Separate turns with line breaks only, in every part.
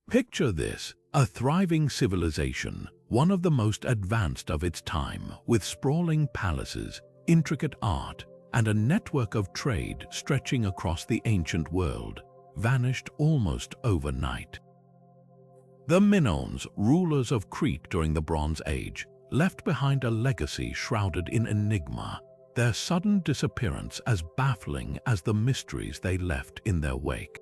Picture this, a thriving civilization, one of the most advanced of its time, with sprawling palaces, intricate art, and a network of trade stretching across the ancient world, vanished almost overnight. The Minoans, rulers of Crete during the Bronze Age, left behind a legacy shrouded in enigma, their sudden disappearance as baffling as the mysteries they left in their wake.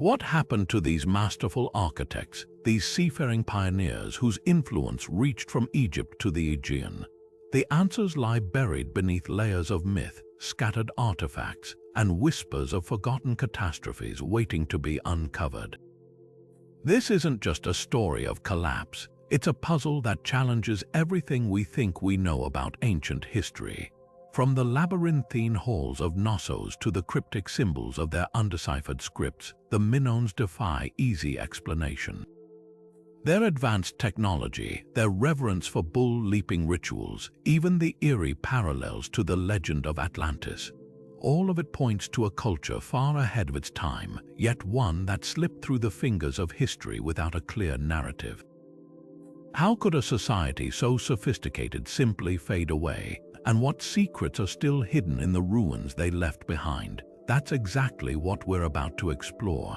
What happened to these masterful architects, these seafaring pioneers whose influence reached from Egypt to the Aegean? The answers lie buried beneath layers of myth, scattered artifacts, and whispers of forgotten catastrophes waiting to be uncovered. This isn't just a story of collapse, it's a puzzle that challenges everything we think we know about ancient history. From the labyrinthine halls of Knossos to the cryptic symbols of their undeciphered scripts, the Minoans defy easy explanation. Their advanced technology, their reverence for bull-leaping rituals, even the eerie parallels to the legend of Atlantis, all of it points to a culture far ahead of its time, yet one that slipped through the fingers of history without a clear narrative. How could a society so sophisticated simply fade away? And what secrets are still hidden in the ruins they left behind? That's exactly what we're about to explore.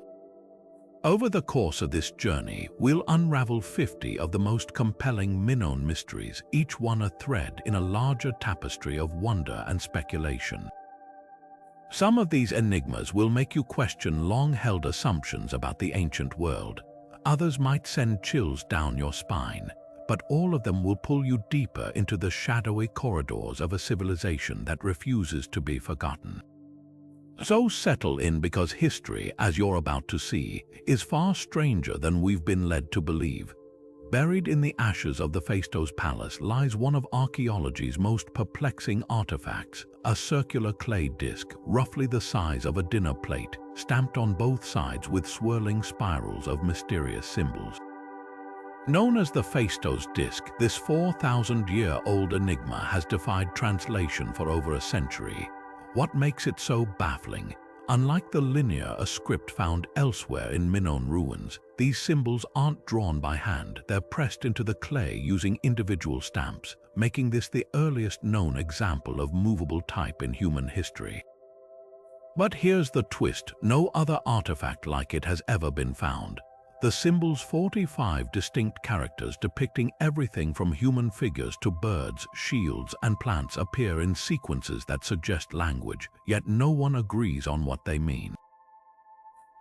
Over the course of this journey, we'll unravel 50 of the most compelling Minoan mysteries, each one a thread in a larger tapestry of wonder and speculation. Some of these enigmas will make you question long-held assumptions about the ancient world. Others might send chills down your spine, but all of them will pull you deeper into the shadowy corridors of a civilization that refuses to be forgotten. So settle in, because history, as you're about to see, is far stranger than we've been led to believe. Buried in the ashes of the Phaistos Palace lies one of archaeology's most perplexing artifacts, a circular clay disc roughly the size of a dinner plate, stamped on both sides with swirling spirals of mysterious symbols. Known as the Phaistos Disc, this 4,000-year-old enigma has defied translation for over a century. What makes it so baffling? Unlike the linear script found elsewhere in Minoan ruins, these symbols aren't drawn by hand, they're pressed into the clay using individual stamps, making this the earliest known example of movable type in human history. But here's the twist, no other artifact like it has ever been found. The symbol's 45 distinct characters depicting everything from human figures to birds, shields, and plants appear in sequences that suggest language, yet no one agrees on what they mean.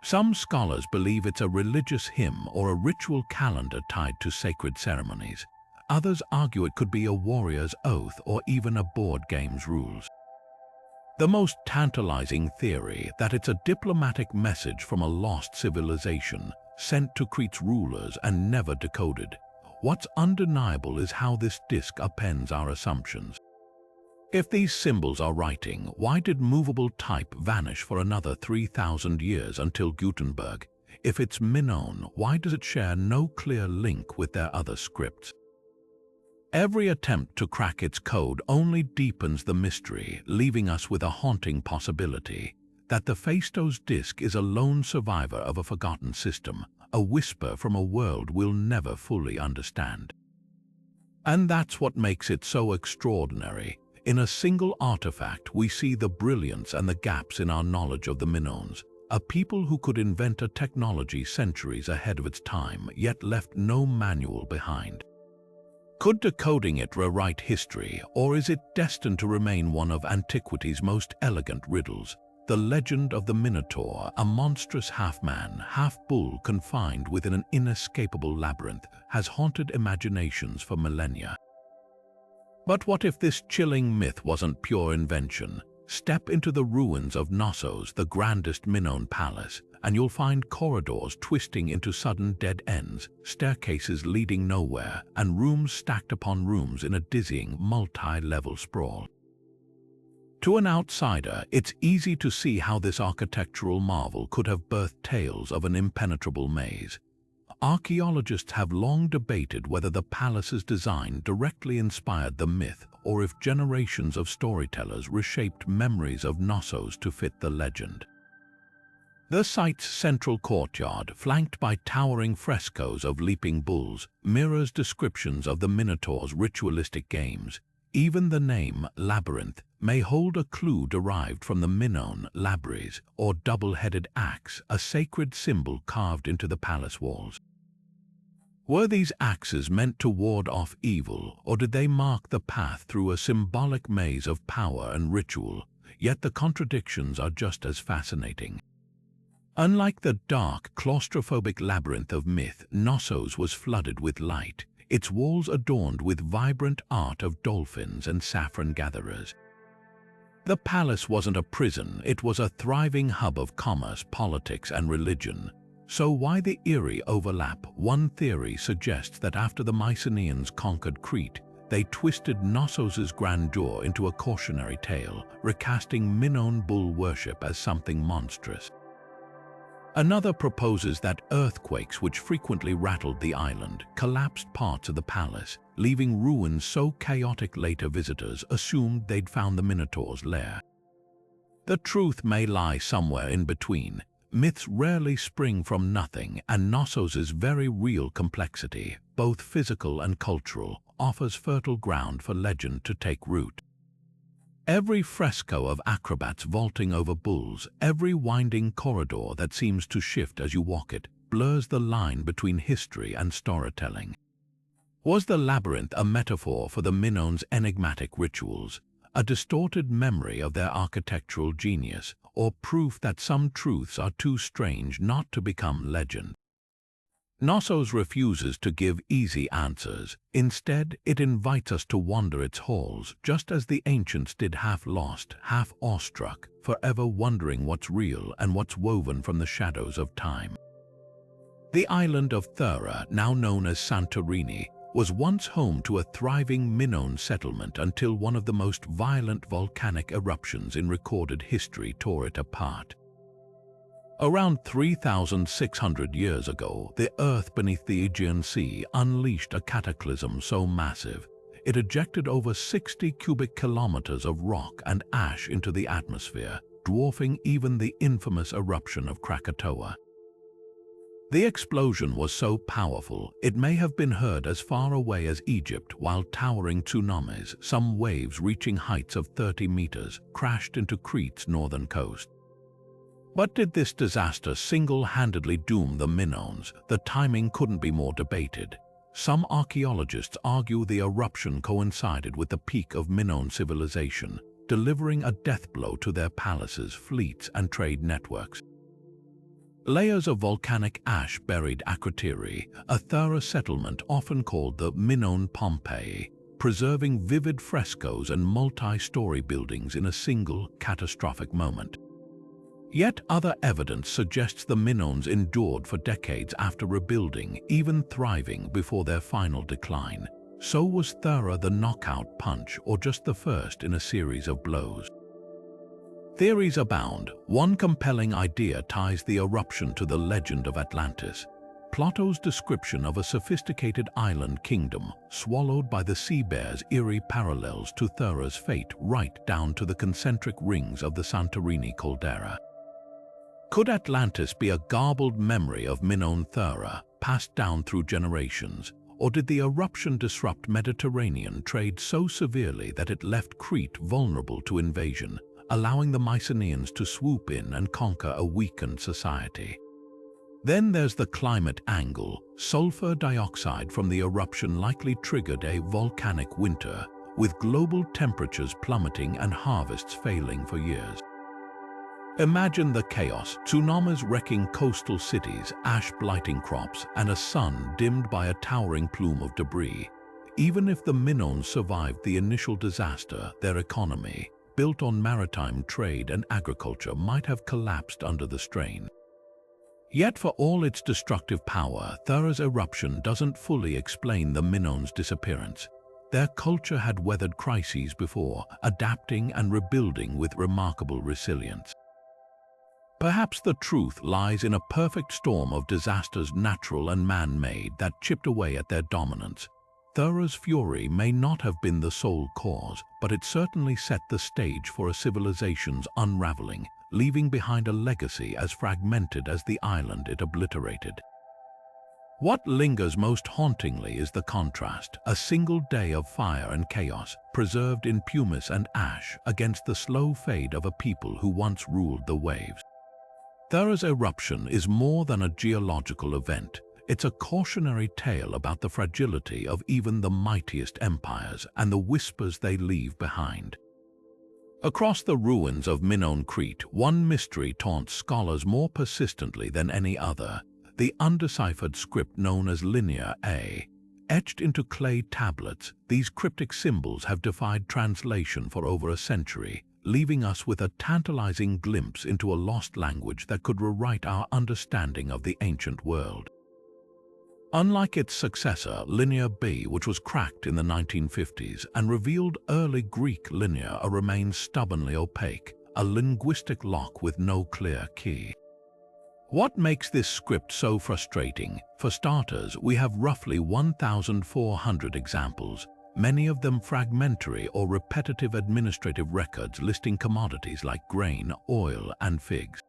Some scholars believe it's a religious hymn or a ritual calendar tied to sacred ceremonies. Others argue it could be a warrior's oath or even a board game's rules. The most tantalizing theory that it's a diplomatic message from a lost civilization, sent to Crete's rulers and never decoded. What's undeniable is how this disc appends our assumptions. If these symbols are writing, why did movable type vanish for another 3,000 years until Gutenberg? If it's Minoan, why does it share no clear link with their other scripts? Every attempt to crack its code only deepens the mystery, leaving us with a haunting possibility that the Phaistos Disc is a lone survivor of a forgotten system, a whisper from a world we'll never fully understand. And that's what makes it so extraordinary. In a single artifact, we see the brilliance and the gaps in our knowledge of the Minoans, a people who could invent a technology centuries ahead of its time, yet left no manual behind. Could decoding it rewrite history, or is it destined to remain one of antiquity's most elegant riddles? The legend of the Minotaur, a monstrous half-man, half-bull confined within an inescapable labyrinth, has haunted imaginations for millennia. But what if this chilling myth wasn't pure invention? Step into the ruins of Knossos, the grandest Minoan palace, and you'll find corridors twisting into sudden dead ends, staircases leading nowhere, and rooms stacked upon rooms in a dizzying, multi-level sprawl. To an outsider, it's easy to see how this architectural marvel could have birthed tales of an impenetrable maze. Archaeologists have long debated whether the palace's design directly inspired the myth or if generations of storytellers reshaped memories of Knossos to fit the legend. The site's central courtyard, flanked by towering frescoes of leaping bulls, mirrors descriptions of the Minotaur's ritualistic games. Even the name labyrinth may hold a clue derived from the Minoan labris, or double-headed axe, a sacred symbol carved into the palace walls. Were these axes meant to ward off evil, or did they mark the path through a symbolic maze of power and ritual? Yet the contradictions are just as fascinating. Unlike the dark, claustrophobic labyrinth of myth, Knossos was flooded with light, its walls adorned with vibrant art of dolphins and saffron gatherers. The palace wasn't a prison, it was a thriving hub of commerce, politics, and religion. So why the eerie overlap? One theory suggests that after the Mycenaeans conquered Crete, they twisted Knossos' grandeur into a cautionary tale, recasting Minoan bull worship as something monstrous. Another proposes that earthquakes, which frequently rattled the island, collapsed parts of the palace, leaving ruins so chaotic later visitors assumed they'd found the Minotaur's lair. The truth may lie somewhere in between. Myths rarely spring from nothing, and Knossos' very real complexity, both physical and cultural, offers fertile ground for legend to take root. Every fresco of acrobats vaulting over bulls, every winding corridor that seems to shift as you walk it, blurs the line between history and storytelling. Was the labyrinth a metaphor for the Minoans' enigmatic rituals, a distorted memory of their architectural genius, or proof that some truths are too strange not to become legend? Knossos refuses to give easy answers. Instead, it invites us to wander its halls, just as the ancients did, half lost, half awestruck, forever wondering what's real and what's woven from the shadows of time. The island of Thera, now known as Santorini, was once home to a thriving Minoan settlement until one of the most violent volcanic eruptions in recorded history tore it apart. Around 3,600 years ago, the earth beneath the Aegean Sea unleashed a cataclysm so massive, it ejected over 60 cubic kilometers of rock and ash into the atmosphere, dwarfing even the infamous eruption of Krakatoa. The explosion was so powerful, it may have been heard as far away as Egypt, while towering tsunamis, some waves reaching heights of 30 meters, crashed into Crete's northern coast. But did this disaster single-handedly doom the Minoans? The timing couldn't be more debated. Some archaeologists argue the eruption coincided with the peak of Minoan civilization, delivering a death blow to their palaces, fleets, and trade networks. Layers of volcanic ash buried Akrotiri, a Thera settlement often called the Minoan Pompeii, preserving vivid frescoes and multi-story buildings in a single catastrophic moment. Yet other evidence suggests the Minoans endured for decades after rebuilding, even thriving before their final decline. So was Thera the knockout punch, or just the first in a series of blows? Theories abound. One compelling idea ties the eruption to the legend of Atlantis. Plato's description of a sophisticated island kingdom, swallowed by the sea bears, eerie parallels to Thera's fate, right down to the concentric rings of the Santorini caldera. Could Atlantis be a garbled memory of Minoan Thera, passed down through generations, or did the eruption disrupt Mediterranean trade so severely that it left Crete vulnerable to invasion, allowing the Mycenaeans to swoop in and conquer a weakened society? Then there's the climate angle. Sulfur dioxide from the eruption likely triggered a volcanic winter, with global temperatures plummeting and harvests failing for years. Imagine the chaos: tsunamis wrecking coastal cities, ash blighting crops, and a sun dimmed by a towering plume of debris. Even if the Minoans survived the initial disaster, their economy, built on maritime trade and agriculture, might have collapsed under the strain. Yet for all its destructive power, Thera's eruption doesn't fully explain the Minoans' disappearance. Their culture had weathered crises before, adapting and rebuilding with remarkable resilience. Perhaps the truth lies in a perfect storm of disasters, natural and man-made, that chipped away at their dominance. Thera's fury may not have been the sole cause, but it certainly set the stage for a civilization's unraveling, leaving behind a legacy as fragmented as the island it obliterated. What lingers most hauntingly is the contrast, a single day of fire and chaos, preserved in pumice and ash against the slow fade of a people who once ruled the waves. Thera's eruption is more than a geological event. It's a cautionary tale about the fragility of even the mightiest empires and the whispers they leave behind. Across the ruins of Minoan Crete, one mystery taunts scholars more persistently than any other: the undeciphered script known as Linear A. Etched into clay tablets, these cryptic symbols have defied translation for over a century, leaving us with a tantalizing glimpse into a lost language that could rewrite our understanding of the ancient world. Unlike its successor, Linear B, which was cracked in the 1950s and revealed early Greek linear, remains stubbornly opaque, a linguistic lock with no clear key. What makes this script so frustrating? For starters, we have roughly 1,400 examples, many of them fragmentary or repetitive administrative records listing commodities like grain, oil, and figs.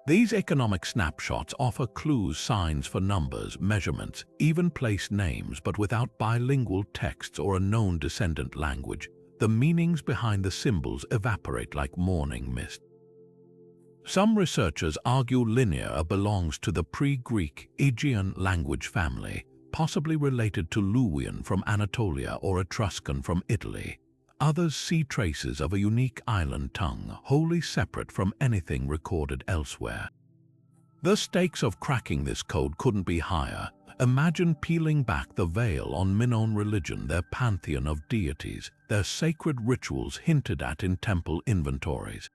These economic snapshots offer clues, signs for numbers, measurements, even place names, but without bilingual texts or a known descendant language, the meanings behind the symbols evaporate like morning mist. Some researchers argue Linear belongs to the pre-Greek Aegean language family, possibly related to Luwian from Anatolia or Etruscan from Italy. Others see traces of a unique island tongue, wholly separate from anything recorded elsewhere. The stakes of cracking this code couldn't be higher. Imagine peeling back the veil on Minoan religion, their pantheon of deities, their sacred rituals hinted at in temple inventories.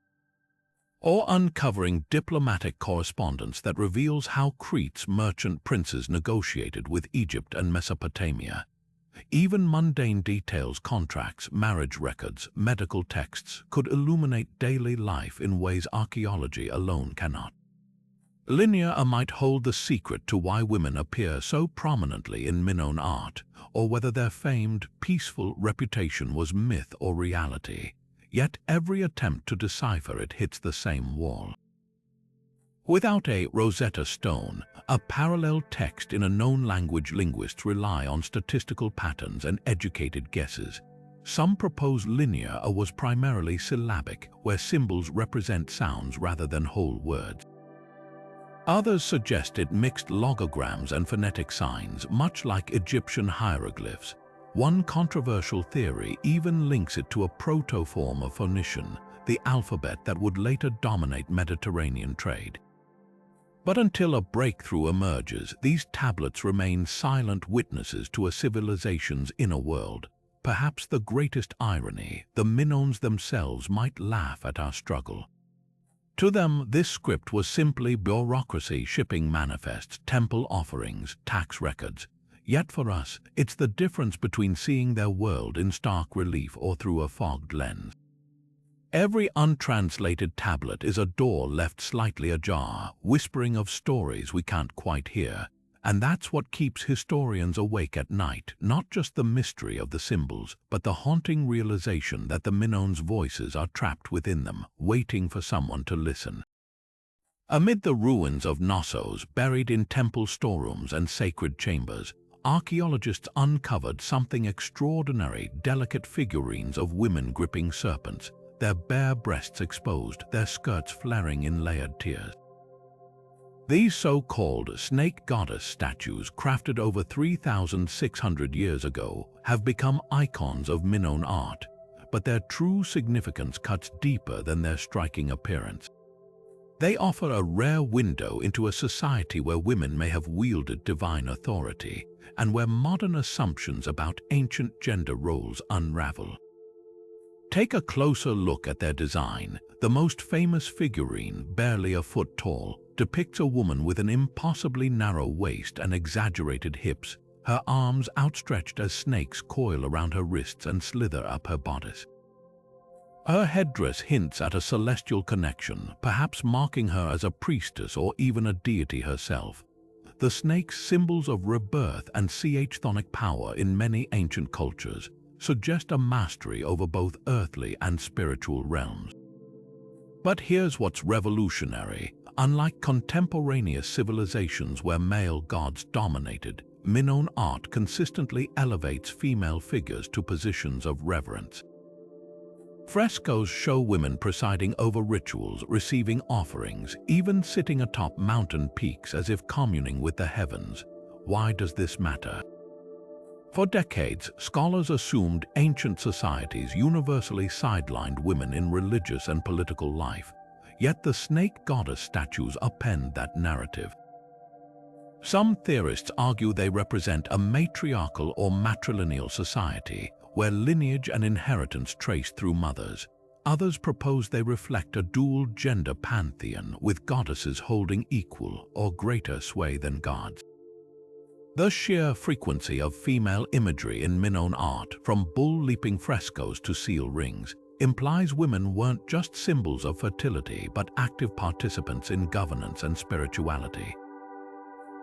Or uncovering diplomatic correspondence that reveals how Crete's merchant princes negotiated with Egypt and Mesopotamia. Even mundane details, contracts, marriage records, medical texts, could illuminate daily life in ways archaeology alone cannot. Linear might hold the secret to why women appear so prominently in Minoan art, or whether their famed, peaceful reputation was myth or reality. Yet every attempt to decipher it hits the same wall. Without a Rosetta Stone, a parallel text in a known language, linguists rely on statistical patterns and educated guesses. Some propose Linear was primarily syllabic, where symbols represent sounds rather than whole words. Others suggest it mixed logograms and phonetic signs, much like Egyptian hieroglyphs. One controversial theory even links it to a proto-form of Phoenician, the alphabet that would later dominate Mediterranean trade. But until a breakthrough emerges, these tablets remain silent witnesses to a civilization's inner world. Perhaps the greatest irony: the Minoans themselves might laugh at our struggle. To them, this script was simply bureaucracy, shipping manifests, temple offerings, tax records. Yet for us, it's the difference between seeing their world in stark relief or through a fogged lens. Every untranslated tablet is a door left slightly ajar, whispering of stories we can't quite hear. And that's what keeps historians awake at night, not just the mystery of the symbols, but the haunting realization that the Minoans' voices are trapped within them, waiting for someone to listen. Amid the ruins of Knossos, buried in temple storerooms and sacred chambers, archaeologists uncovered something extraordinary: delicate figurines of women gripping serpents, their bare breasts exposed, their skirts flaring in layered tiers. These so-called snake goddess statues, crafted over 3,600 years ago, have become icons of Minoan art, but their true significance cuts deeper than their striking appearance. They offer a rare window into a society where women may have wielded divine authority, and where modern assumptions about ancient gender roles unravel. Take a closer look at their design. The most famous figurine, barely a foot tall, depicts a woman with an impossibly narrow waist and exaggerated hips, her arms outstretched as snakes coil around her wrists and slither up her bodice. Her headdress hints at a celestial connection, perhaps marking her as a priestess or even a deity herself. The snake's symbols of rebirth and chthonic power in many ancient cultures suggest a mastery over both earthly and spiritual realms. But here's what's revolutionary. Unlike contemporaneous civilizations where male gods dominated, Minoan art consistently elevates female figures to positions of reverence. Frescoes show women presiding over rituals, receiving offerings, even sitting atop mountain peaks as if communing with the heavens. Why does this matter? For decades, scholars assumed ancient societies universally sidelined women in religious and political life, yet the snake goddess statues append that narrative. Some theorists argue they represent a matriarchal or matrilineal society, where lineage and inheritance trace through mothers. Others propose they reflect a dual-gender pantheon, with goddesses holding equal or greater sway than gods. The sheer frequency of female imagery in Minoan art, from bull-leaping frescoes to seal rings, implies women weren't just symbols of fertility but active participants in governance and spirituality.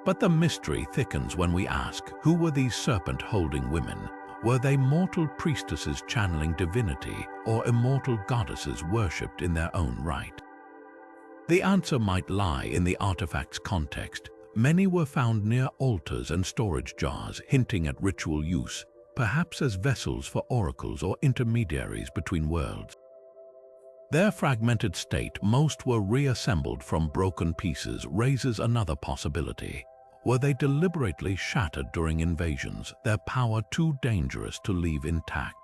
But the mystery thickens when we ask, who were these serpent-holding women? Were they mortal priestesses channeling divinity, or immortal goddesses worshipped in their own right? The answer might lie in the artifact's context. Many were found near altars and storage jars, hinting at ritual use, perhaps as vessels for oracles or intermediaries between worlds. Their fragmented state, most were reassembled from broken pieces, raises another possibility. Were they deliberately shattered during invasions, their power too dangerous to leave intact?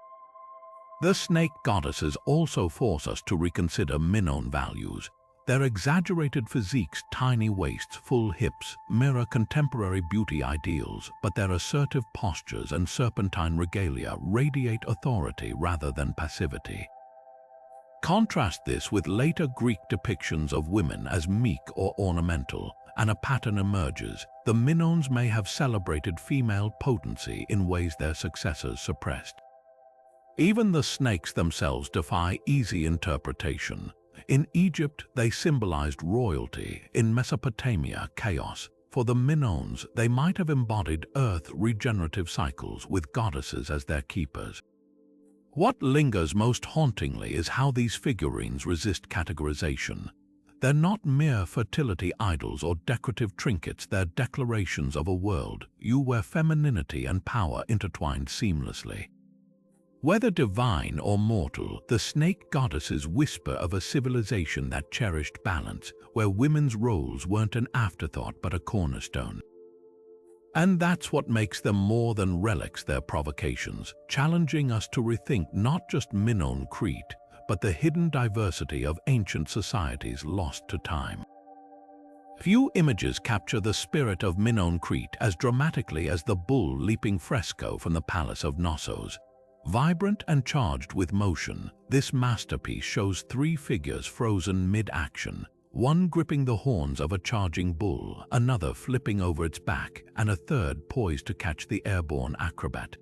The snake goddesses also force us to reconsider Minoan values. Their exaggerated physiques, tiny waists, full hips, mirror contemporary beauty ideals, but their assertive postures and serpentine regalia radiate authority rather than passivity. Contrast this with later Greek depictions of women as meek or ornamental, and a pattern emerges. The Minoans may have celebrated female potency in ways their successors suppressed. Even the snakes themselves defy easy interpretation. In Egypt, they symbolized royalty. In Mesopotamia, chaos. For the Minoans, they might have embodied earth regenerative cycles with goddesses as their keepers. What lingers most hauntingly is how these figurines resist categorization. They're not mere fertility idols or decorative trinkets, they're declarations of a world where femininity and power intertwined seamlessly. Whether divine or mortal, the snake goddesses whisper of a civilization that cherished balance, where women's roles weren't an afterthought but a cornerstone. And that's what makes them more than relics, their provocations, challenging us to rethink not just Minoan Crete, but the hidden diversity of ancient societies lost to time. Few images capture the spirit of Minoan Crete as dramatically as the bull-leaping fresco from the Palace of Knossos. Vibrant and charged with motion, this masterpiece shows three figures frozen mid-action, one gripping the horns of a charging bull, another flipping over its back, and a third poised to catch the airborne acrobat.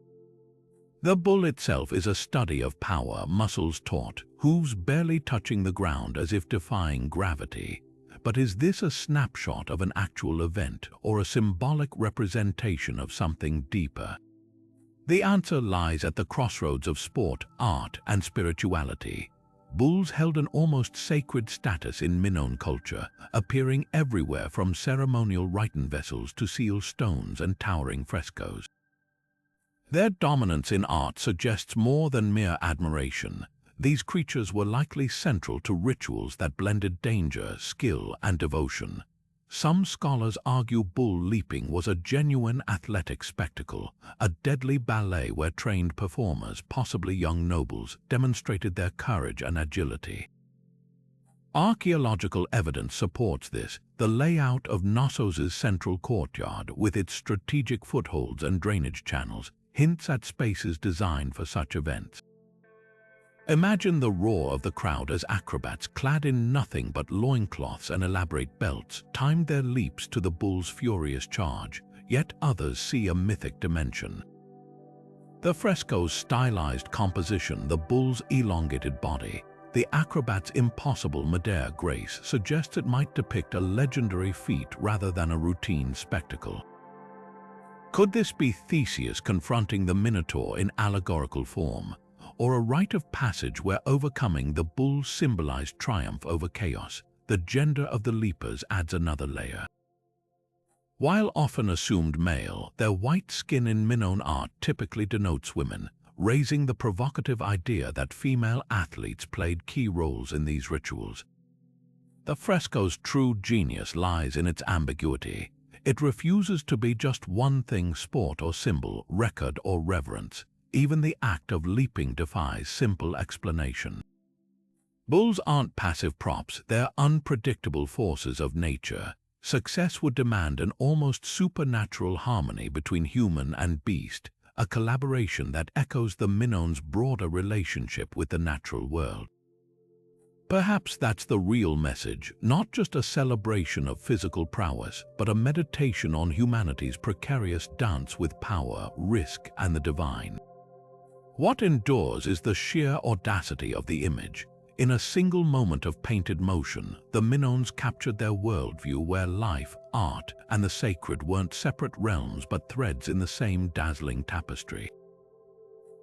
The bull itself is a study of power, muscles taut, hooves barely touching the ground as if defying gravity. But is this a snapshot of an actual event or a symbolic representation of something deeper? The answer lies at the crossroads of sport, art, and spirituality. Bulls held an almost sacred status in Minoan culture, appearing everywhere from ceremonial riten vessels to seal stones and towering frescoes. Their dominance in art suggests more than mere admiration. These creatures were likely central to rituals that blended danger, skill, and devotion. Some scholars argue bull leaping was a genuine athletic spectacle, a deadly ballet where trained performers, possibly young nobles, demonstrated their courage and agility. Archaeological evidence supports this. The layout of Knossos' central courtyard, with its strategic footholds and drainage channels, hints at spaces designed for such events. Imagine the roar of the crowd as acrobats, clad in nothing but loincloths and elaborate belts, timed their leaps to the bull's furious charge, yet others see a mythic dimension. The fresco's stylized composition, the bull's elongated body, the acrobat's impossible midair grace suggests it might depict a legendary feat rather than a routine spectacle. Could this be Theseus confronting the Minotaur in allegorical form? or a rite of passage where overcoming the bull symbolized triumph over chaos. The gender of the leapers adds another layer. While often assumed male, their white skin in Minoan art typically denotes women, raising the provocative idea that female athletes played key roles in these rituals. The fresco's true genius lies in its ambiguity. It refuses to be just one thing: sport or symbol, record or reverence. Even the act of leaping defies simple explanation. Bulls aren't passive props, they're unpredictable forces of nature. Success would demand an almost supernatural harmony between human and beast, a collaboration that echoes the Minoans' broader relationship with the natural world. Perhaps that's the real message, not just a celebration of physical prowess, but a meditation on humanity's precarious dance with power, risk, and the divine. What endures is the sheer audacity of the image. In a single moment of painted motion, the Minoans captured their worldview where life, art, and the sacred weren't separate realms but threads in the same dazzling tapestry.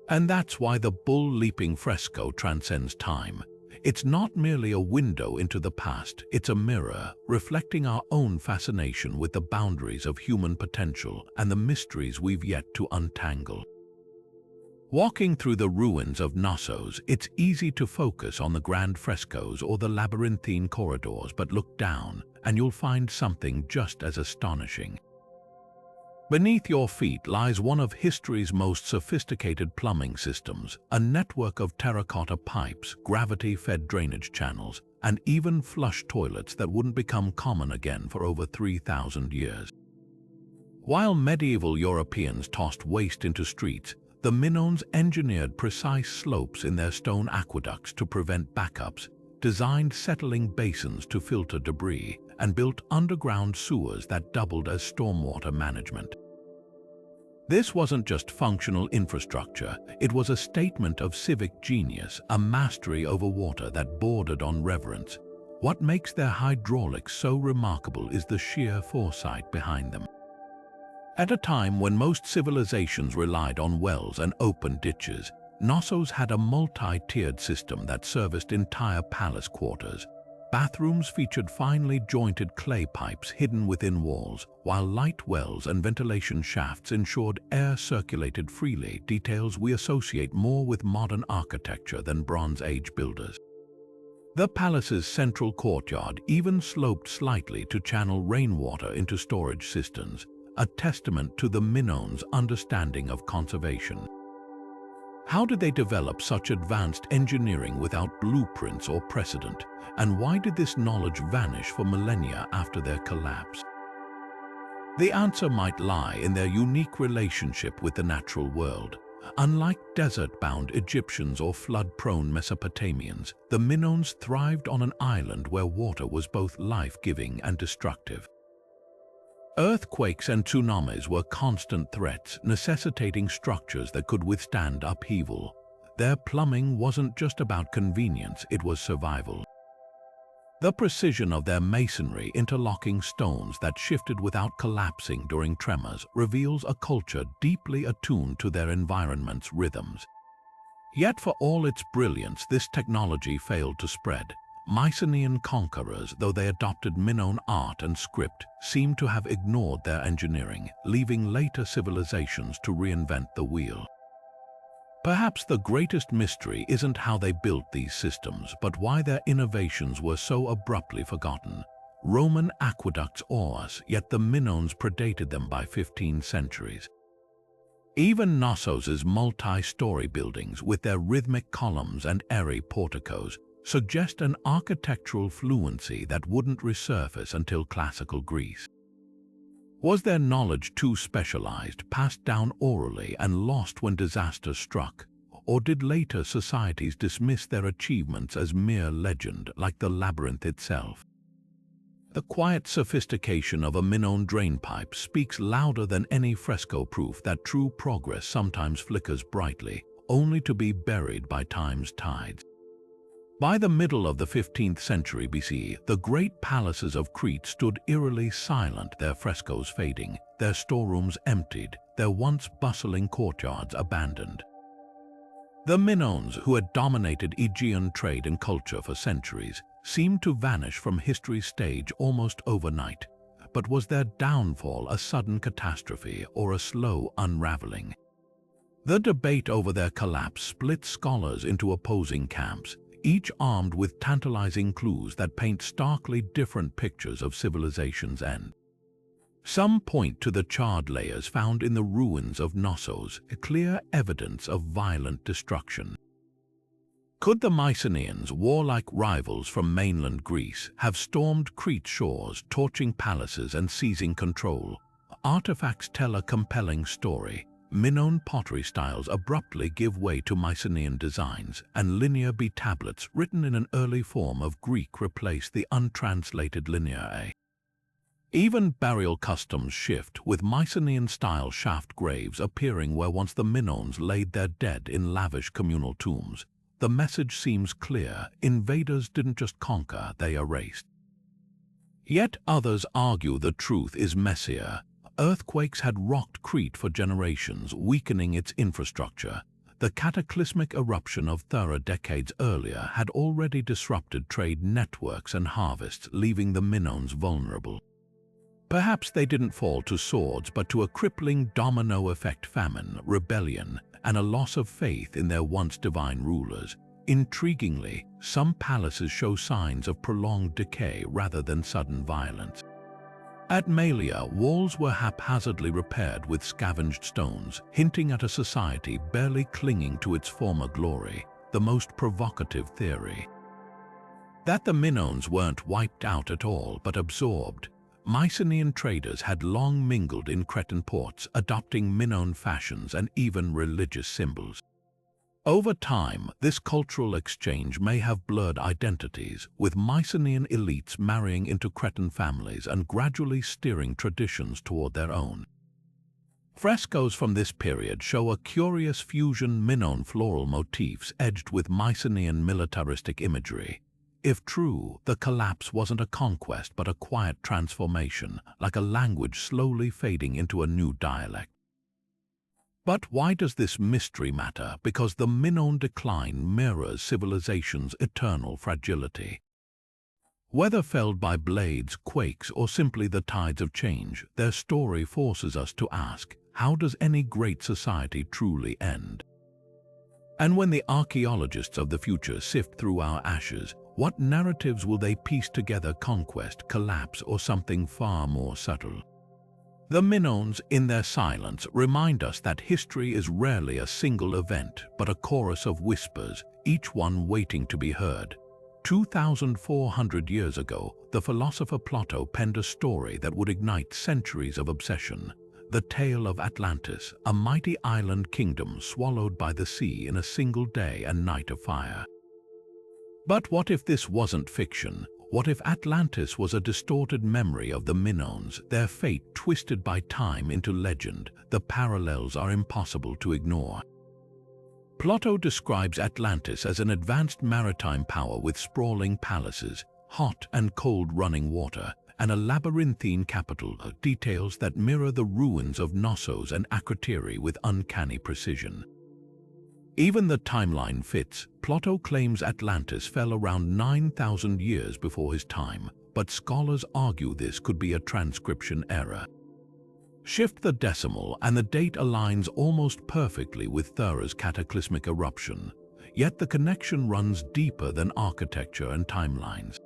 And that's why the bull-leaping fresco transcends time. It's not merely a window into the past, it's a mirror, reflecting our own fascination with the boundaries of human potential and the mysteries we've yet to untangle. Walking through the ruins of Knossos, it's easy to focus on the grand frescoes or the labyrinthine corridors, but look down, and you'll find something just as astonishing. Beneath your feet lies one of history's most sophisticated plumbing systems, a network of terracotta pipes, gravity-fed drainage channels, and even flush toilets that wouldn't become common again for over 3,000 years. While medieval Europeans tossed waste into streets, the Minoans engineered precise slopes in their stone aqueducts to prevent backups, designed settling basins to filter debris, and built underground sewers that doubled as stormwater management. This wasn't just functional infrastructure, it was a statement of civic genius, a mastery over water that bordered on reverence. What makes their hydraulics so remarkable is the sheer foresight behind them. At a time when most civilizations relied on wells and open ditches, Knossos had a multi-tiered system that serviced entire palace quarters. Bathrooms featured finely jointed clay pipes hidden within walls, while light wells and ventilation shafts ensured air circulated freely, details we associate more with modern architecture than Bronze Age builders. The palace's central courtyard even sloped slightly to channel rainwater into storage cisterns, a testament to the Minoans' understanding of conservation. How did they develop such advanced engineering without blueprints or precedent, and why did this knowledge vanish for millennia after their collapse? The answer might lie in their unique relationship with the natural world. Unlike desert-bound Egyptians or flood-prone Mesopotamians, the Minoans thrived on an island where water was both life-giving and destructive. Earthquakes and tsunamis were constant threats, necessitating structures that could withstand upheaval. Their plumbing wasn't just about convenience, it was survival. The precision of their masonry, interlocking stones that shifted without collapsing during tremors, reveals a culture deeply attuned to their environment's rhythms. Yet for all its brilliance, this technology failed to spread. Mycenaean conquerors, though they adopted Minoan art and script, seem to have ignored their engineering, leaving later civilizations to reinvent the wheel. Perhaps the greatest mystery isn't how they built these systems, but why their innovations were so abruptly forgotten. Roman aqueducts awe us, yet the Minoans predated them by 15 centuries. Even Knossos' multi-story buildings, with their rhythmic columns and airy porticos, suggest an architectural fluency that wouldn't resurface until classical Greece. Was their knowledge too specialized, passed down orally and lost when disaster struck? Or did later societies dismiss their achievements as mere legend, like the labyrinth itself? The quiet sophistication of a Minoan drainpipe speaks louder than any fresco proof that true progress sometimes flickers brightly, only to be buried by time's tides. By the middle of the 15th century BC, the great palaces of Crete stood eerily silent, their frescoes fading, their storerooms emptied, their once bustling courtyards abandoned. The Minoans, who had dominated Aegean trade and culture for centuries, seemed to vanish from history's stage almost overnight. But was their downfall a sudden catastrophe or a slow unraveling? The debate over their collapse split scholars into opposing camps, each armed with tantalizing clues that paint starkly different pictures of civilization's end. Some point to the charred layers found in the ruins of Knossos, a clear evidence of violent destruction. Could the Mycenaeans, warlike rivals from mainland Greece, have stormed Crete's shores, torching palaces and seizing control? Artifacts tell a compelling story. Minoan pottery styles abruptly give way to Mycenaean designs, and Linear B tablets written in an early form of Greek replace the untranslated Linear A. Even burial customs shift, with Mycenaean-style shaft graves appearing where once the Minoans laid their dead in lavish communal tombs. The message seems clear: invaders didn't just conquer, they erased. Yet others argue the truth is messier. Earthquakes had rocked Crete for generations, weakening its infrastructure. The cataclysmic eruption of Thera decades earlier had already disrupted trade networks and harvests, leaving the Minoans vulnerable. Perhaps they didn't fall to swords, but to a crippling domino effect: famine, rebellion, and a loss of faith in their once divine rulers. Intriguingly, some palaces show signs of prolonged decay rather than sudden violence. At Malia, walls were haphazardly repaired with scavenged stones, hinting at a society barely clinging to its former glory. The most provocative theory: that the Minoans weren't wiped out at all, but absorbed. Mycenaean traders had long mingled in Cretan ports, adopting Minoan fashions and even religious symbols. Over time, this cultural exchange may have blurred identities, with Mycenaean elites marrying into Cretan families and gradually steering traditions toward their own. Frescoes from this period show a curious fusion: Minoan floral motifs edged with Mycenaean militaristic imagery. If true, the collapse wasn't a conquest but a quiet transformation, like a language slowly fading into a new dialect. But why does this mystery matter? Because the Minoan decline mirrors civilization's eternal fragility. Whether felled by blades, quakes, or simply the tides of change, their story forces us to ask, how does any great society truly end? And when the archaeologists of the future sift through our ashes, what narratives will they piece together: conquest, collapse, or something far more subtle? The Minoans, in their silence, remind us that history is rarely a single event, but a chorus of whispers, each one waiting to be heard. 2,400 years ago, the philosopher Plato penned a story that would ignite centuries of obsession: the tale of Atlantis, a mighty island kingdom swallowed by the sea in a single day and night of fire. But what if this wasn't fiction? What if Atlantis was a distorted memory of the Minoans, their fate twisted by time into legend? The parallels are impossible to ignore. Plato describes Atlantis as an advanced maritime power with sprawling palaces, hot and cold running water, and a labyrinthine capital, details that mirror the ruins of Knossos and Crete with uncanny precision. Even the timeline fits. Plato claims Atlantis fell around 9,000 years before his time, but scholars argue this could be a transcription error. Shift the decimal and the date aligns almost perfectly with Thera's cataclysmic eruption, yet the connection runs deeper than architecture and timelines.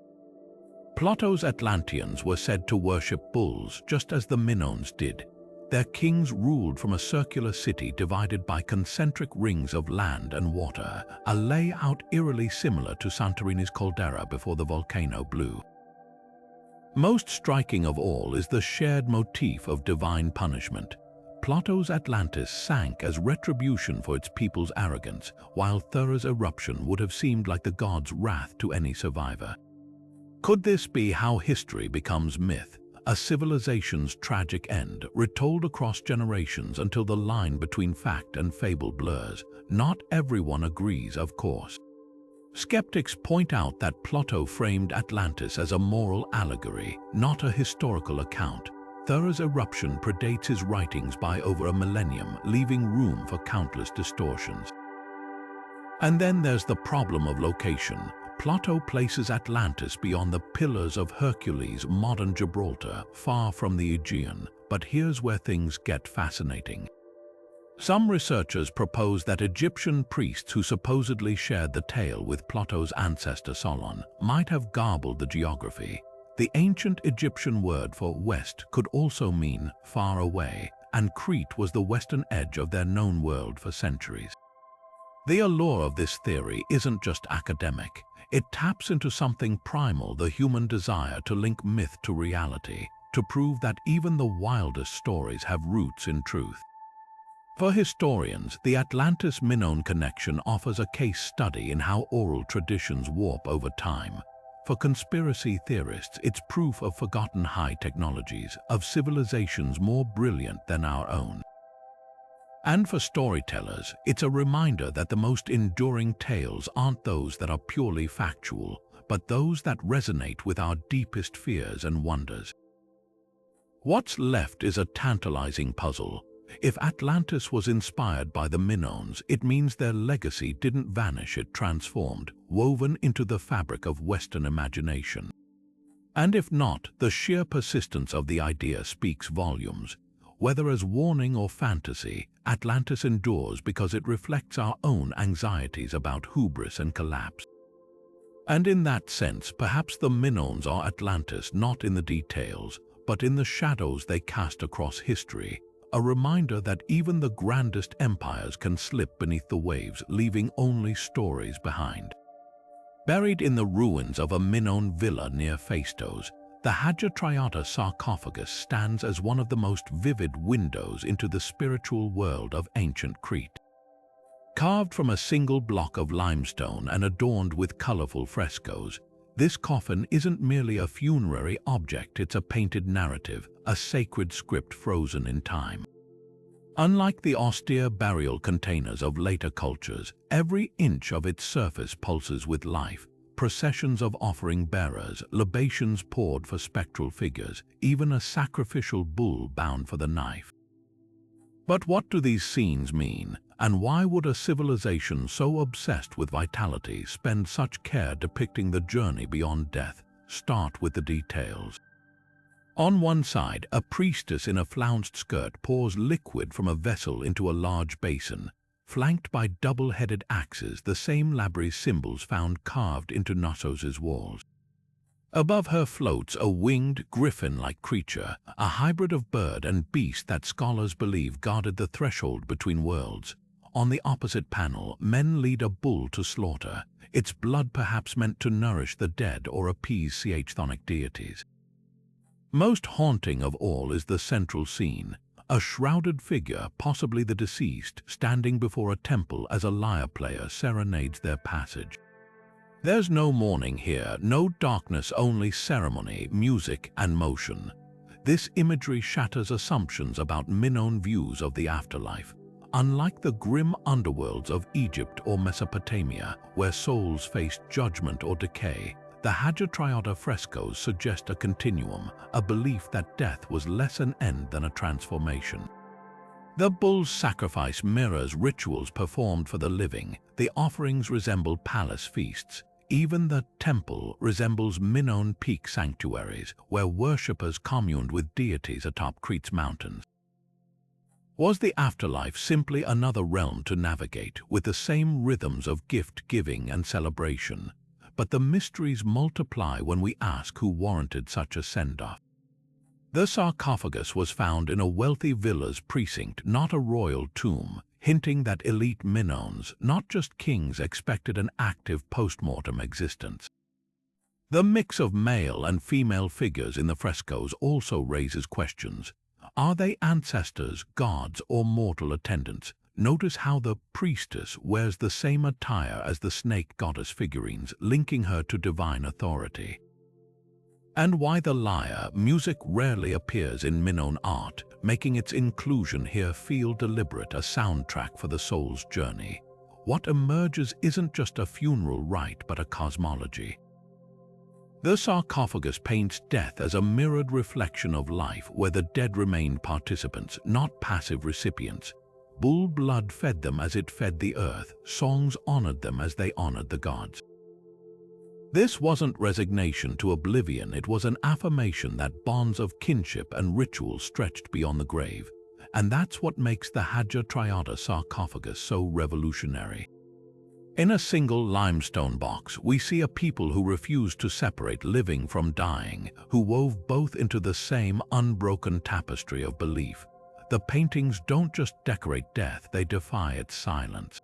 Plato's Atlanteans were said to worship bulls, just as the Minoans did. Their kings ruled from a circular city divided by concentric rings of land and water, a layout eerily similar to Santorini's caldera before the volcano blew. Most striking of all is the shared motif of divine punishment. Plato's Atlantis sank as retribution for its people's arrogance, while Thera's eruption would have seemed like the gods' wrath to any survivor. Could this be how history becomes myth? A civilization's tragic end, retold across generations until the line between fact and fable blurs. Not everyone agrees, of course. Skeptics point out that Plato framed Atlantis as a moral allegory, not a historical account. Thera's eruption predates his writings by over a millennium, leaving room for countless distortions. And then there's the problem of location. Plato places Atlantis beyond the Pillars of Hercules, modern Gibraltar, far from the Aegean. But here's where things get fascinating. Some researchers propose that Egyptian priests who supposedly shared the tale with Plato's ancestor Solon might have garbled the geography. The ancient Egyptian word for west could also mean far away, and Crete was the western edge of their known world for centuries. The allure of this theory isn't just academic. It taps into something primal, the human desire to link myth to reality, to prove that even the wildest stories have roots in truth. For historians, the Atlantis-Minoan connection offers a case study in how oral traditions warp over time. For conspiracy theorists, it's proof of forgotten high technologies, of civilizations more brilliant than our own. And for storytellers, it's a reminder that the most enduring tales aren't those that are purely factual, but those that resonate with our deepest fears and wonders. What's left is a tantalizing puzzle. If Atlantis was inspired by the Minoans, it means their legacy didn't vanish, it transformed, woven into the fabric of Western imagination. And if not, the sheer persistence of the idea speaks volumes. Whether as warning or fantasy, Atlantis endures because it reflects our own anxieties about hubris and collapse. And in that sense, perhaps the Minoans are Atlantis not in the details, but in the shadows they cast across history. A reminder that even the grandest empires can slip beneath the waves, leaving only stories behind. Buried in the ruins of a Minoan villa near Phaistos, the Hagia sarcophagus stands as one of the most vivid windows into the spiritual world of ancient Crete. Carved from a single block of limestone and adorned with colorful frescoes, this coffin isn't merely a funerary object, it's a painted narrative, a sacred script frozen in time. Unlike the austere burial containers of later cultures, every inch of its surface pulses with life. Processions of offering bearers, libations poured for spectral figures, even a sacrificial bull bound for the knife. But what do these scenes mean? And why would a civilization so obsessed with vitality spend such care depicting the journey beyond death? Start with the details. On one side, a priestess in a flounced skirt pours liquid from a vessel into a large basin, flanked by double-headed axes, the same labyrinth symbols found carved into Knossos' walls. Above her floats a winged, griffin-like creature, a hybrid of bird and beast that scholars believe guarded the threshold between worlds. On the opposite panel, men lead a bull to slaughter, its blood perhaps meant to nourish the dead or appease chthonic deities. Most haunting of all is the central scene, a shrouded figure, possibly the deceased, standing before a temple as a lyre player serenades their passage. There's no mourning here, no darkness, only ceremony, music, and motion. This imagery shatters assumptions about Minoan views of the afterlife. Unlike the grim underworlds of Egypt or Mesopotamia, where souls faced judgment or decay, the Hagia frescoes suggest a continuum, a belief that death was less an end than a transformation. The bull's sacrifice mirrors rituals performed for the living. The offerings resemble palace feasts. Even the temple resembles Minoan peak sanctuaries, where worshippers communed with deities atop Crete's mountains. Was the afterlife simply another realm to navigate, with the same rhythms of gift-giving and celebration? But the mysteries multiply when we ask who warranted such a send-off. The sarcophagus was found in a wealthy villa's precinct, not a royal tomb, hinting that elite Minoans, not just kings, expected an active post-mortem existence. The mix of male and female figures in the frescoes also raises questions. Are they ancestors, gods, or mortal attendants? Notice how the priestess wears the same attire as the snake goddess figurines, linking her to divine authority. And why the lyre? Music rarely appears in Minoan art, making its inclusion here feel deliberate, a soundtrack for the soul's journey. What emerges isn't just a funeral rite, but a cosmology. The sarcophagus paints death as a mirrored reflection of life, where the dead remain participants, not passive recipients. Bull blood fed them as it fed the earth. Songs honored them as they honored the gods. This wasn't resignation to oblivion, it was an affirmation that bonds of kinship and ritual stretched beyond the grave. And that's what makes the Hadja Triada sarcophagus so revolutionary. In a single limestone box, we see a people who refused to separate living from dying, who wove both into the same unbroken tapestry of belief. The paintings don't just decorate death, they defy its silence.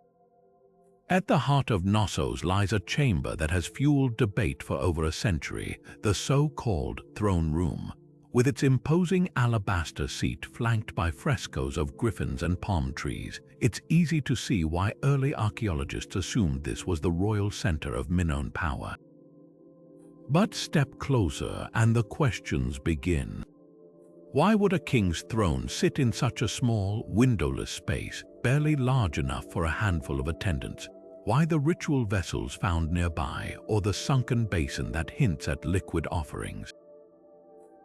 At the heart of Knossos lies a chamber that has fueled debate for over a century, the so-called throne room. With its imposing alabaster seat flanked by frescoes of griffins and palm trees, it's easy to see why early archaeologists assumed this was the royal center of Minoan power. But step closer and the questions begin. Why would a king's throne sit in such a small, windowless space, barely large enough for a handful of attendants? Why the ritual vessels found nearby, or the sunken basin that hints at liquid offerings?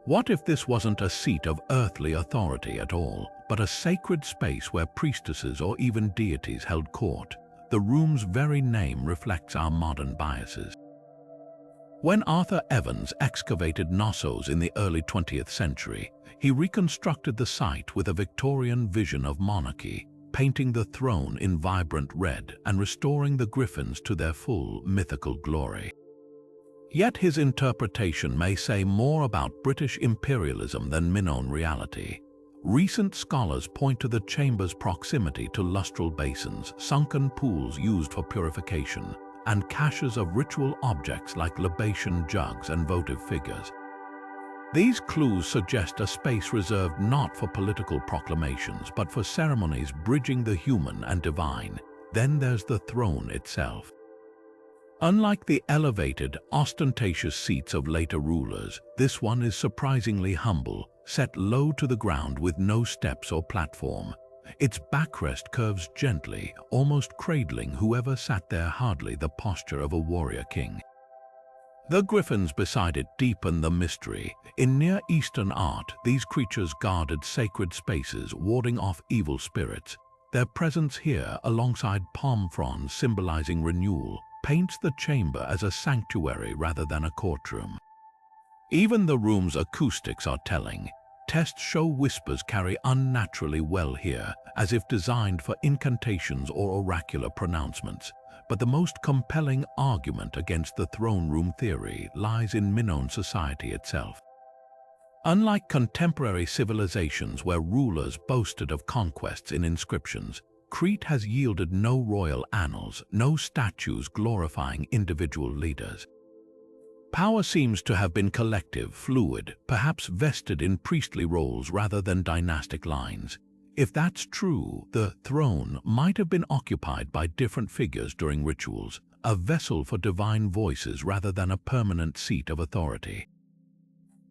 What if this wasn't a seat of earthly authority at all, but a sacred space where priestesses or even deities held court? The room's very name reflects our modern biases. When Arthur Evans excavated Knossos in the early 20th century, he reconstructed the site with a Victorian vision of monarchy, painting the throne in vibrant red and restoring the griffins to their full mythical glory. Yet his interpretation may say more about British imperialism than Minoan reality. Recent scholars point to the chamber's proximity to lustral basins, sunken pools used for purification, and caches of ritual objects like libation jugs and votive figures. These clues suggest a space reserved not for political proclamations but for ceremonies bridging the human and divine. Then there's the throne itself. Unlike the elevated, ostentatious seats of later rulers, this one is surprisingly humble, set low to the ground with no steps or platform. Its backrest curves gently, almost cradling whoever sat there, hardly the posture of a warrior king. The griffins beside it deepen the mystery. In Near Eastern art, these creatures guarded sacred spaces, warding off evil spirits. Their presence here, alongside palm fronds symbolizing renewal, paints the chamber as a sanctuary rather than a courtroom. Even the room's acoustics are telling. Tests show whispers carry unnaturally well here, as if designed for incantations or oracular pronouncements. But the most compelling argument against the throne room theory lies in Minoan society itself. Unlike contemporary civilizations where rulers boasted of conquests in inscriptions, Crete has yielded no royal annals, no statues glorifying individual leaders. Power seems to have been collective, fluid, perhaps vested in priestly roles rather than dynastic lines. If that's true, the throne might have been occupied by different figures during rituals, a vessel for divine voices rather than a permanent seat of authority.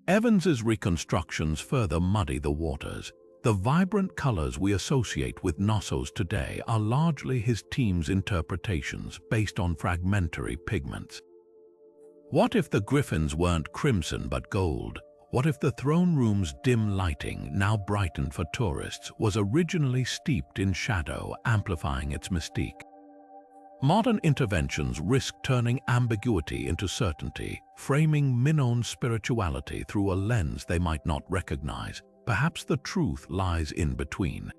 Evans's reconstructions further muddy the waters. The vibrant colors we associate with Knossos today are largely his team's interpretations based on fragmentary pigments. What if the griffins weren't crimson but gold? What if the throne room's dim lighting, now brightened for tourists, was originally steeped in shadow, amplifying its mystique? Modern interventions risk turning ambiguity into certainty, framing Minoan spirituality through a lens they might not recognize. Perhaps the truth lies in between.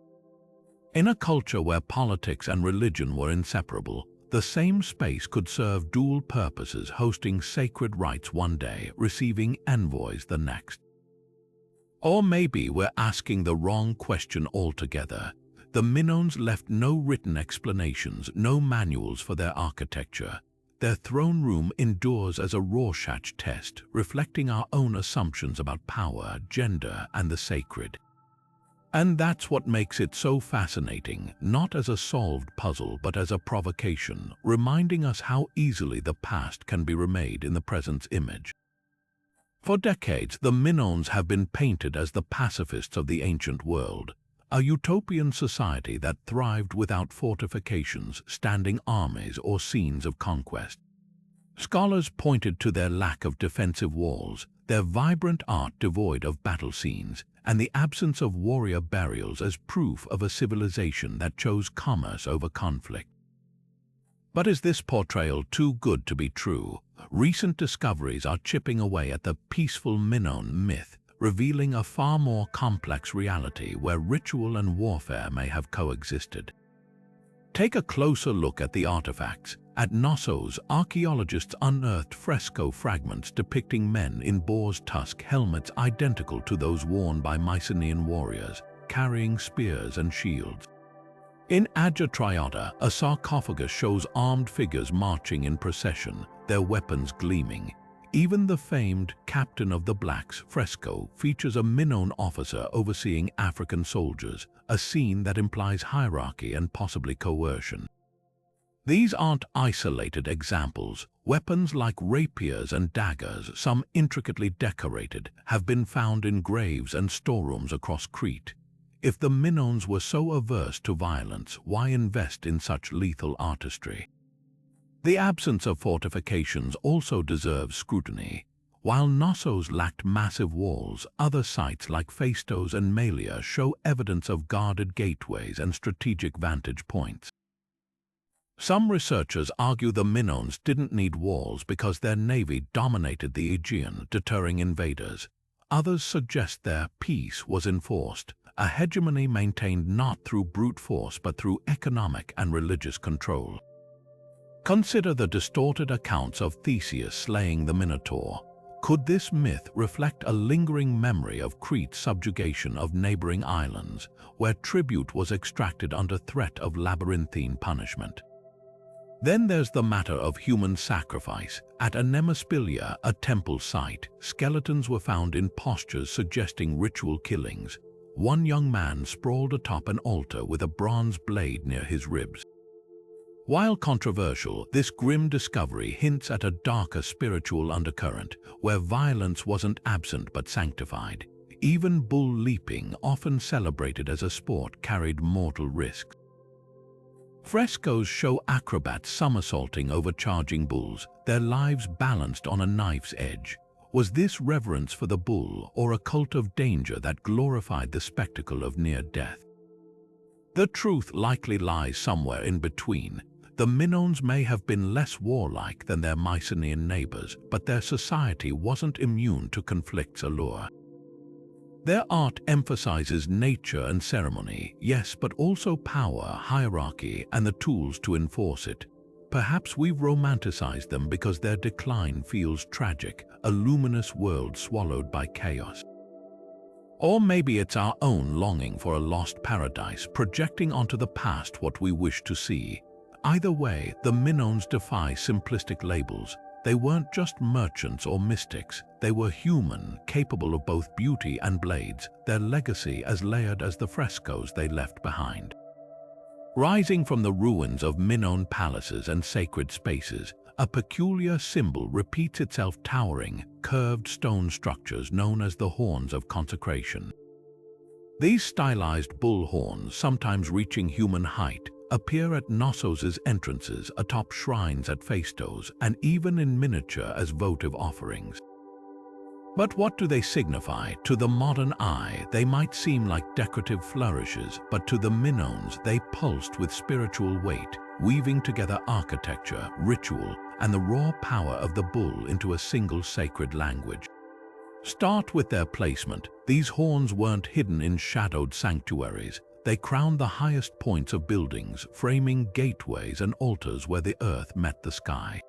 In a culture where politics and religion were inseparable, the same space could serve dual purposes, hosting sacred rites one day, receiving envoys the next. Or maybe we're asking the wrong question altogether. The Minoans left no written explanations, no manuals for their architecture. Their throne room endures as a Rorschach test, reflecting our own assumptions about power, gender, and the sacred. And that's what makes it so fascinating, not as a solved puzzle but as a provocation, reminding us how easily the past can be remade in the present's image. For decades, the Minoans have been painted as the pacifists of the ancient world, a utopian society that thrived without fortifications, standing armies, or scenes of conquest. Scholars pointed to their lack of defensive walls, their vibrant art devoid of battle scenes, and the absence of warrior burials as proof of a civilization that chose commerce over conflict. But is this portrayal too good to be true? Recent discoveries are chipping away at the peaceful Minoan myth, revealing a far more complex reality where ritual and warfare may have coexisted. Take a closer look at the artifacts. At Knossos, archaeologists unearthed fresco fragments depicting men in boar's tusk helmets identical to those worn by Mycenaean warriors, carrying spears and shields. In Agia Triada, a sarcophagus shows armed figures marching in procession, their weapons gleaming. Even the famed Captain of the Blacks fresco features a Minoan officer overseeing African soldiers, a scene that implies hierarchy and possibly coercion. These aren't isolated examples. Weapons like rapiers and daggers, some intricately decorated, have been found in graves and storerooms across Crete. If the Minoans were so averse to violence, why invest in such lethal artistry? The absence of fortifications also deserves scrutiny. While Knossos lacked massive walls, other sites like Phaistos and Malia show evidence of guarded gateways and strategic vantage points. Some researchers argue the Minoans didn't need walls because their navy dominated the Aegean, deterring invaders. Others suggest their peace was enforced, a hegemony maintained not through brute force but through economic and religious control. Consider the distorted accounts of Theseus slaying the Minotaur. Could this myth reflect a lingering memory of Crete's subjugation of neighboring islands, where tribute was extracted under threat of labyrinthine punishment? Then there's the matter of human sacrifice. At Anemispilia, a temple site, skeletons were found in postures suggesting ritual killings. One young man sprawled atop an altar with a bronze blade near his ribs. While controversial, this grim discovery hints at a darker spiritual undercurrent, where violence wasn't absent but sanctified. Even bull leaping, often celebrated as a sport, carried mortal risks. Frescoes show acrobats somersaulting over charging bulls, their lives balanced on a knife's edge. Was this reverence for the bull or a cult of danger that glorified the spectacle of near death? The truth likely lies somewhere in between. The Minoans may have been less warlike than their Mycenaean neighbors, but their society wasn't immune to conflict's allure. Their art emphasizes nature and ceremony, yes, but also power, hierarchy, and the tools to enforce it. Perhaps we've romanticized them because their decline feels tragic, a luminous world swallowed by chaos. Or maybe it's our own longing for a lost paradise, projecting onto the past what we wish to see. Either way, the Minoans defy simplistic labels. They weren't just merchants or mystics, they were human, capable of both beauty and blades, their legacy as layered as the frescoes they left behind. Rising from the ruins of Minoan palaces and sacred spaces, a peculiar symbol repeats itself: towering, curved stone structures known as the horns of consecration. These stylized bull horns, sometimes reaching human height, appear at Knossos' entrances, atop shrines at Phaistos, and even in miniature as votive offerings. But what do they signify? To the modern eye, they might seem like decorative flourishes, but to the Minoans, they pulsed with spiritual weight, weaving together architecture, ritual, and the raw power of the bull into a single sacred language. Start with their placement. These horns weren't hidden in shadowed sanctuaries. They crowned the highest points of buildings, framing gateways and altars where the earth met the sky.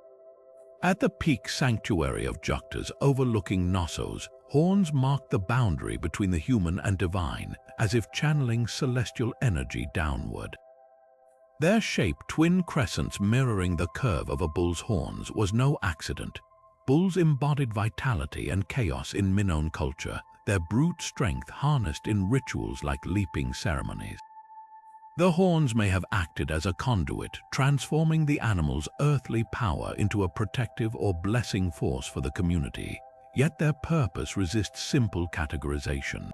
At the peak sanctuary of Juctas, overlooking Knossos, horns marked the boundary between the human and divine, as if channeling celestial energy downward. Their shape, twin crescents mirroring the curve of a bull's horns, was no accident. Bulls embodied vitality and chaos in Minoan culture, their brute strength harnessed in rituals like leaping ceremonies. The horns may have acted as a conduit, transforming the animal's earthly power into a protective or blessing force for the community, yet their purpose resists simple categorization.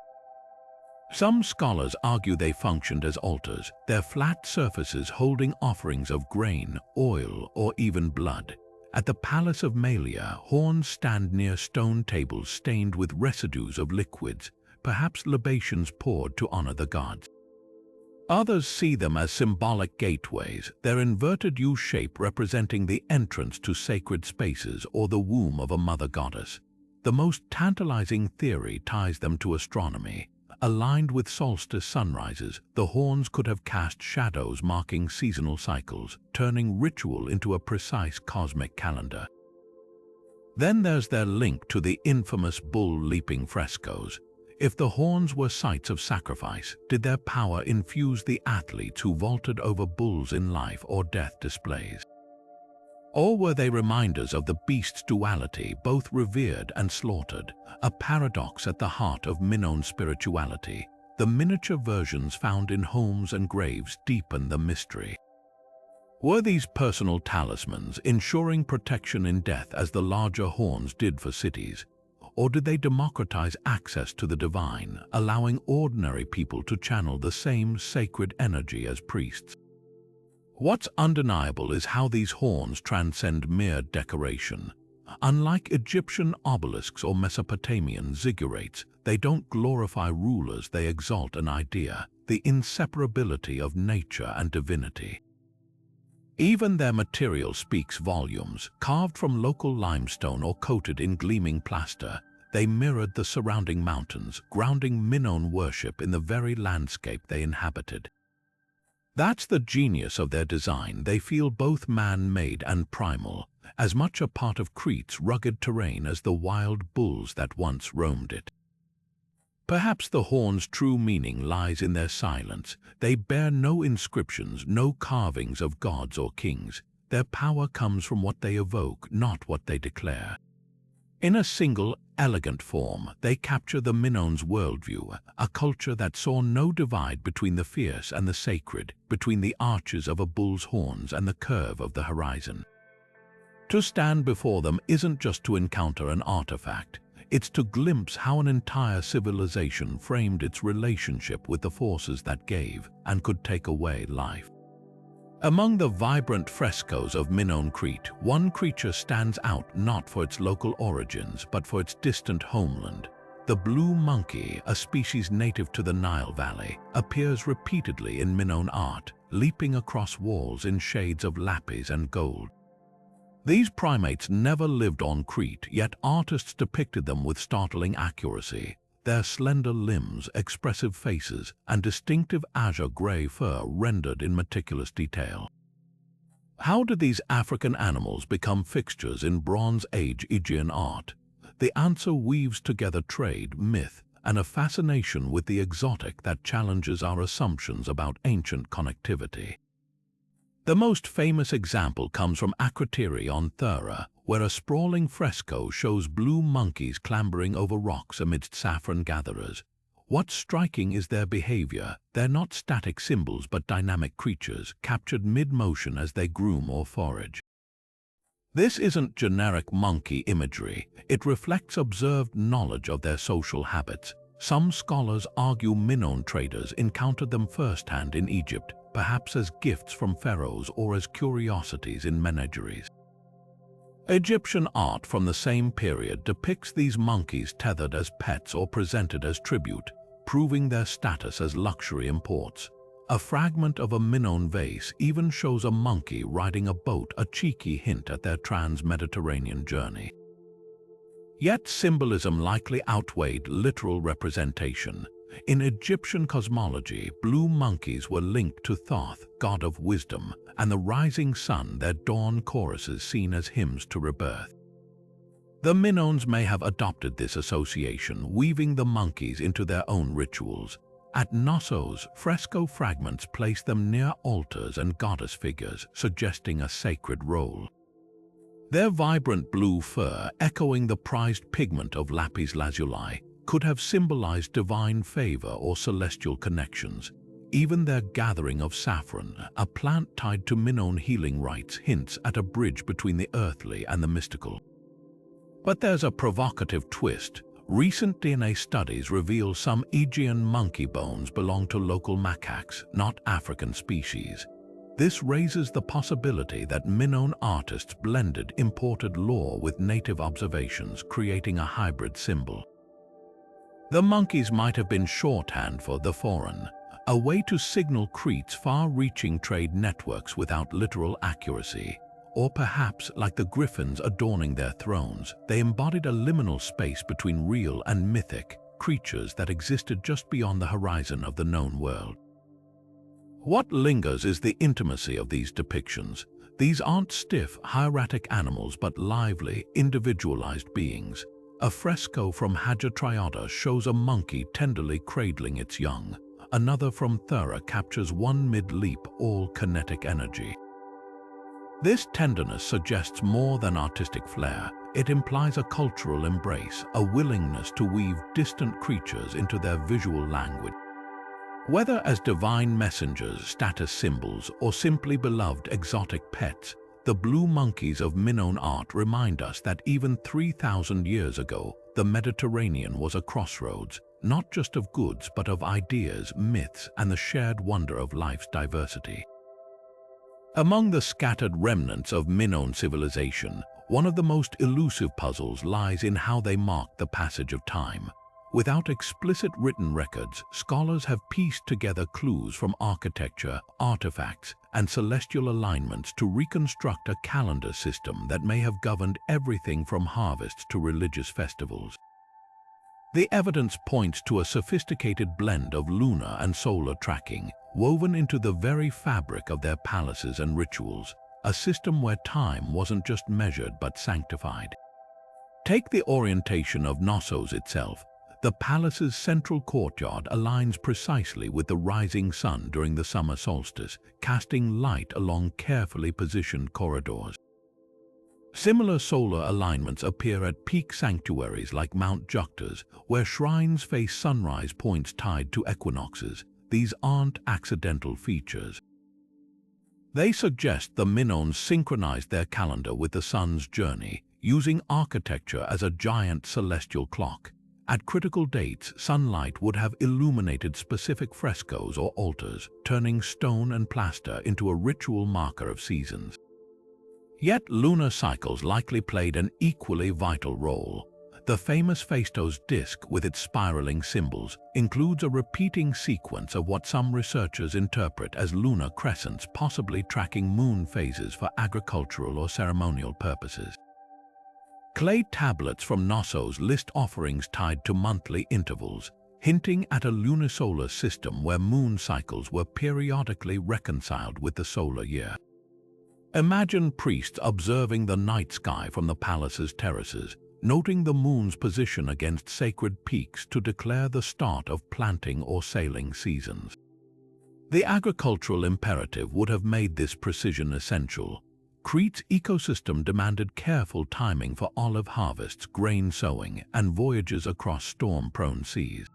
Some scholars argue they functioned as altars, their flat surfaces holding offerings of grain, oil, or even blood. At the Palace of Malia, horns stand near stone tables stained with residues of liquids, perhaps libations poured to honor the gods. Others see them as symbolic gateways, their inverted U shape representing the entrance to sacred spaces or the womb of a mother goddess. The most tantalizing theory ties them to astronomy. Aligned with solstice sunrises, the horns could have cast shadows marking seasonal cycles, turning ritual into a precise cosmic calendar. Then there's their link to the infamous bull-leaping frescoes. If the horns were sites of sacrifice, did their power infuse the athletes who vaulted over bulls in life or death displays? Or were they reminders of the beast's duality, both revered and slaughtered, a paradox at the heart of Minoan spirituality? The miniature versions found in homes and graves deepen the mystery. Were these personal talismans ensuring protection in death as the larger horns did for cities? Or did they democratize access to the divine, allowing ordinary people to channel the same sacred energy as priests? What's undeniable is how these horns transcend mere decoration. Unlike Egyptian obelisks or Mesopotamian ziggurats, they don't glorify rulers, they exalt an idea, the inseparability of nature and divinity. Even their material speaks volumes. Carved from local limestone or coated in gleaming plaster, they mirrored the surrounding mountains, grounding Minoan worship in the very landscape they inhabited. That's the genius of their design. They feel both man-made and primal, as much a part of Crete's rugged terrain as the wild bulls that once roamed it. Perhaps the horn's true meaning lies in their silence. They bear no inscriptions, no carvings of gods or kings. Their power comes from what they evoke, not what they declare. In a single, elegant form, they capture the Minoans' worldview, a culture that saw no divide between the fierce and the sacred, between the arches of a bull's horns and the curve of the horizon. To stand before them isn't just to encounter an artifact. It's to glimpse how an entire civilization framed its relationship with the forces that gave and could take away life. Among the vibrant frescoes of Minoan Crete, one creature stands out not for its local origins but for its distant homeland. The blue monkey, a species native to the Nile Valley, appears repeatedly in Minoan art, leaping across walls in shades of lapis and gold. These primates never lived on Crete, yet artists depicted them with startling accuracy. Their slender limbs, expressive faces, and distinctive azure gray fur rendered in meticulous detail. How did these African animals become fixtures in Bronze Age Aegean art? The answer weaves together trade, myth, and a fascination with the exotic that challenges our assumptions about ancient connectivity. The most famous example comes from Crete on Thera, where a sprawling fresco shows blue monkeys clambering over rocks amidst saffron gatherers. What's striking is their behavior. They're not static symbols but dynamic creatures, captured mid-motion as they groom or forage. This isn't generic monkey imagery. It reflects observed knowledge of their social habits. Some scholars argue Minoan traders encountered them firsthand in Egypt, perhaps as gifts from pharaohs or as curiosities in menageries. Egyptian art from the same period depicts these monkeys tethered as pets or presented as tribute, proving their status as luxury imports. A fragment of a Minoan vase even shows a monkey riding a boat, a cheeky hint at their trans-Mediterranean journey. Yet symbolism likely outweighed literal representation. In Egyptian cosmology, blue monkeys were linked to Thoth, god of wisdom, and the rising sun, their dawn choruses seen as hymns to rebirth. The Minoans may have adopted this association, weaving the monkeys into their own rituals. At Knossos, fresco fragments place them near altars and goddess figures, suggesting a sacred role. Their vibrant blue fur, echoing the prized pigment of lapis lazuli, could have symbolized divine favor or celestial connections. Even their gathering of saffron, a plant tied to Minoan healing rites, hints at a bridge between the earthly and the mystical. But there's a provocative twist. Recent DNA studies reveal some Aegean monkey bones belong to local macaques, not African species. This raises the possibility that Minoan artists blended imported lore with native observations, creating a hybrid symbol. The monkeys might have been shorthand for the foreign, a way to signal Crete's far-reaching trade networks without literal accuracy. Or perhaps, like the griffins adorning their thrones, they embodied a liminal space between real and mythic creatures that existed just beyond the horizon of the known world. What lingers is the intimacy of these depictions. These aren't stiff, hieratic animals but lively, individualized beings. A fresco from Hagia shows a monkey tenderly cradling its young. Another from Thera captures one mid-leap, all kinetic energy. This tenderness suggests more than artistic flair. It implies a cultural embrace, a willingness to weave distant creatures into their visual language. Whether as divine messengers, status symbols, or simply beloved exotic pets, the blue monkeys of Minoan art remind us that even 3,000 years ago, the Mediterranean was a crossroads, not just of goods but of ideas, myths, and the shared wonder of life's diversity. Among the scattered remnants of Minoan civilization, one of the most elusive puzzles lies in how they mark the passage of time. Without explicit written records, scholars have pieced together clues from architecture, artifacts, and celestial alignments to reconstruct a calendar system that may have governed everything from harvests to religious festivals. The evidence points to a sophisticated blend of lunar and solar tracking, woven into the very fabric of their palaces and rituals, a system where time wasn't just measured but sanctified. Take the orientation of Knossos itself. The palace's central courtyard aligns precisely with the rising sun during the summer solstice, casting light along carefully positioned corridors. Similar solar alignments appear at peak sanctuaries like Mount Juctas, where shrines face sunrise points tied to equinoxes. These aren't accidental features. They suggest the Minoans synchronized their calendar with the sun's journey, using architecture as a giant celestial clock. At critical dates, sunlight would have illuminated specific frescoes or altars, turning stone and plaster into a ritual marker of seasons. Yet lunar cycles likely played an equally vital role. The famous Phaistos Disc, with its spiraling symbols, includes a repeating sequence of what some researchers interpret as lunar crescents, possibly tracking moon phases for agricultural or ceremonial purposes. Clay tablets from Knossos list offerings tied to monthly intervals, hinting at a lunisolar system where moon cycles were periodically reconciled with the solar year. Imagine priests observing the night sky from the palace's terraces, noting the moon's position against sacred peaks to declare the start of planting or sailing seasons. The agricultural imperative would have made this precision essential. Crete's ecosystem demanded careful timing for olive harvests, grain sowing, and voyages across storm-prone seas.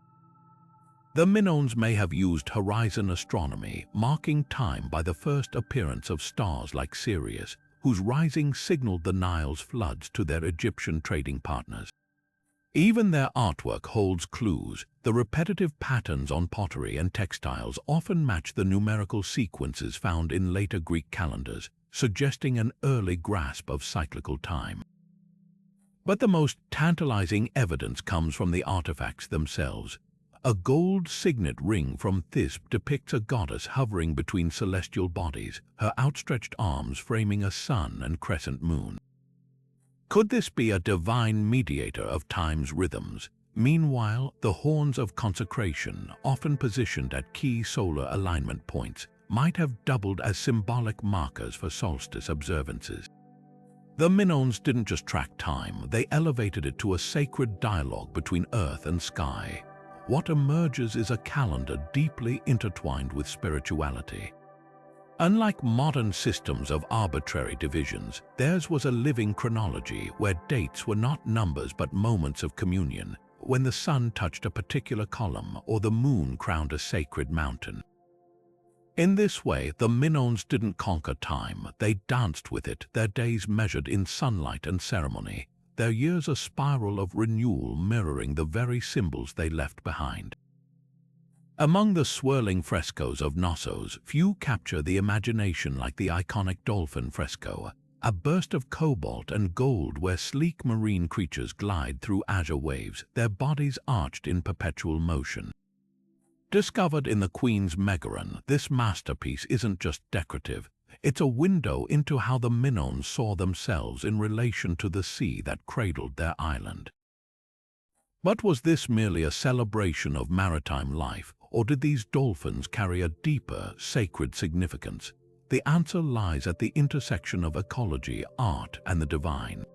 The Minoans may have used horizon astronomy, marking time by the first appearance of stars like Sirius, whose rising signaled the Nile's floods to their Egyptian trading partners. Even their artwork holds clues. The repetitive patterns on pottery and textiles often match the numerical sequences found in later Greek calendars, suggesting an early grasp of cyclical time. But the most tantalizing evidence comes from the artifacts themselves. A gold signet ring from Thisbe depicts a goddess hovering between celestial bodies, her outstretched arms framing a sun and crescent moon. Could this be a divine mediator of time's rhythms? Meanwhile, the horns of consecration, often positioned at key solar alignment points, might have doubled as symbolic markers for solstice observances. The Minoans didn't just track time, they elevated it to a sacred dialogue between earth and sky. What emerges is a calendar deeply intertwined with spirituality. Unlike modern systems of arbitrary divisions, theirs was a living chronology where dates were not numbers but moments of communion, when the sun touched a particular column or the moon crowned a sacred mountain. In this way, the Minoans didn't conquer time, they danced with it, their days measured in sunlight and ceremony, their years a spiral of renewal mirroring the very symbols they left behind. Among the swirling frescoes of Knossos, few capture the imagination like the iconic dolphin fresco, a burst of cobalt and gold where sleek marine creatures glide through azure waves, their bodies arched in perpetual motion. Discovered in the Queen's Megaron, this masterpiece isn't just decorative, it's a window into how the Minoans saw themselves in relation to the sea that cradled their island. But was this merely a celebration of maritime life, or did these dolphins carry a deeper, sacred significance? The answer lies at the intersection of ecology, art, and the divine.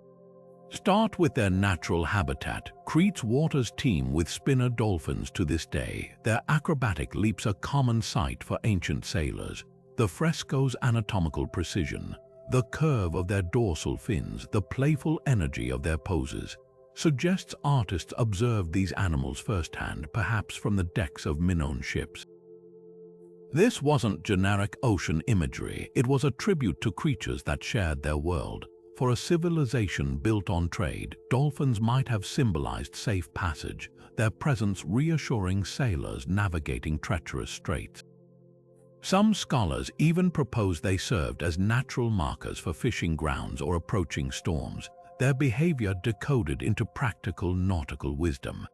Start with their natural habitat. Crete's waters teem with spinner dolphins to this day. Their acrobatic leaps a common sight for ancient sailors. The frescoes' anatomical precision, the curve of their dorsal fins, the playful energy of their poses, suggests artists observed these animals firsthand, perhaps from the decks of Minoan ships. This wasn't generic ocean imagery, it was a tribute to creatures that shared their world. For a civilization built on trade, dolphins might have symbolized safe passage, their presence reassuring sailors navigating treacherous straits. Some scholars even propose they served as natural markers for fishing grounds or approaching storms, their behavior decoded into practical nautical wisdom.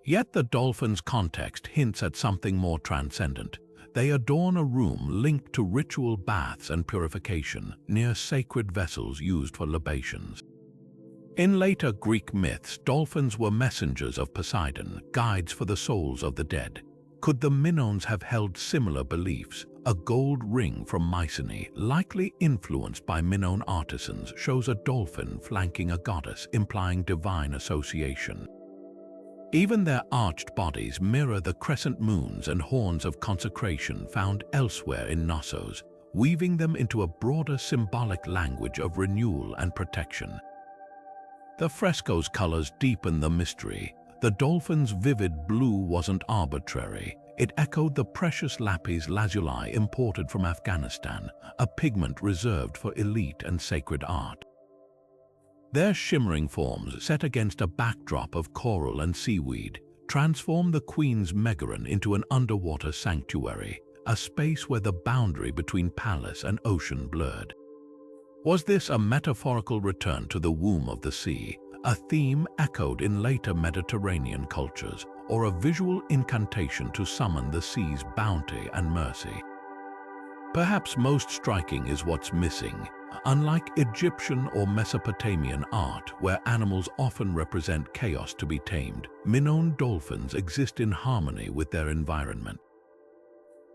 Yet the dolphin's context hints at something more transcendent. They adorn a room linked to ritual baths and purification, near sacred vessels used for libations. In later Greek myths, dolphins were messengers of Poseidon, guides for the souls of the dead. Could the Minoans have held similar beliefs? A gold ring from Mycenae, likely influenced by Minoan artisans, shows a dolphin flanking a goddess, implying divine association. Even their arched bodies mirror the crescent moons and horns of consecration found elsewhere in Knossos, weaving them into a broader symbolic language of renewal and protection. The frescoes' colors deepen the mystery. The dolphin's vivid blue wasn't arbitrary. It echoed the precious lapis lazuli imported from Afghanistan, a pigment reserved for elite and sacred art. Their shimmering forms, set against a backdrop of coral and seaweed, transform the Queen's Megaron into an underwater sanctuary, a space where the boundary between palace and ocean blurred. Was this a metaphorical return to the womb of the sea, a theme echoed in later Mediterranean cultures, or a visual incantation to summon the sea's bounty and mercy? Perhaps most striking is what's missing. Unlike Egyptian or Mesopotamian art, where animals often represent chaos to be tamed, Minoan dolphins exist in harmony with their environment.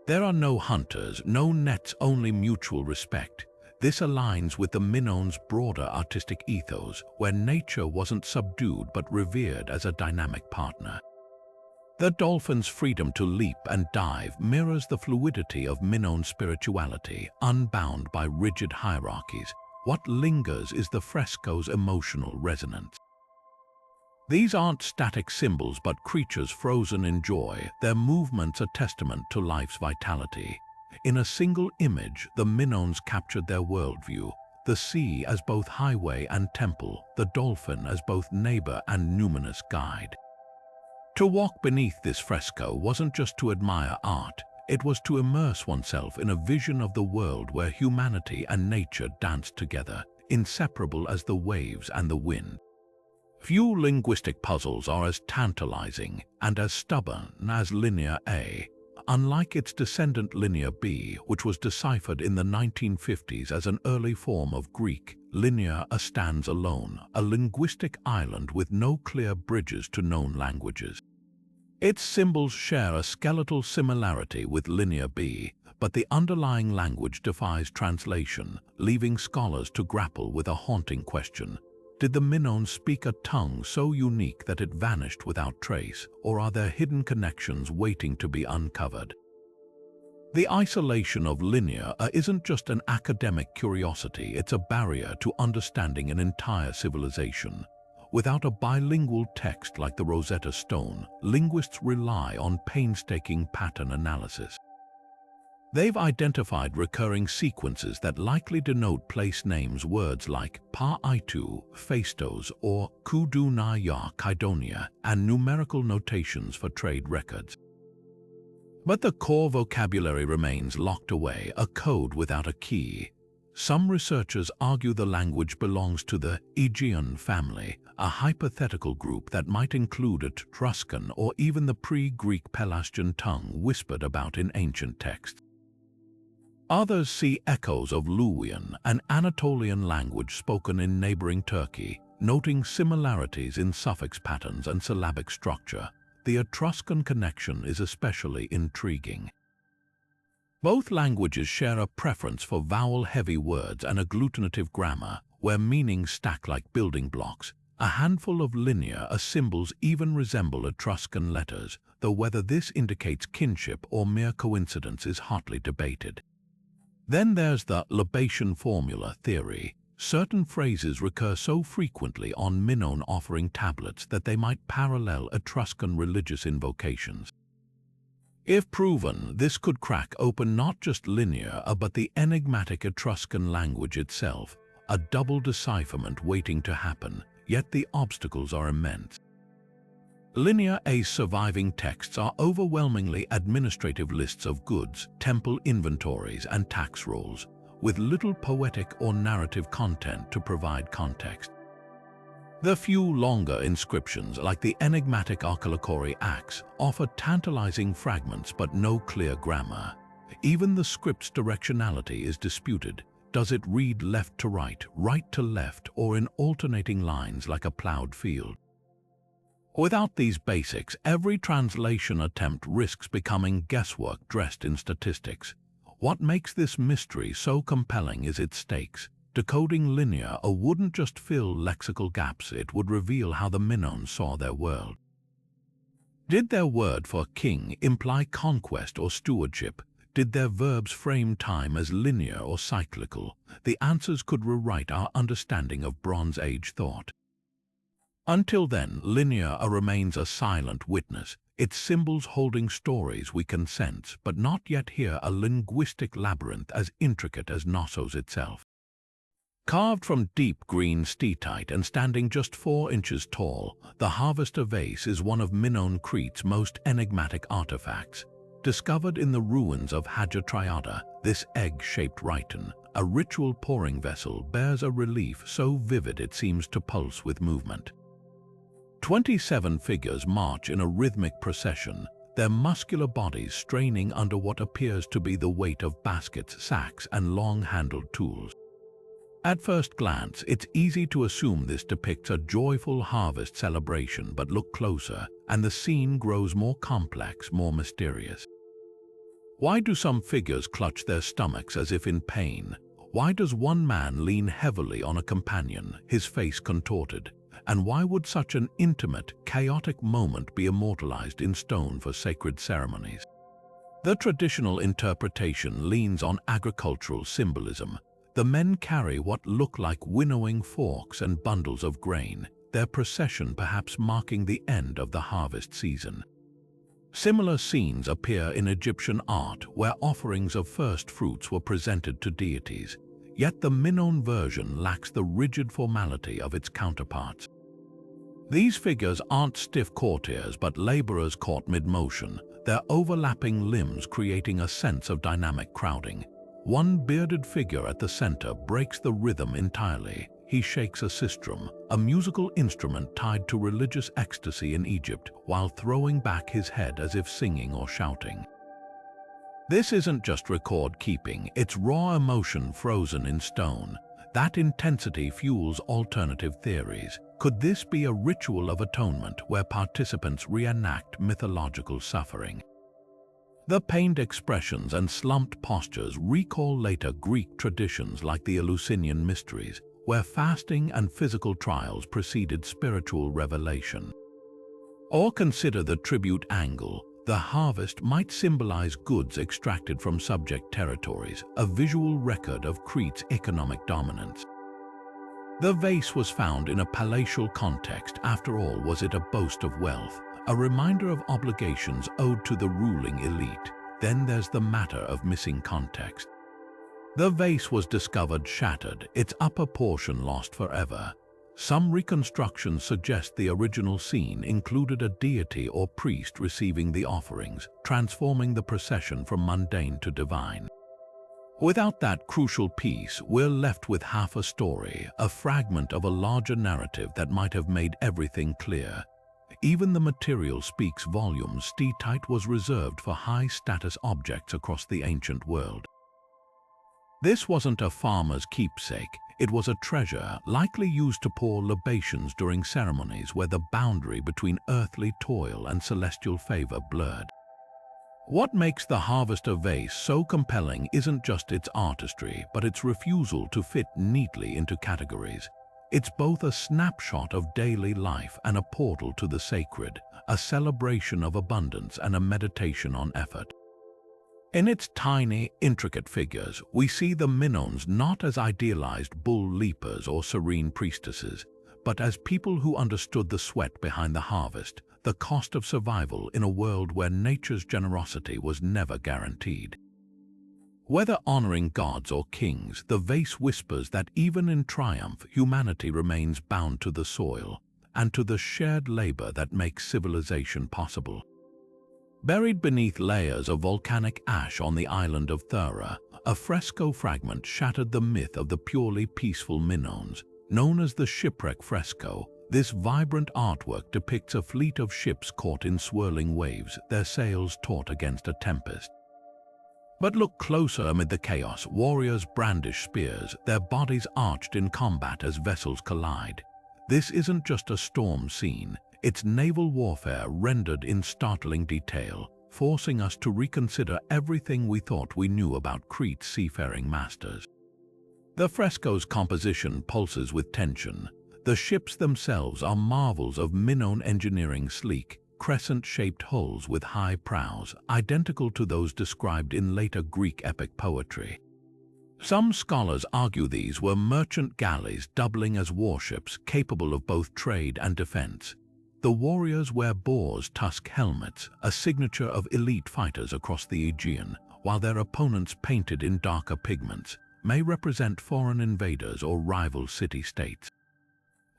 There are no hunters, no nets, only mutual respect. This aligns with the Minoans' broader artistic ethos, where nature wasn't subdued but revered as a dynamic partner. The dolphin's freedom to leap and dive mirrors the fluidity of Minoan spirituality, unbound by rigid hierarchies. What lingers is the fresco's emotional resonance. These aren't static symbols but creatures frozen in joy, their movements a testament to life's vitality. In a single image, the Minoans captured their worldview, the sea as both highway and temple, the dolphin as both neighbor and numinous guide. To walk beneath this fresco wasn't just to admire art, it was to immerse oneself in a vision of the world where humanity and nature danced together, inseparable as the waves and the wind. Few linguistic puzzles are as tantalizing and as stubborn as Linear A. Unlike its descendant Linear B, which was deciphered in the 1950s as an early form of Greek, Linear A stands alone, a linguistic island with no clear bridges to known languages. Its symbols share a skeletal similarity with Linear B, but the underlying language defies translation, leaving scholars to grapple with a haunting question. Did the Minoans speak a tongue so unique that it vanished without trace, or are there hidden connections waiting to be uncovered? The isolation of Linear isn't just an academic curiosity, it's a barrier to understanding an entire civilization. Without a bilingual text like the Rosetta Stone, linguists rely on painstaking pattern analysis. They've identified recurring sequences that likely denote place names, words like Pa-Itu, Phaistos, or Kudu-na-ya, Kydonia, and numerical notations for trade records. But the core vocabulary remains locked away, a code without a key. Some researchers argue the language belongs to the Aegean family, a hypothetical group that might include Etruscan or even the pre-Greek Pelasgian tongue whispered about in ancient texts. Others see echoes of Luwian, an Anatolian language spoken in neighboring Turkey, noting similarities in suffix patterns and syllabic structure. The Etruscan connection is especially intriguing. Both languages share a preference for vowel-heavy words and agglutinative grammar, where meanings stack like building blocks. A handful of linear symbols even resemble Etruscan letters, though whether this indicates kinship or mere coincidence is hotly debated. Then there's the libation formula theory. Certain phrases recur so frequently on Minoan offering tablets that they might parallel Etruscan religious invocations. If proven, this could crack open not just linear but the enigmatic Etruscan language itself, a double decipherment waiting to happen, yet the obstacles are immense. Linear surviving texts are overwhelmingly administrative lists of goods, temple inventories, and tax rolls, with little poetic or narrative content to provide context. The few longer inscriptions, like the enigmatic Archaeology Acts, offer tantalizing fragments but no clear grammar. Even the script's directionality is disputed. Does it read left to right to left, or in alternating lines like a plowed field? Without these basics, every translation attempt risks becoming guesswork dressed in statistics. What makes this mystery so compelling is its stakes. Decoding linear wouldn't just fill lexical gaps, it would reveal how the Minoans saw their world. Did their word for king imply conquest or stewardship? Did their verbs frame time as linear or cyclical? The answers could rewrite our understanding of Bronze Age thought. Until then, linear remains a silent witness, its symbols holding stories we can sense, but not yet hear, a linguistic labyrinth as intricate as Knossos itself. Carved from deep green steatite and standing just 4 inches tall, the Harvester Vase is one of Minoan Crete's most enigmatic artifacts. Discovered in the ruins of Hagia Triada, this egg-shaped rhyton, a ritual pouring vessel, bears a relief so vivid it seems to pulse with movement. 27 figures march in a rhythmic procession, their muscular bodies straining under what appears to be the weight of baskets, sacks, and long-handled tools. At first glance, it's easy to assume this depicts a joyful harvest celebration, but look closer, and the scene grows more complex, more mysterious. Why do some figures clutch their stomachs as if in pain? Why does one man lean heavily on a companion, his face contorted? And why would such an intimate, chaotic moment be immortalized in stone for sacred ceremonies? The traditional interpretation leans on agricultural symbolism. The men carry what look like winnowing forks and bundles of grain, their procession perhaps marking the end of the harvest season. Similar scenes appear in Egyptian art, where offerings of first fruits were presented to deities, yet the Minoan version lacks the rigid formality of its counterparts. These figures aren't stiff courtiers but laborers caught mid-motion, their overlapping limbs creating a sense of dynamic crowding. One bearded figure at the center breaks the rhythm entirely. He shakes a sistrum, a musical instrument tied to religious ecstasy in Egypt, while throwing back his head as if singing or shouting. This isn't just record-keeping, it's raw emotion frozen in stone. That intensity fuels alternative theories. Could this be a ritual of atonement where participants reenact mythological suffering? The pained expressions and slumped postures recall later Greek traditions like the Eleusinian Mysteries, where fasting and physical trials preceded spiritual revelation. Or consider the tribute angle. The harvest might symbolize goods extracted from subject territories, a visual record of Crete's economic dominance. The vase was found in a palatial context. After all, was it a boast of wealth? A reminder of obligations owed to the ruling elite? Then there's the matter of missing context. The vase was discovered shattered, its upper portion lost forever. Some reconstructions suggest the original scene included a deity or priest receiving the offerings, transforming the procession from mundane to divine. Without that crucial piece, we're left with half a story, a fragment of a larger narrative that might have made everything clear. Even the material speaks volumes. Steatite was reserved for high-status objects across the ancient world. This wasn't a farmer's keepsake. It was a treasure, likely used to pour libations during ceremonies where the boundary between earthly toil and celestial favor blurred. What makes the harvester vase so compelling isn't just its artistry, but its refusal to fit neatly into categories. It's both a snapshot of daily life and a portal to the sacred, a celebration of abundance and a meditation on effort. In its tiny, intricate figures, we see the Minoans not as idealized bull leapers or serene priestesses, but as people who understood the sweat behind the harvest, the cost of survival in a world where nature's generosity was never guaranteed. Whether honoring gods or kings, the vase whispers that even in triumph, humanity remains bound to the soil and to the shared labor that makes civilization possible. Buried beneath layers of volcanic ash on the island of Thera, a fresco fragment shattered the myth of the purely peaceful Minoans. Known as the shipwreck fresco, this vibrant artwork depicts a fleet of ships caught in swirling waves, their sails taut against a tempest. But look closer amid the chaos. Warriors brandish spears, their bodies arched in combat as vessels collide. This isn't just a storm scene. It's naval warfare rendered in startling detail, forcing us to reconsider everything we thought we knew about Crete's seafaring masters. The fresco's composition pulses with tension. The ships themselves are marvels of Minoan engineering, sleek, crescent-shaped hulls with high prows, identical to those described in later Greek epic poetry. Some scholars argue these were merchant galleys doubling as warships capable of both trade and defense. The warriors wear boar's tusk helmets, a signature of elite fighters across the Aegean, while their opponents, painted in darker pigments, may represent foreign invaders or rival city-states.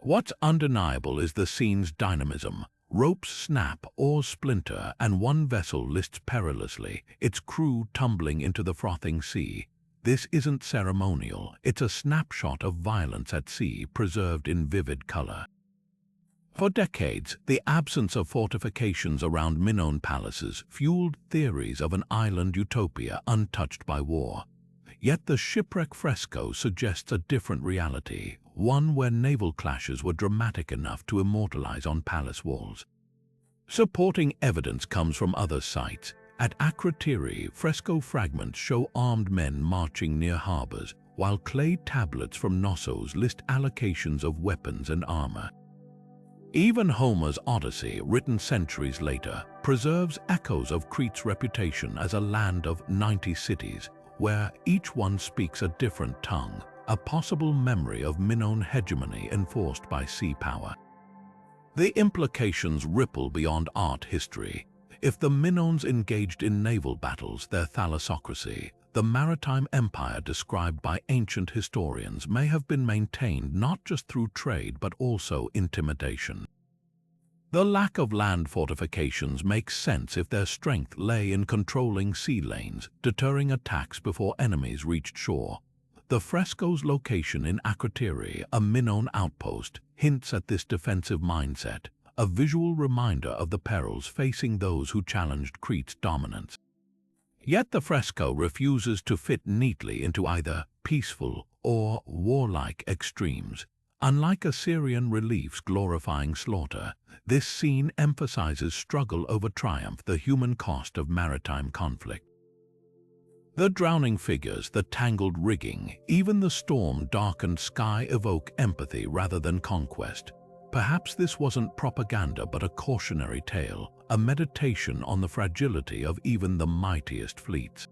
What's undeniable is the scene's dynamism. Ropes snap, oars splinter, and one vessel lists perilously, its crew tumbling into the frothing sea. This isn't ceremonial, it's a snapshot of violence at sea preserved in vivid color. For decades, the absence of fortifications around Minoan palaces fueled theories of an island utopia untouched by war. Yet the shipwreck fresco suggests a different reality, one where naval clashes were dramatic enough to immortalize on palace walls. Supporting evidence comes from other sites. At Crete, fresco fragments show armed men marching near harbors, while clay tablets from Knossos list allocations of weapons and armor. Even Homer's Odyssey, written centuries later, preserves echoes of Crete's reputation as a land of 90 cities, where each one speaks a different tongue, a possible memory of Minoan hegemony enforced by sea power. The implications ripple beyond art history. If the Minoans engaged in naval battles, their thalassocracy, the maritime empire described by ancient historians, may have been maintained not just through trade but also intimidation. The lack of land fortifications makes sense if their strength lay in controlling sea lanes, deterring attacks before enemies reached shore. The fresco's location in Crete, a Minoan outpost, hints at this defensive mindset, a visual reminder of the perils facing those who challenged Crete's dominance. Yet the fresco refuses to fit neatly into either peaceful or warlike extremes. Unlike Assyrian reliefs glorifying slaughter, this scene emphasizes struggle over triumph, the human cost of maritime conflict. The drowning figures, the tangled rigging, even the storm-darkened sky evoke empathy rather than conquest. Perhaps this wasn't propaganda but a cautionary tale, a meditation on the fragility of even the mightiest fleets.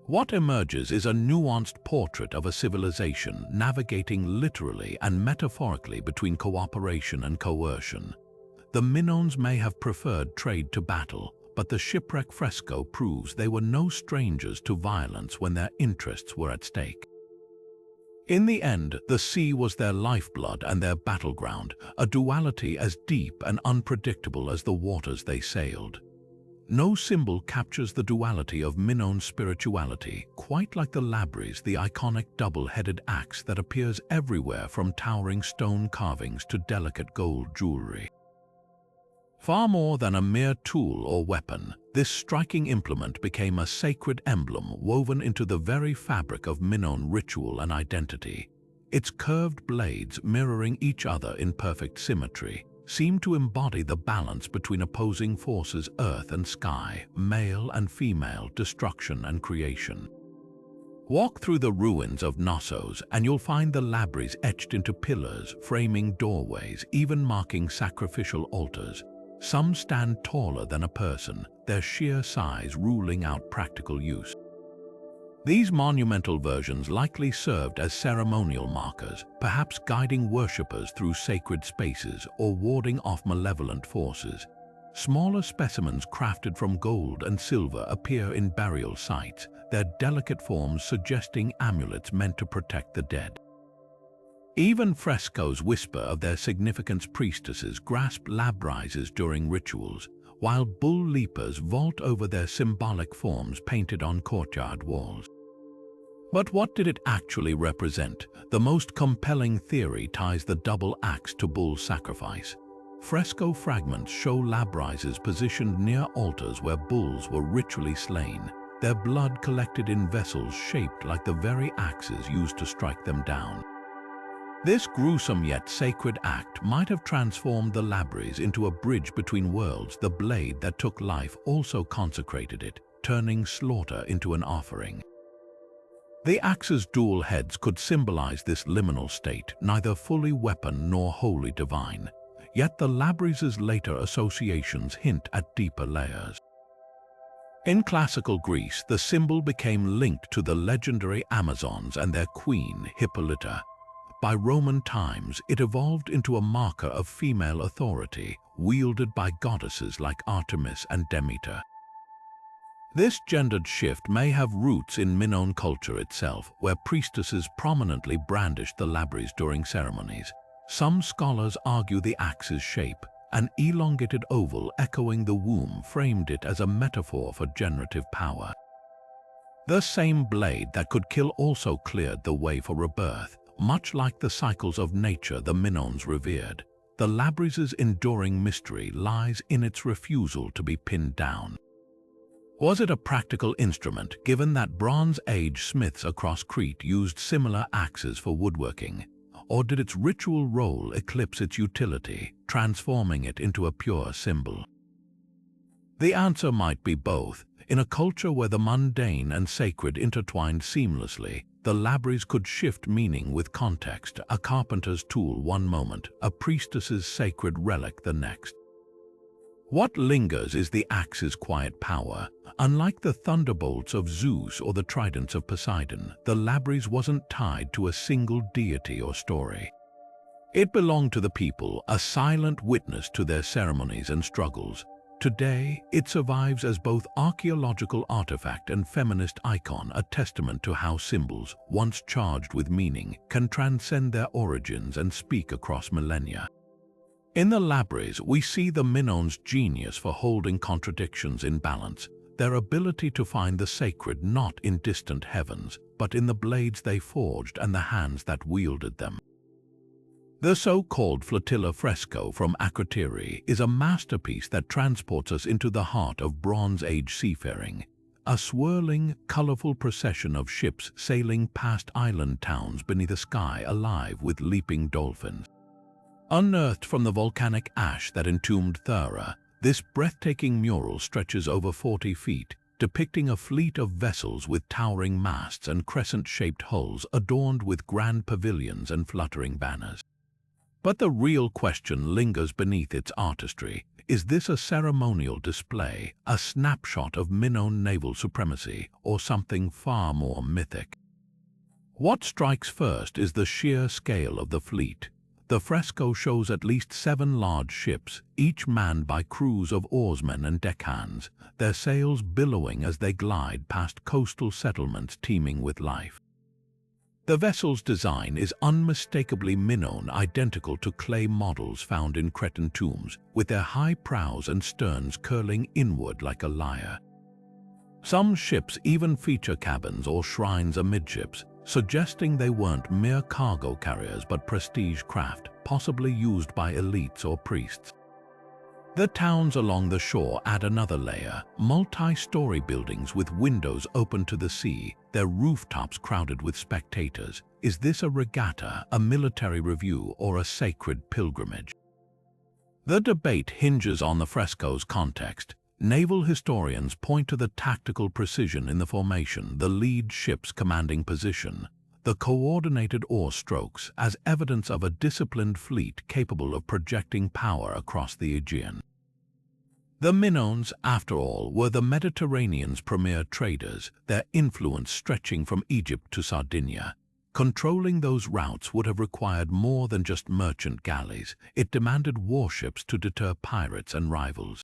What emerges is a nuanced portrait of a civilization navigating literally and metaphorically between cooperation and coercion. The Minoans may have preferred trade to battle, but the shipwreck fresco proves they were no strangers to violence when their interests were at stake. In the end, the sea was their lifeblood and their battleground, a duality as deep and unpredictable as the waters they sailed. No symbol captures the duality of Minoan spirituality, quite like the labyrinth, the iconic double-headed axe that appears everywhere from towering stone carvings to delicate gold jewelry. Far more than a mere tool or weapon, this striking implement became a sacred emblem woven into the very fabric of Minoan ritual and identity. Its curved blades, mirroring each other in perfect symmetry, seem to embody the balance between opposing forces, earth and sky, male and female, destruction and creation. Walk through the ruins of Knossos and you'll find the labyrinth etched into pillars, framing doorways, even marking sacrificial altars. Some stand taller than a person, their sheer size ruling out practical use. These monumental versions likely served as ceremonial markers, perhaps guiding worshippers through sacred spaces or warding off malevolent forces. Smaller specimens crafted from gold and silver appear in burial sites, their delicate forms suggesting amulets meant to protect the dead. Even frescoes whisper of their significance. Priestesses grasp labyrinths during rituals, while bull leapers vault over their symbolic forms painted on courtyard walls. But what did it actually represent? The most compelling theory ties the double axe to bull sacrifice. Fresco fragments show labyrinths positioned near altars where bulls were ritually slain, their blood collected in vessels shaped like the very axes used to strike them down. This gruesome yet sacred act might have transformed the labyrinth into a bridge between worlds. The blade that took life also consecrated it, turning slaughter into an offering. The axe's dual heads could symbolize this liminal state, neither fully weapon nor wholly divine. Yet the labyrinth's later associations hint at deeper layers. In classical Greece, the symbol became linked to the legendary Amazons and their queen, Hippolyta. By Roman times, it evolved into a marker of female authority, wielded by goddesses like Artemis and Demeter. This gendered shift may have roots in Minoan culture itself, where priestesses prominently brandished the labyrinth during ceremonies. Some scholars argue the axe's shape, an elongated oval echoing the womb, framed it as a metaphor for generative power. The same blade that could kill also cleared the way for rebirth. Much like the cycles of nature the Minoans revered, the labyrinth's enduring mystery lies in its refusal to be pinned down. Was it a practical instrument, given that Bronze Age smiths across Crete used similar axes for woodworking? Or did its ritual role eclipse its utility, transforming it into a pure symbol? The answer might be both. In a culture where the mundane and sacred intertwined seamlessly, the labyrinth could shift meaning with context, a carpenter's tool one moment, a priestess's sacred relic the next. What lingers is the axe's quiet power. Unlike the thunderbolts of Zeus or the tridents of Poseidon, the labyrinth wasn't tied to a single deity or story. It belonged to the people, a silent witness to their ceremonies and struggles. Today, it survives as both archaeological artifact and feminist icon, a testament to how symbols, once charged with meaning, can transcend their origins and speak across millennia. In the labyrinth, we see the Minoans' genius for holding contradictions in balance, their ability to find the sacred not in distant heavens, but in the blades they forged and the hands that wielded them. The so-called flotilla fresco from Crete is a masterpiece that transports us into the heart of Bronze Age seafaring, a swirling, colorful procession of ships sailing past island towns beneath a sky alive with leaping dolphins. Unearthed from the volcanic ash that entombed Thera, this breathtaking mural stretches over 40 feet, depicting a fleet of vessels with towering masts and crescent-shaped hulls adorned with grand pavilions and fluttering banners. But the real question lingers beneath its artistry. Is this a ceremonial display, a snapshot of Minoan naval supremacy, or something far more mythic? What strikes first is the sheer scale of the fleet. The fresco shows at least 7 large ships, each manned by crews of oarsmen and deckhands, their sails billowing as they glide past coastal settlements teeming with life. The vessel's design is unmistakably Minoan, identical to clay models found in Cretan tombs, with their high prows and sterns curling inward like a lyre. Some ships even feature cabins or shrines amidships, suggesting they weren't mere cargo carriers but prestige craft, possibly used by elites or priests. The towns along the shore add another layer, multi-story buildings with windows open to the sea, their rooftops crowded with spectators. Is this a regatta, a military review, or a sacred pilgrimage? The debate hinges on the fresco's context. Naval historians point to the tactical precision in the formation, the lead ship's commanding position, the coordinated oar strokes as evidence of a disciplined fleet capable of projecting power across the Aegean. The Minoans, after all, were the Mediterranean's premier traders, their influence stretching from Egypt to Sardinia. Controlling those routes would have required more than just merchant galleys. It demanded warships to deter pirates and rivals.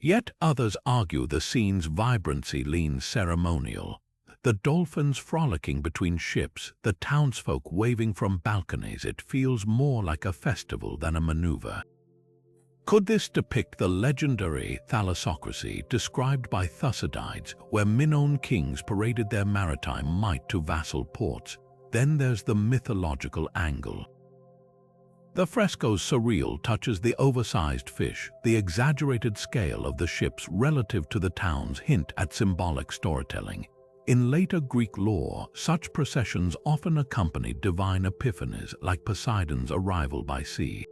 Yet others argue the scene's vibrancy leans ceremonial. The dolphins frolicking between ships, the townsfolk waving from balconies, it feels more like a festival than a maneuver. Could this depict the legendary thalassocracy described by Thucydides, where Minoan kings paraded their maritime might to vassal ports? Then there's the mythological angle. The fresco's surreal touches the oversized fish, the exaggerated scale of the ships relative to the towns hint at symbolic storytelling. In later Greek lore, such processions often accompanied divine epiphanies like Poseidon's arrival by sea.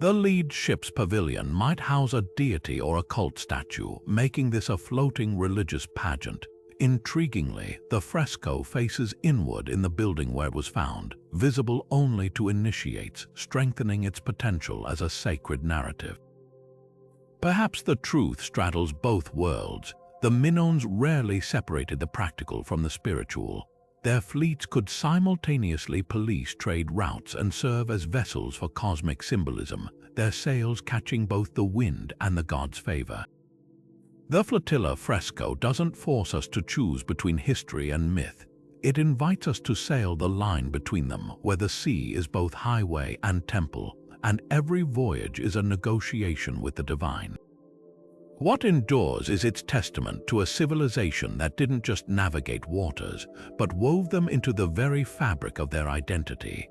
The lead ship's pavilion might house a deity or a cult statue, making this a floating religious pageant. Intriguingly, the fresco faces inward in the building where it was found, visible only to initiates, strengthening its potential as a sacred narrative. Perhaps the truth straddles both worlds. The Minoans rarely separated the practical from the spiritual. Their fleets could simultaneously police trade routes and serve as vessels for cosmic symbolism, their sails catching both the wind and the gods' favor. The flotilla fresco doesn't force us to choose between history and myth. It invites us to sail the line between them, where the sea is both highway and temple, and every voyage is a negotiation with the divine. What endures is its testament to a civilization that didn't just navigate waters, but wove them into the very fabric of their identity.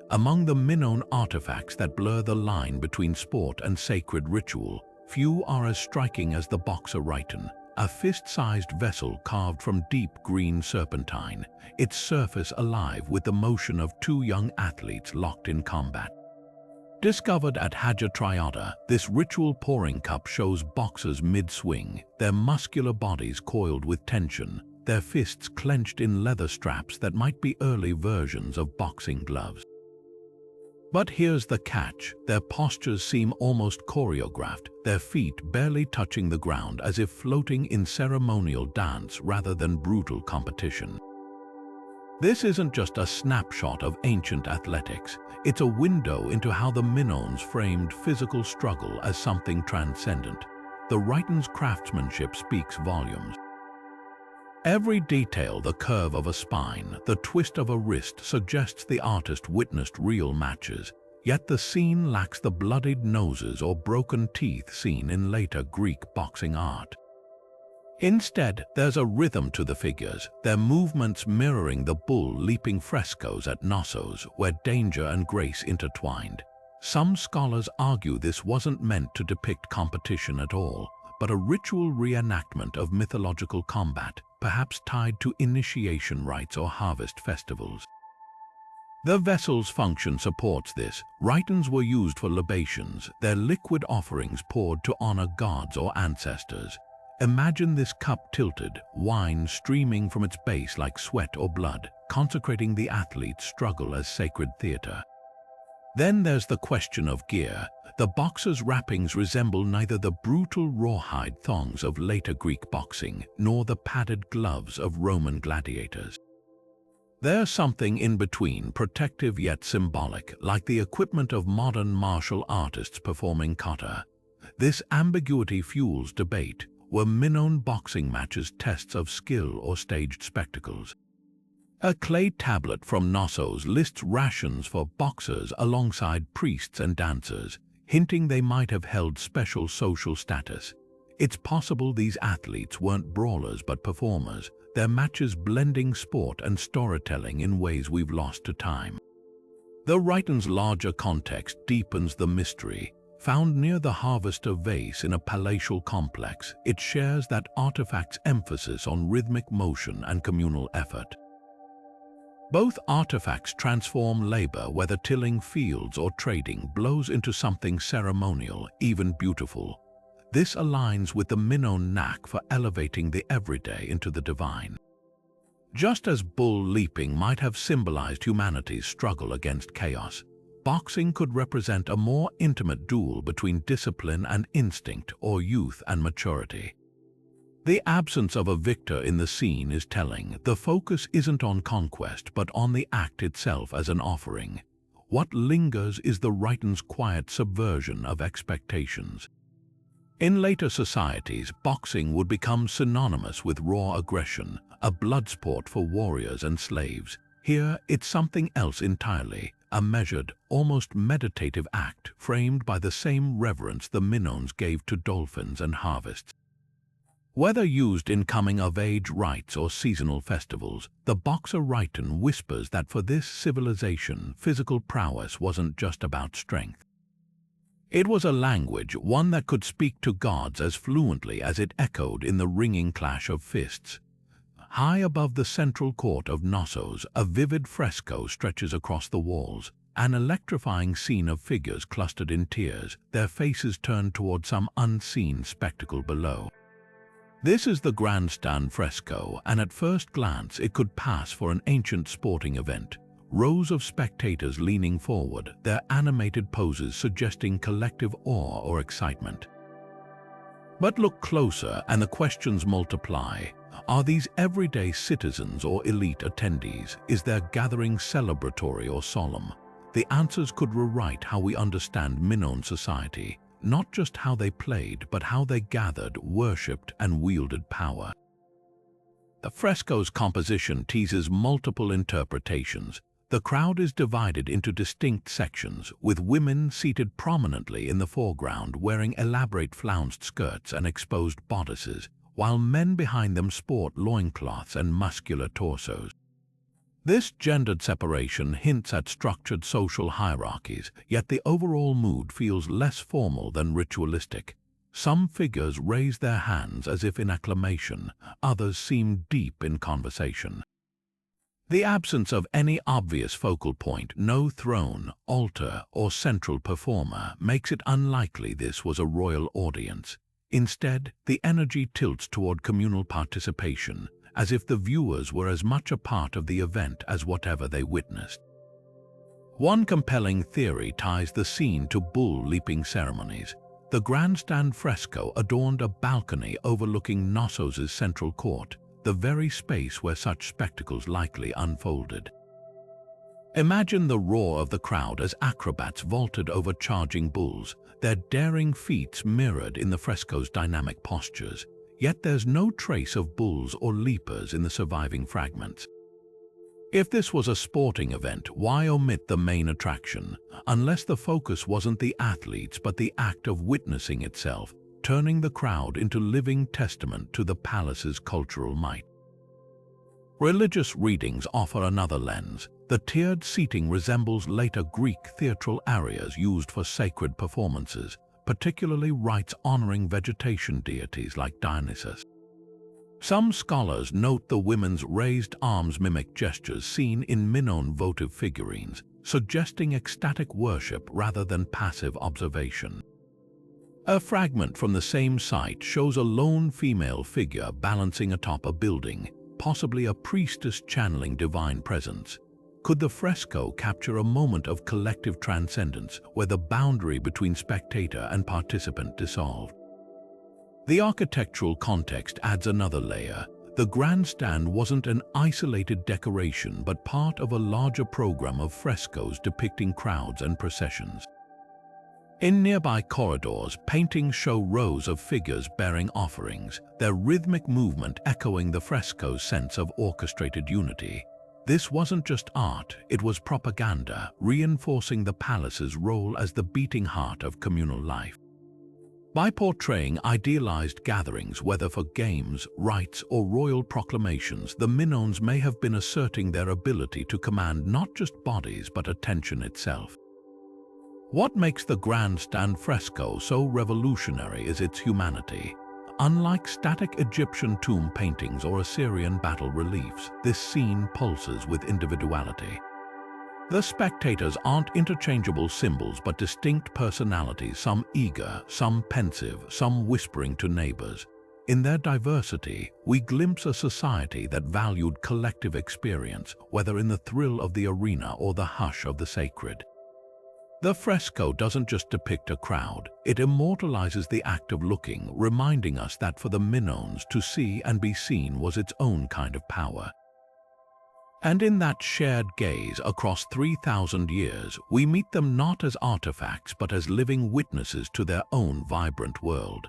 Among the Minoan artifacts that blur the line between sport and sacred ritual, few are as striking as the Boxer Rhyton, a fist-sized vessel carved from deep green serpentine, its surface alive with the motion of two young athletes locked in combat. Discovered at Hagia Triada, this ritual pouring cup shows boxers mid-swing, their muscular bodies coiled with tension, their fists clenched in leather straps that might be early versions of boxing gloves. But here's the catch: their postures seem almost choreographed, their feet barely touching the ground as if floating in ceremonial dance rather than brutal competition. This isn't just a snapshot of ancient athletics, it's a window into how the Minoans framed physical struggle as something transcendent. The Rhyton's craftsmanship speaks volumes. Every detail, the curve of a spine, the twist of a wrist, suggests the artist witnessed real matches, yet the scene lacks the bloodied noses or broken teeth seen in later Greek boxing art. Instead, there's a rhythm to the figures, their movements mirroring the bull-leaping frescoes at Knossos, where danger and grace intertwined. Some scholars argue this wasn't meant to depict competition at all, but a ritual reenactment of mythological combat, perhaps tied to initiation rites or harvest festivals. The vessel's function supports this. Rhytons were used for libations, their liquid offerings poured to honor gods or ancestors. Imagine this cup tilted, wine streaming from its base like sweat or blood, consecrating the athlete's struggle as sacred theater. Then there's the question of gear. The boxer's wrappings resemble neither the brutal rawhide thongs of later Greek boxing nor the padded gloves of Roman gladiators. There's something in between, protective yet symbolic, like the equipment of modern martial artists performing kata. This ambiguity fuels debate. Were Minoan boxing matches tests of skill or staged spectacles? A clay tablet from Knossos lists rations for boxers alongside priests and dancers, hinting they might have held special social status. It's possible these athletes weren't brawlers but performers, their matches blending sport and storytelling in ways we've lost to time. The writing's larger context deepens the mystery. Found near the harvester vase in a palatial complex, it shares that artifact's emphasis on rhythmic motion and communal effort. Both artifacts transform labor, whether tilling fields or trading, blows into something ceremonial, even beautiful. This aligns with the Minoan knack for elevating the everyday into the divine. Just as bull leaping might have symbolized humanity's struggle against chaos, boxing could represent a more intimate duel between discipline and instinct, or youth and maturity. The absence of a victor in the scene is telling. The focus isn't on conquest, but on the act itself as an offering. What lingers is the writing's quiet subversion of expectations. In later societies, boxing would become synonymous with raw aggression, a blood sport for warriors and slaves. Here, it's something else entirely, a measured, almost meditative act framed by the same reverence the Minoans gave to dolphins and harvests. Whether used in coming-of-age rites or seasonal festivals, the boxer writing whispers that for this civilization, physical prowess wasn't just about strength. It was a language, one that could speak to gods as fluently as it echoed in the ringing clash of fists. High above the central court of Knossos, a vivid fresco stretches across the walls, an electrifying scene of figures clustered in tiers, their faces turned toward some unseen spectacle below. This is the grandstand fresco, and at first glance it could pass for an ancient sporting event. Rows of spectators leaning forward, their animated poses suggesting collective awe or excitement. But look closer and the questions multiply. Are these everyday citizens or elite attendees? Is their gathering celebratory or solemn? The answers could rewrite how we understand Minoan society, not just how they played, but how they gathered, worshipped, and wielded power. The fresco's composition teases multiple interpretations. The crowd is divided into distinct sections, with women seated prominently in the foreground wearing elaborate flounced skirts and exposed bodices, while men behind them sport loincloths and muscular torsos. This gendered separation hints at structured social hierarchies, yet the overall mood feels less formal than ritualistic. Some figures raise their hands as if in acclamation, others seem deep in conversation. The absence of any obvious focal point, no throne, altar, or central performer, makes it unlikely this was a royal audience. Instead, the energy tilts toward communal participation, as if the viewers were as much a part of the event as whatever they witnessed. One compelling theory ties the scene to bull leaping ceremonies. The grandstand fresco adorned a balcony overlooking Knossos' central court, the very space where such spectacles likely unfolded. Imagine the roar of the crowd as acrobats vaulted over charging bulls, their daring feats mirrored in the fresco's dynamic postures. Yet there's no trace of bulls or leapers in the surviving fragments. If this was a sporting event, why omit the main attraction? Unless the focus wasn't the athletes but the act of witnessing itself, turning the crowd into living testament to the palace's cultural might. Religious readings offer another lens. The tiered seating resembles later Greek theatral areas used for sacred performances, particularly rites honoring vegetation deities like Dionysus. Some scholars note the women's raised arms mimic gestures seen in Minoan votive figurines, suggesting ecstatic worship rather than passive observation. A fragment from the same site shows a lone female figure balancing atop a building, possibly a priestess channeling divine presence. Could the fresco capture a moment of collective transcendence where the boundary between spectator and participant dissolved? The architectural context adds another layer. The grandstand wasn't an isolated decoration but part of a larger program of frescoes depicting crowds and processions. In nearby corridors, paintings show rows of figures bearing offerings, their rhythmic movement echoing the fresco's sense of orchestrated unity. This wasn't just art, it was propaganda, reinforcing the palace's role as the beating heart of communal life. By portraying idealized gatherings, whether for games, rites, or royal proclamations, the Minoans may have been asserting their ability to command not just bodies but attention itself. What makes the grandstand fresco so revolutionary is its humanity. Unlike static Egyptian tomb paintings or Assyrian battle reliefs, this scene pulses with individuality. The spectators aren't interchangeable symbols but distinct personalities, some eager, some pensive, some whispering to neighbors. In their diversity, we glimpse a society that valued collective experience, whether in the thrill of the arena or the hush of the sacred. The fresco doesn't just depict a crowd, it immortalizes the act of looking, reminding us that for the Minoans, to see and be seen was its own kind of power. And in that shared gaze across 3,000 years, we meet them not as artifacts but as living witnesses to their own vibrant world.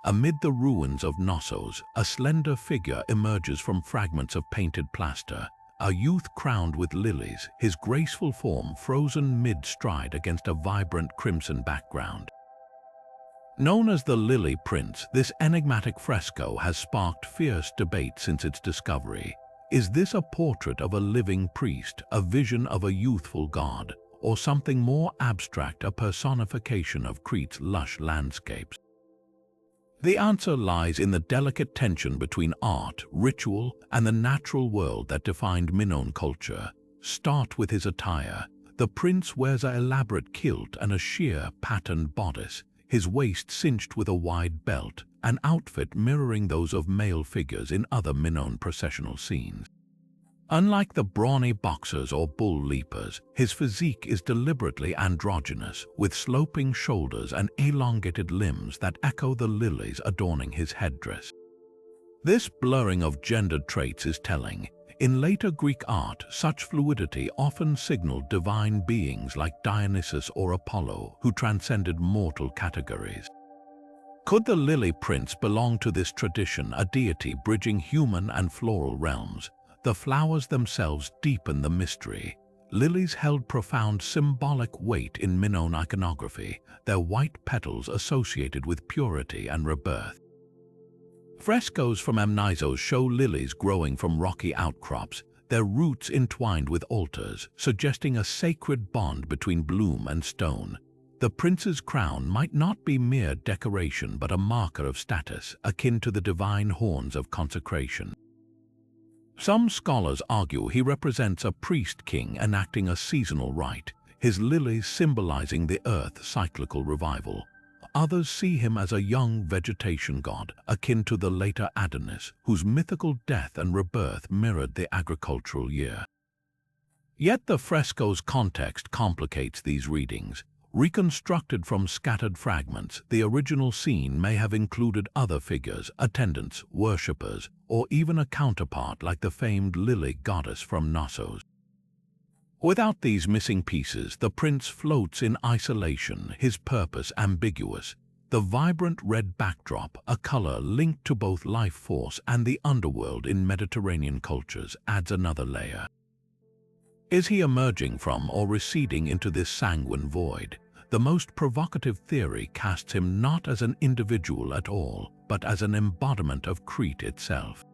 Amid the ruins of Knossos, a slender figure emerges from fragments of painted plaster, a youth crowned with lilies, his graceful form frozen mid-stride against a vibrant crimson background. Known as the Lily Prince, this enigmatic fresco has sparked fierce debate since its discovery. Is this a portrait of a living priest, a vision of a youthful god, or something more abstract, a personification of Crete's lush landscapes? The answer lies in the delicate tension between art, ritual, and the natural world that defined Minoan culture. Start with his attire. The prince wears an elaborate kilt and a sheer, patterned bodice, his waist cinched with a wide belt, an outfit mirroring those of male figures in other Minoan processional scenes. Unlike the brawny boxers or bull leapers, his physique is deliberately androgynous, with sloping shoulders and elongated limbs that echo the lilies adorning his headdress. This blurring of gendered traits is telling. In later Greek art, such fluidity often signaled divine beings like Dionysus or Apollo, who transcended mortal categories. Could the Lily Prince belong to this tradition, a deity bridging human and floral realms? The flowers themselves deepen the mystery. Lilies held profound symbolic weight in Minoan iconography, their white petals associated with purity and rebirth. Frescoes from Knossos show lilies growing from rocky outcrops, their roots entwined with altars, suggesting a sacred bond between bloom and stone. The prince's crown might not be mere decoration but a marker of status, akin to the divine horns of consecration. Some scholars argue he represents a priest-king enacting a seasonal rite, his lilies symbolizing the earth's cyclical revival. Others see him as a young vegetation god, akin to the later Adonis, whose mythical death and rebirth mirrored the agricultural year. Yet the fresco's context complicates these readings. Reconstructed from scattered fragments, the original scene may have included other figures, attendants, worshippers, or even a counterpart like the famed lily goddess from Knossos. Without these missing pieces, the prince floats in isolation, his purpose ambiguous. The vibrant red backdrop, a color linked to both life force and the underworld in Mediterranean cultures, adds another layer. Is he emerging from or receding into this sanguine void? The most provocative theory casts him not as an individual at all, but as an embodiment of Crete itself.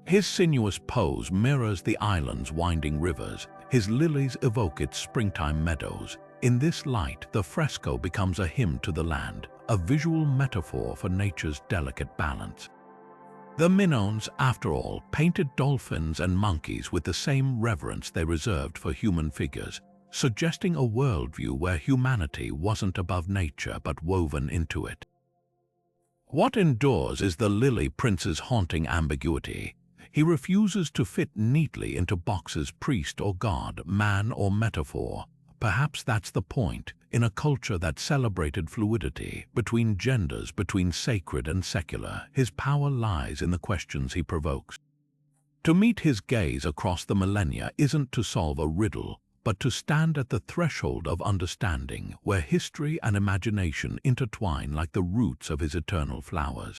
His sinuous pose mirrors the island's winding rivers, his lilies evoke its springtime meadows. In this light, the fresco becomes a hymn to the land, a visual metaphor for nature's delicate balance. The Minoans, after all, painted dolphins and monkeys with the same reverence they reserved for human figures, suggesting a worldview where humanity wasn't above nature but woven into it. What endures is the Lily Prince's haunting ambiguity. He refuses to fit neatly into boxes: priest or god, man or metaphor. Perhaps that's the point. In a culture that celebrated fluidity, between genders, between sacred and secular, his power lies in the questions he provokes. To meet his gaze across the millennia isn't to solve a riddle, but to stand at the threshold of understanding, where history and imagination intertwine like the roots of his eternal flowers.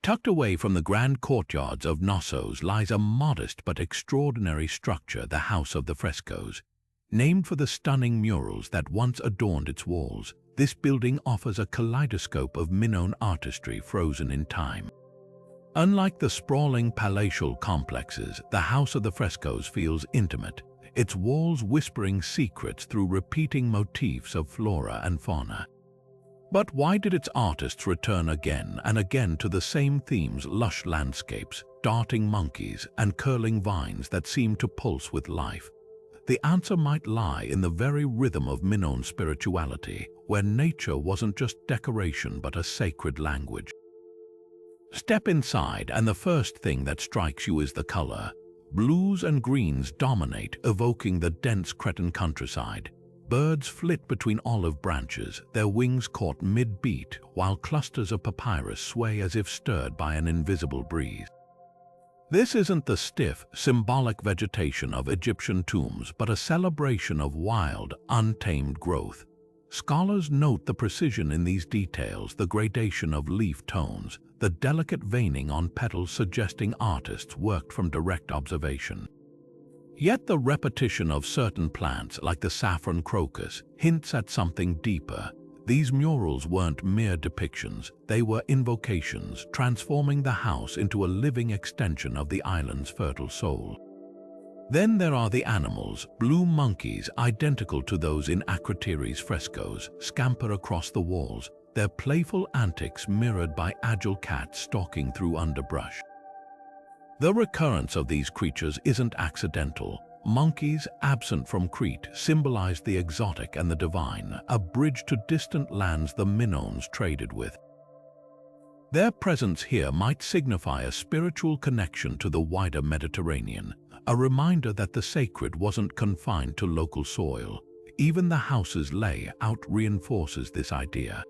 Tucked away from the grand courtyards of Knossos lies a modest but extraordinary structure, the House of the Frescoes. Named for the stunning murals that once adorned its walls, this building offers a kaleidoscope of Minoan artistry frozen in time. Unlike the sprawling palatial complexes, the House of the Frescoes feels intimate, its walls whispering secrets through repeating motifs of flora and fauna. But why did its artists return again and again to the same themes: lush landscapes, darting monkeys, and curling vines that seem to pulse with life? The answer might lie in the very rhythm of Minoan spirituality, where nature wasn't just decoration but a sacred language. Step inside, and the first thing that strikes you is the color. Blues and greens dominate, evoking the dense Cretan countryside. Birds flit between olive branches, their wings caught mid-beat, while clusters of papyrus sway as if stirred by an invisible breeze. This isn't the stiff, symbolic vegetation of Egyptian tombs, but a celebration of wild, untamed growth. Scholars note the precision in these details, the gradation of leaf tones, the delicate veining on petals suggesting artists worked from direct observation. Yet the repetition of certain plants, like the saffron crocus, hints at something deeper. These murals weren't mere depictions, they were invocations, transforming the house into a living extension of the island's fertile soul. Then there are the animals. Blue monkeys, identical to those in Crite's frescoes, scamper across the walls, their playful antics mirrored by agile cats stalking through underbrush. The recurrence of these creatures isn't accidental. Monkeys, absent from Crete, symbolized the exotic and the divine, a bridge to distant lands the Minoans traded with. Their presence here might signify a spiritual connection to the wider Mediterranean, a reminder that the sacred wasn't confined to local soil. Even the house's layout reinforces this idea.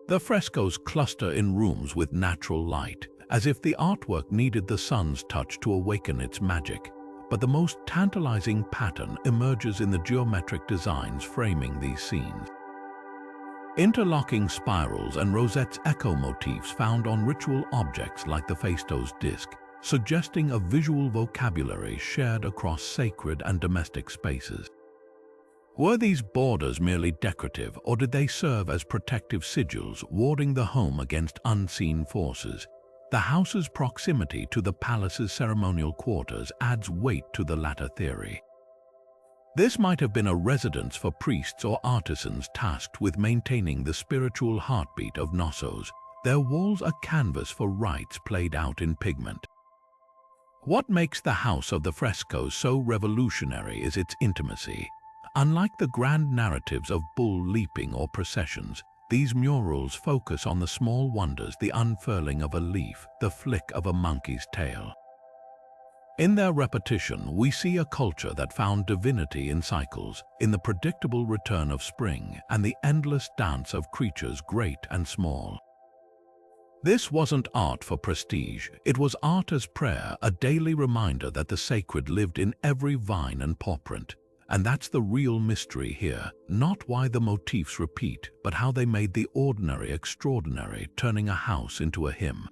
The frescoes cluster in rooms with natural light, as if the artwork needed the sun's touch to awaken its magic. But the most tantalizing pattern emerges in the geometric designs framing these scenes. Interlocking spirals and rosettes echo motifs found on ritual objects like the Phaistos Disc, suggesting a visual vocabulary shared across sacred and domestic spaces. Were these borders merely decorative, or did they serve as protective sigils, warding the home against unseen forces? The house's proximity to the palace's ceremonial quarters adds weight to the latter theory. This might have been a residence for priests or artisans tasked with maintaining the spiritual heartbeat of Knossos, their walls a canvas for rites played out in pigment. What makes the House of the Frescoes so revolutionary is its intimacy. Unlike the grand narratives of bull leaping or processions, these murals focus on the small wonders: the unfurling of a leaf, the flick of a monkey's tail. In their repetition, we see a culture that found divinity in cycles, in the predictable return of spring and the endless dance of creatures great and small. This wasn't art for prestige, it was art as prayer, a daily reminder that the sacred lived in every vine and paw print. And that's the real mystery here, not why the motifs repeat, but how they made the ordinary extraordinary, turning a house into a hymn.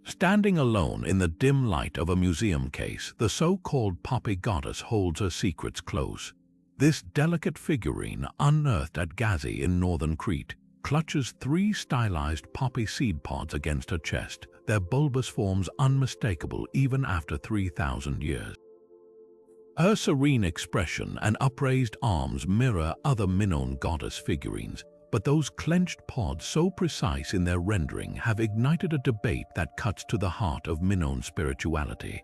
Standing alone in the dim light of a museum case, the so-called poppy goddess holds her secrets close. This delicate figurine, unearthed at Gazi in northern Crete, clutches 3 stylized poppy seed pods against her chest, their bulbous forms unmistakable even after 3,000 years. Her serene expression and upraised arms mirror other Minoan goddess figurines, but those clenched pods, so precise in their rendering, have ignited a debate that cuts to the heart of Minoan spirituality.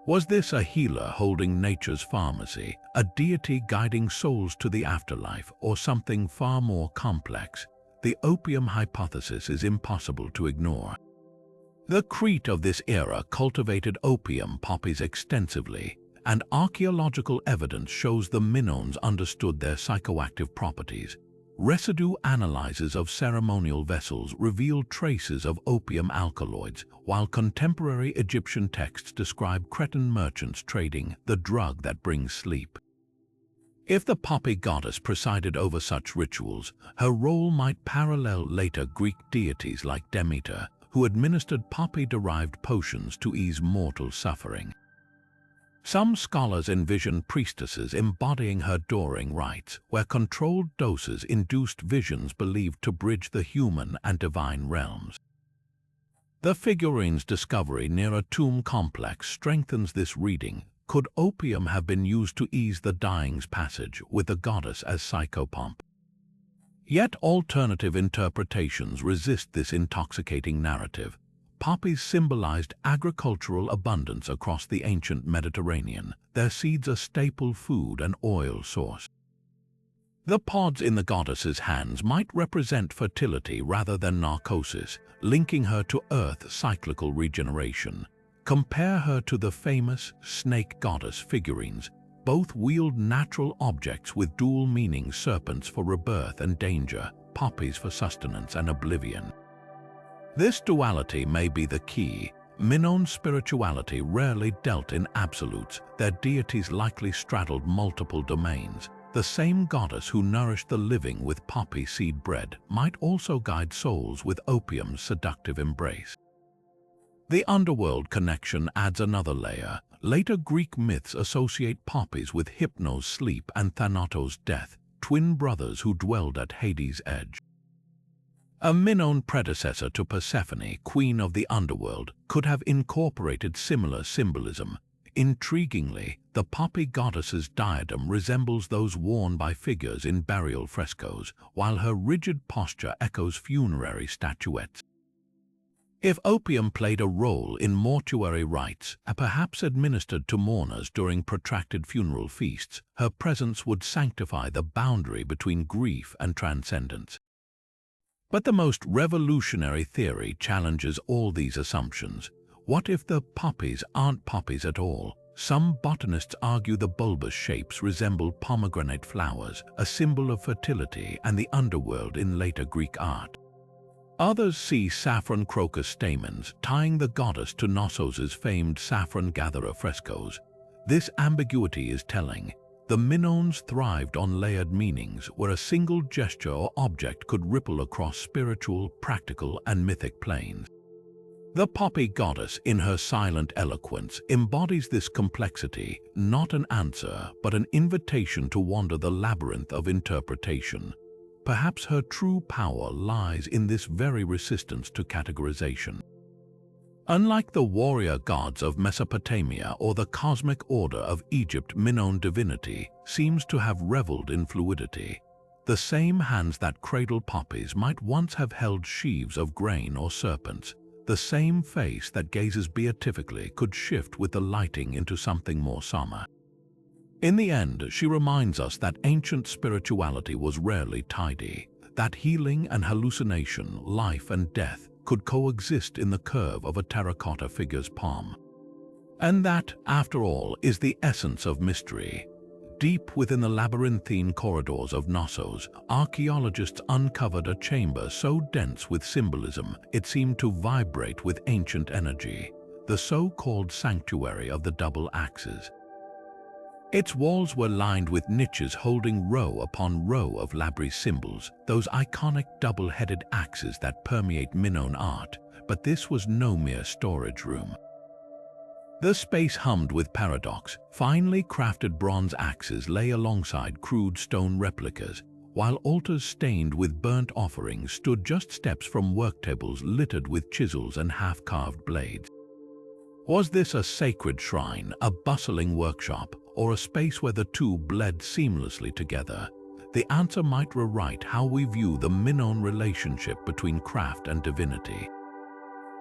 Was this a healer holding nature's pharmacy, a deity guiding souls to the afterlife, or something far more complex? The opium hypothesis is impossible to ignore. The Crete of this era cultivated opium poppies extensively, and archaeological evidence shows the Minoans understood their psychoactive properties. Residue analyses of ceremonial vessels reveal traces of opium alkaloids, while contemporary Egyptian texts describe Cretan merchants trading the drug that brings sleep. If the poppy goddess presided over such rituals, her role might parallel later Greek deities like Demeter, who administered poppy-derived potions to ease mortal suffering. Some scholars envision priestesses embodying her Doring rites, where controlled doses induced visions believed to bridge the human and divine realms. The figurines' discovery near a tomb complex strengthens this reading. Could opium have been used to ease the dying's passage, with the goddess as psychopomp? Yet alternative interpretations resist this intoxicating narrative. Poppies symbolized agricultural abundance across the ancient Mediterranean, their seeds a staple food and oil source. The pods in the goddess's hands might represent fertility rather than narcosis, linking her to Earth's cyclical regeneration. Compare her to the famous snake goddess figurines. Both wield natural objects with dual meanings: serpents for rebirth and danger, poppies for sustenance and oblivion. This duality may be the key. Minoan spirituality rarely dealt in absolutes. Their deities likely straddled multiple domains. The same goddess who nourished the living with poppy seed bread might also guide souls with opium's seductive embrace. The underworld connection adds another layer. Later Greek myths associate poppies with Hypnos' sleep and Thanatos' death, twin brothers who dwelled at Hades' edge. A Minoan predecessor to Persephone, queen of the underworld, could have incorporated similar symbolism. Intriguingly, the poppy goddess's diadem resembles those worn by figures in burial frescoes, while her rigid posture echoes funerary statuettes. If opium played a role in mortuary rites, perhaps administered to mourners during protracted funeral feasts, her presence would sanctify the boundary between grief and transcendence. But the most revolutionary theory challenges all these assumptions. What if the poppies aren't poppies at all? Some botanists argue the bulbous shapes resemble pomegranate flowers, a symbol of fertility and the underworld in later Greek art. Others see saffron crocus stamens, tying the goddess to Knossos' famed saffron gatherer frescoes. This ambiguity is telling. The Minoans thrived on layered meanings, where a single gesture or object could ripple across spiritual, practical, and mythic planes. The poppy goddess, in her silent eloquence, embodies this complexity, not an answer, but an invitation to wander the labyrinth of interpretation. Perhaps her true power lies in this very resistance to categorization. Unlike the warrior gods of Mesopotamia or the cosmic order of Egypt, Minoan divinity seems to have reveled in fluidity. The same hands that cradle poppies might once have held sheaves of grain or serpents. The same face that gazes beatifically could shift with the lighting into something more somber. In the end, she reminds us that ancient spirituality was rarely tidy, that healing and hallucination, life and death, could coexist in the curve of a terracotta figure's palm. And that, after all, is the essence of mystery. Deep within the labyrinthine corridors of Knossos, archaeologists uncovered a chamber so dense with symbolism it seemed to vibrate with ancient energy, the so-called sanctuary of the double axes. Its walls were lined with niches holding row upon row of labyrinth symbols, those iconic double-headed axes that permeate Minoan art, but this was no mere storage room. The space hummed with paradox. Finely crafted bronze axes lay alongside crude stone replicas, while altars stained with burnt offerings stood just steps from worktables littered with chisels and half-carved blades. Was this a sacred shrine, a bustling workshop, or a space where the two bled seamlessly together? The answer might rewrite how we view the Minoan relationship between craft and divinity.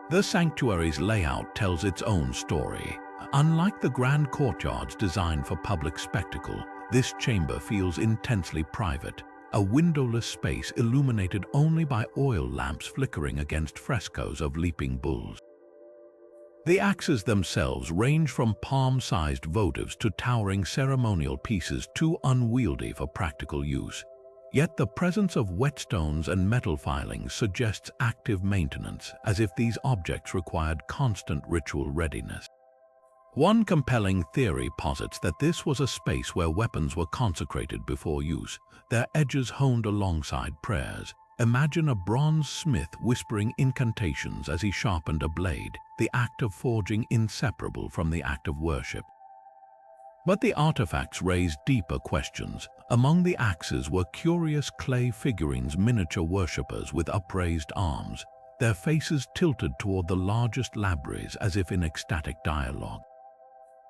The sanctuary's layout tells its own story. Unlike the grand courtyards designed for public spectacle, this chamber feels intensely private, a windowless space illuminated only by oil lamps flickering against frescoes of leaping bulls. The axes themselves range from palm-sized votives to towering ceremonial pieces too unwieldy for practical use. Yet the presence of whetstones and metal filings suggests active maintenance, as if these objects required constant ritual readiness. One compelling theory posits that this was a space where weapons were consecrated before use, their edges honed alongside prayers. Imagine a bronze smith whispering incantations as he sharpened a blade, the act of forging inseparable from the act of worship. But the artifacts raised deeper questions. Among the axes were curious clay figurines, miniature worshippers with upraised arms, their faces tilted toward the largest labyrinths as if in ecstatic dialogue.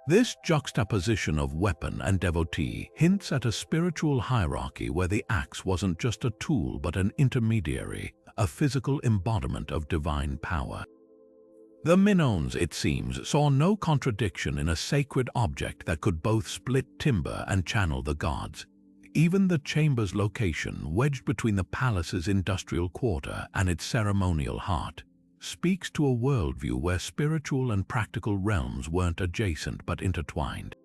This juxtaposition of weapon and devotee hints at a spiritual hierarchy where the axe wasn't just a tool but an intermediary, a physical embodiment of divine power. The Minoans, it seems, saw no contradiction in a sacred object that could both split timber and channel the gods. Even the chamber's location, wedged between the palace's industrial quarter and its ceremonial heart, speaks to a worldview where spiritual and practical realms weren't adjacent but intertwined.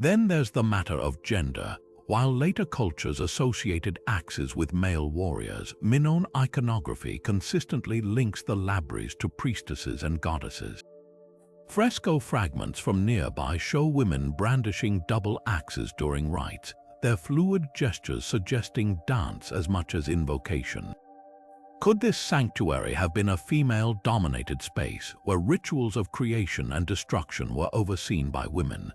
Then there's the matter of gender. While later cultures associated axes with male warriors, Minoan iconography consistently links the labyrinths to priestesses and goddesses. Fresco fragments from nearby show women brandishing double axes during rites, their fluid gestures suggesting dance as much as invocation. Could this sanctuary have been a female-dominated space where rituals of creation and destruction were overseen by women?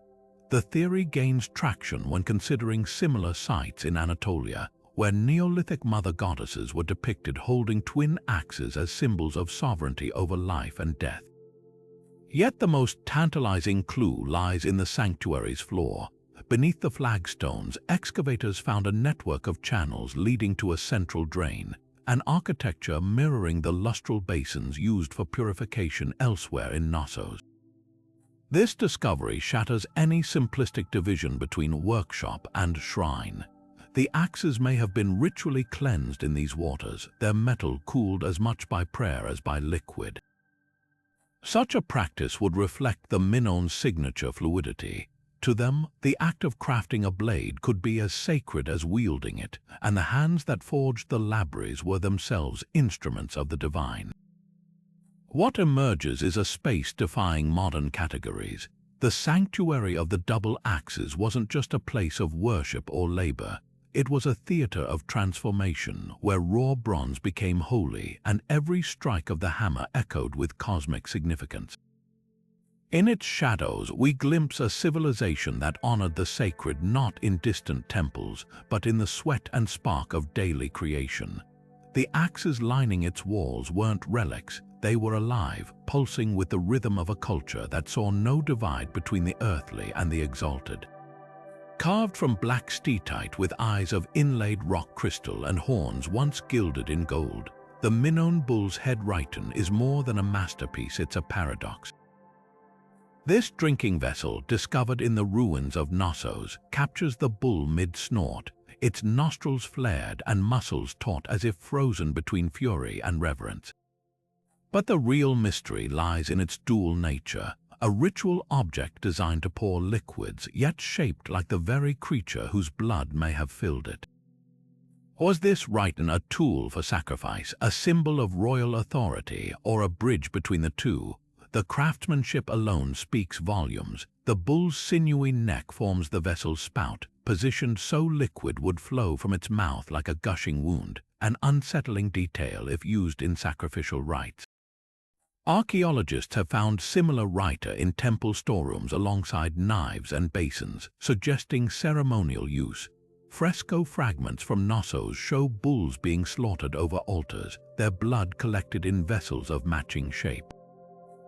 The theory gains traction when considering similar sites in Anatolia, where Neolithic mother goddesses were depicted holding twin axes as symbols of sovereignty over life and death. Yet the most tantalizing clue lies in the sanctuary's floor. Beneath the flagstones, excavators found a network of channels leading to a central drain, an architecture mirroring the lustral basins used for purification elsewhere in Knossos. This discovery shatters any simplistic division between workshop and shrine. The axes may have been ritually cleansed in these waters, their metal cooled as much by prayer as by liquid. Such a practice would reflect the Minoan signature fluidity. To them, the act of crafting a blade could be as sacred as wielding it, and the hands that forged the labyrinths were themselves instruments of the divine. What emerges is a space defying modern categories. The sanctuary of the double axes wasn't just a place of worship or labor. It was a theater of transformation where raw bronze became holy and every strike of the hammer echoed with cosmic significance. In its shadows, we glimpse a civilization that honored the sacred not in distant temples, but in the sweat and spark of daily creation. The axes lining its walls weren't relics, they were alive, pulsing with the rhythm of a culture that saw no divide between the earthly and the exalted. Carved from black steatite with eyes of inlaid rock crystal and horns once gilded in gold, the Minoan bull's head rhyton is more than a masterpiece, it's a paradox. This drinking vessel, discovered in the ruins of Knossos, captures the bull mid-snort, its nostrils flared and muscles taut as if frozen between fury and reverence. But the real mystery lies in its dual nature, a ritual object designed to pour liquids, yet shaped like the very creature whose blood may have filled it. Was this rhyton a tool for sacrifice, a symbol of royal authority, or a bridge between the two? The craftsmanship alone speaks volumes. The bull's sinewy neck forms the vessel's spout, positioned so liquid would flow from its mouth like a gushing wound, an unsettling detail if used in sacrificial rites. Archaeologists have found similar rhyta in temple storerooms alongside knives and basins, suggesting ceremonial use. Fresco fragments from Knossos show bulls being slaughtered over altars, their blood collected in vessels of matching shape.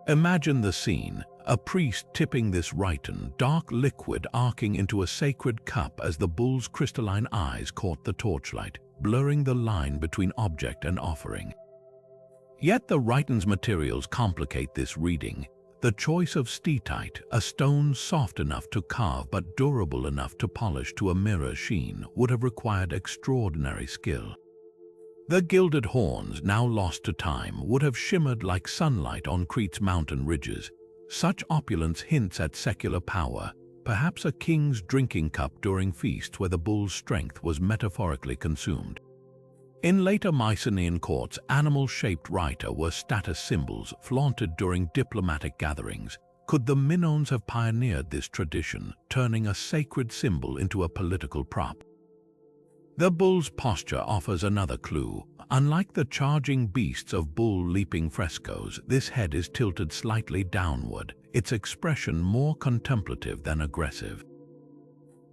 Imagine the scene, a priest tipping this rhyton, dark liquid arcing into a sacred cup as the bull's crystalline eyes caught the torchlight, blurring the line between object and offering. Yet the rhyton's materials complicate this reading. The choice of steatite, a stone soft enough to carve but durable enough to polish to a mirror sheen, would have required extraordinary skill. The gilded horns, now lost to time, would have shimmered like sunlight on Crete's mountain ridges. Such opulence hints at secular power, perhaps a king's drinking cup during feasts where the bull's strength was metaphorically consumed. In later Mycenaean courts, animal-shaped rhyta were status symbols flaunted during diplomatic gatherings. Could the Minoans have pioneered this tradition, turning a sacred symbol into a political prop? The bull's posture offers another clue. Unlike the charging beasts of bull-leaping frescoes, this head is tilted slightly downward, its expression more contemplative than aggressive.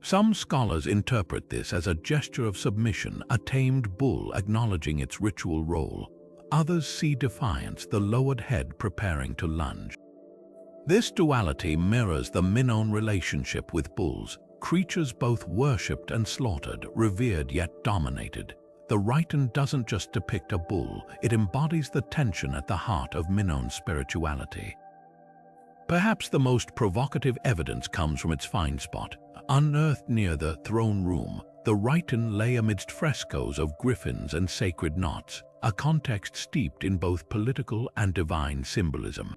Some scholars interpret this as a gesture of submission, a tamed bull acknowledging its ritual role. Others see defiance, the lowered head preparing to lunge. This duality mirrors the Minoan relationship with bulls, creatures both worshipped and slaughtered, revered yet dominated. The Rhyton doesn't just depict a bull, it embodies the tension at the heart of Minoan spirituality. Perhaps the most provocative evidence comes from its find spot. Unearthed near the throne room, the Rhyton lay amidst frescoes of griffins and sacred knots, a context steeped in both political and divine symbolism.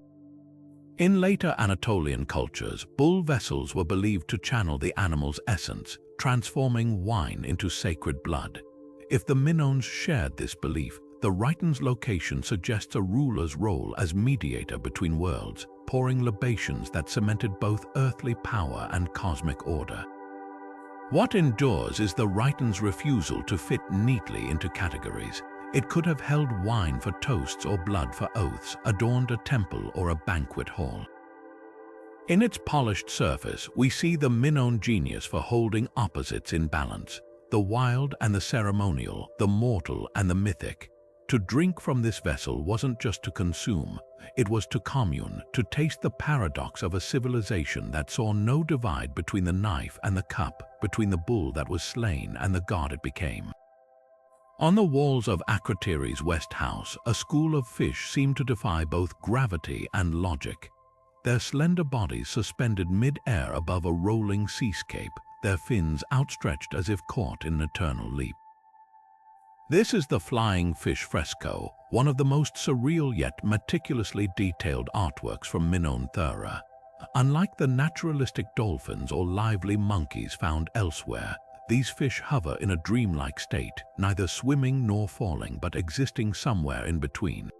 In later Anatolian cultures, bull vessels were believed to channel the animal's essence, transforming wine into sacred blood. If the Minoans shared this belief, the Rhyton's location suggests a ruler's role as mediator between worlds, pouring libations that cemented both earthly power and cosmic order. What endures is the Rhyton's refusal to fit neatly into categories. It could have held wine for toasts or blood for oaths, adorned a temple or a banquet hall. In its polished surface, we see the Minoan genius for holding opposites in balance, the wild and the ceremonial, the mortal and the mythic. To drink from this vessel wasn't just to consume, it was to commune, to taste the paradox of a civilization that saw no divide between the knife and the cup, between the bull that was slain and the god it became. On the walls of Akrotiri's West House, a school of fish seemed to defy both gravity and logic. Their slender bodies suspended mid-air above a rolling seascape, their fins outstretched as if caught in an eternal leap. This is the flying fish fresco, one of the most surreal yet meticulously detailed artworks from Minoan Thera. Unlike the naturalistic dolphins or lively monkeys found elsewhere, these fish hover in a dreamlike state, neither swimming nor falling but existing somewhere in between.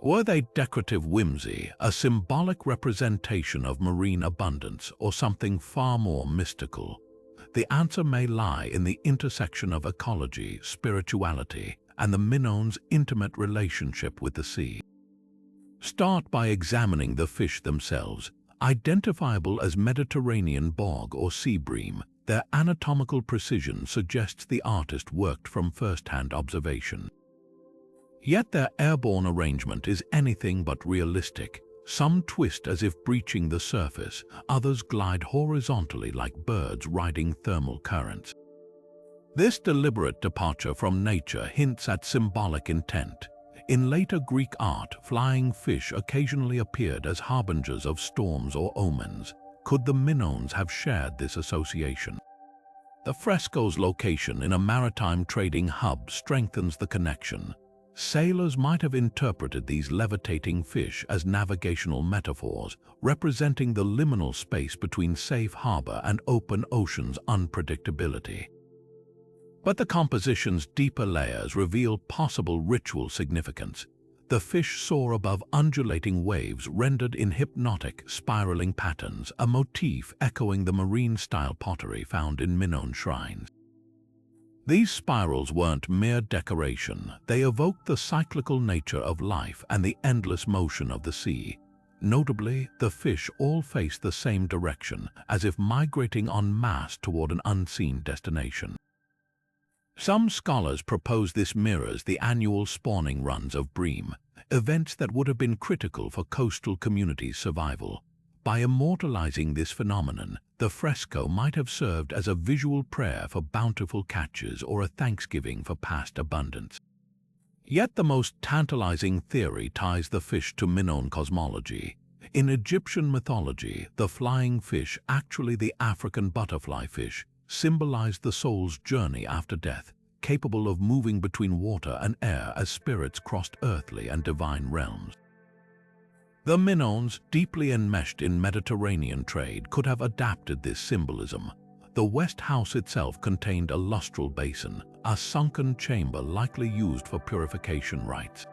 Were they decorative whimsy, a symbolic representation of marine abundance, or something far more mystical? The answer may lie in the intersection of ecology, spirituality, and the Minoans' intimate relationship with the sea. Start by examining the fish themselves. Identifiable as Mediterranean bog or sea bream, their anatomical precision suggests the artist worked from first-hand observation. Yet their airborne arrangement is anything but realistic. Some twist as if breaching the surface, others glide horizontally like birds riding thermal currents. This deliberate departure from nature hints at symbolic intent. In later Greek art, flying fish occasionally appeared as harbingers of storms or omens. Could the Minoans have shared this association? The fresco's location in a maritime trading hub strengthens the connection. Sailors might have interpreted these levitating fish as navigational metaphors, representing the liminal space between safe harbor and open ocean's unpredictability. But the composition's deeper layers reveal possible ritual significance. The fish soar above undulating waves rendered in hypnotic, spiraling patterns, a motif echoing the marine-style pottery found in Minoan shrines. These spirals weren't mere decoration, they evoked the cyclical nature of life and the endless motion of the sea. Notably, the fish all face the same direction, as if migrating en masse toward an unseen destination. Some scholars propose this mirrors the annual spawning runs of bream, events that would have been critical for coastal communities' survival. By immortalizing this phenomenon, the fresco might have served as a visual prayer for bountiful catches or a thanksgiving for past abundance. Yet the most tantalizing theory ties the fish to Minoan cosmology. In Egyptian mythology, the flying fish, actually the African butterfly fish, symbolized the soul's journey after death, capable of moving between water and air as spirits crossed earthly and divine realms. The Minoans, deeply enmeshed in Mediterranean trade, could have adapted this symbolism. The West House itself contained a lustral basin, a sunken chamber likely used for purification rites.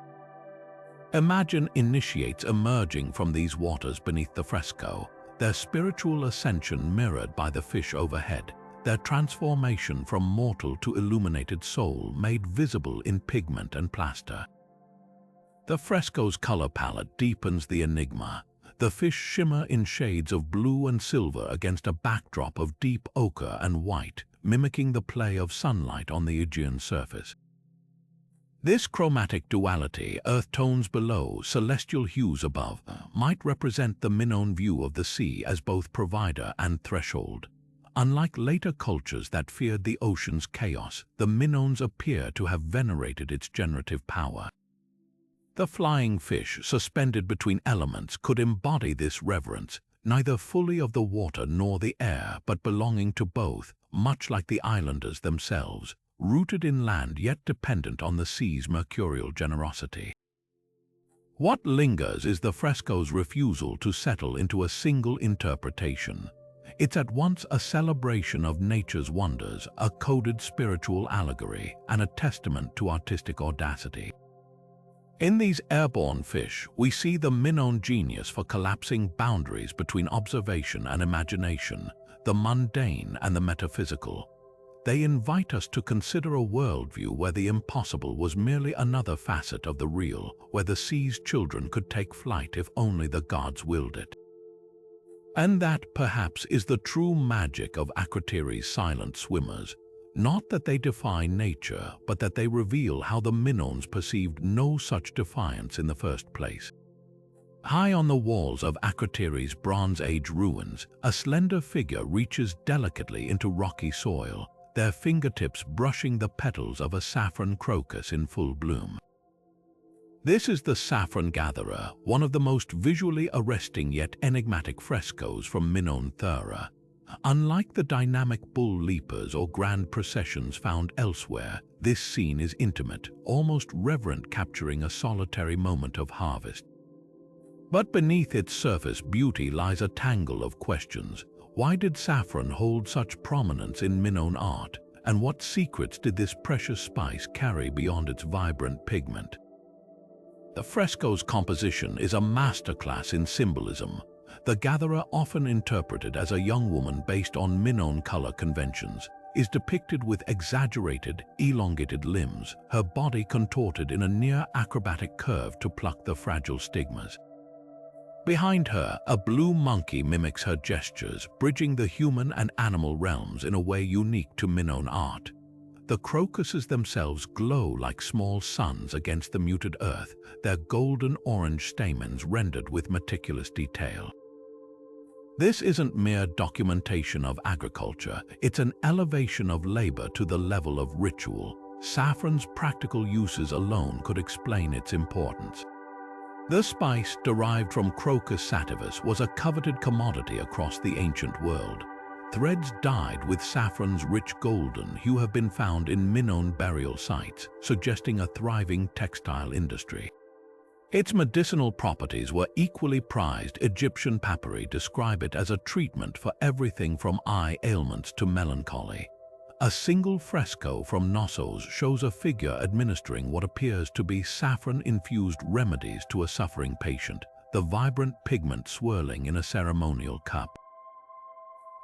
Imagine initiates emerging from these waters beneath the fresco, their spiritual ascension mirrored by the fish overhead, their transformation from mortal to illuminated soul made visible in pigment and plaster. The fresco's color palette deepens the enigma. The fish shimmer in shades of blue and silver against a backdrop of deep ochre and white, mimicking the play of sunlight on the Aegean surface. This chromatic duality, earth tones below, celestial hues above, might represent the Minoan view of the sea as both provider and threshold. Unlike later cultures that feared the ocean's chaos, the Minoans appear to have venerated its generative power. The flying fish, suspended between elements, could embody this reverence, neither fully of the water nor the air, but belonging to both, much like the islanders themselves, rooted in land yet dependent on the sea's mercurial generosity. What lingers is the fresco's refusal to settle into a single interpretation. It's at once a celebration of nature's wonders, a coded spiritual allegory, and a testament to artistic audacity. In these airborne fish, we see the Minoan genius for collapsing boundaries between observation and imagination, the mundane and the metaphysical. They invite us to consider a worldview where the impossible was merely another facet of the real, where the sea's children could take flight if only the gods willed it. And that, perhaps, is the true magic of Akrotiri's silent swimmers. Not that they defy nature, but that they reveal how the Minoans perceived no such defiance in the first place. High on the walls of Akrotiri's Bronze Age ruins, a slender figure reaches delicately into rocky soil, their fingertips brushing the petals of a saffron crocus in full bloom. This is the Saffron Gatherer, one of the most visually arresting yet enigmatic frescoes from Minoan Thera. Unlike the dynamic bull leapers or grand processions found elsewhere, this scene is intimate, almost reverent, capturing a solitary moment of harvest. But beneath its surface beauty lies a tangle of questions. Why did saffron hold such prominence in Minoan art, and what secrets did this precious spice carry beyond its vibrant pigment? The fresco's composition is a masterclass in symbolism. The gatherer, often interpreted as a young woman based on Minoan color conventions, is depicted with exaggerated, elongated limbs, her body contorted in a near-acrobatic curve to pluck the fragile stigmas. Behind her, a blue monkey mimics her gestures, bridging the human and animal realms in a way unique to Minoan art. The crocuses themselves glow like small suns against the muted earth, their golden-orange stamens rendered with meticulous detail. This isn't mere documentation of agriculture, it's an elevation of labor to the level of ritual. Saffron's practical uses alone could explain its importance. The spice, derived from Crocus sativus, was a coveted commodity across the ancient world. Threads dyed with saffron's rich golden hue have been found in Minoan burial sites, suggesting a thriving textile industry. Its medicinal properties were equally prized. Egyptian papyri describe it as a treatment for everything from eye ailments to melancholy. A single fresco from Knossos shows a figure administering what appears to be saffron-infused remedies to a suffering patient, the vibrant pigment swirling in a ceremonial cup.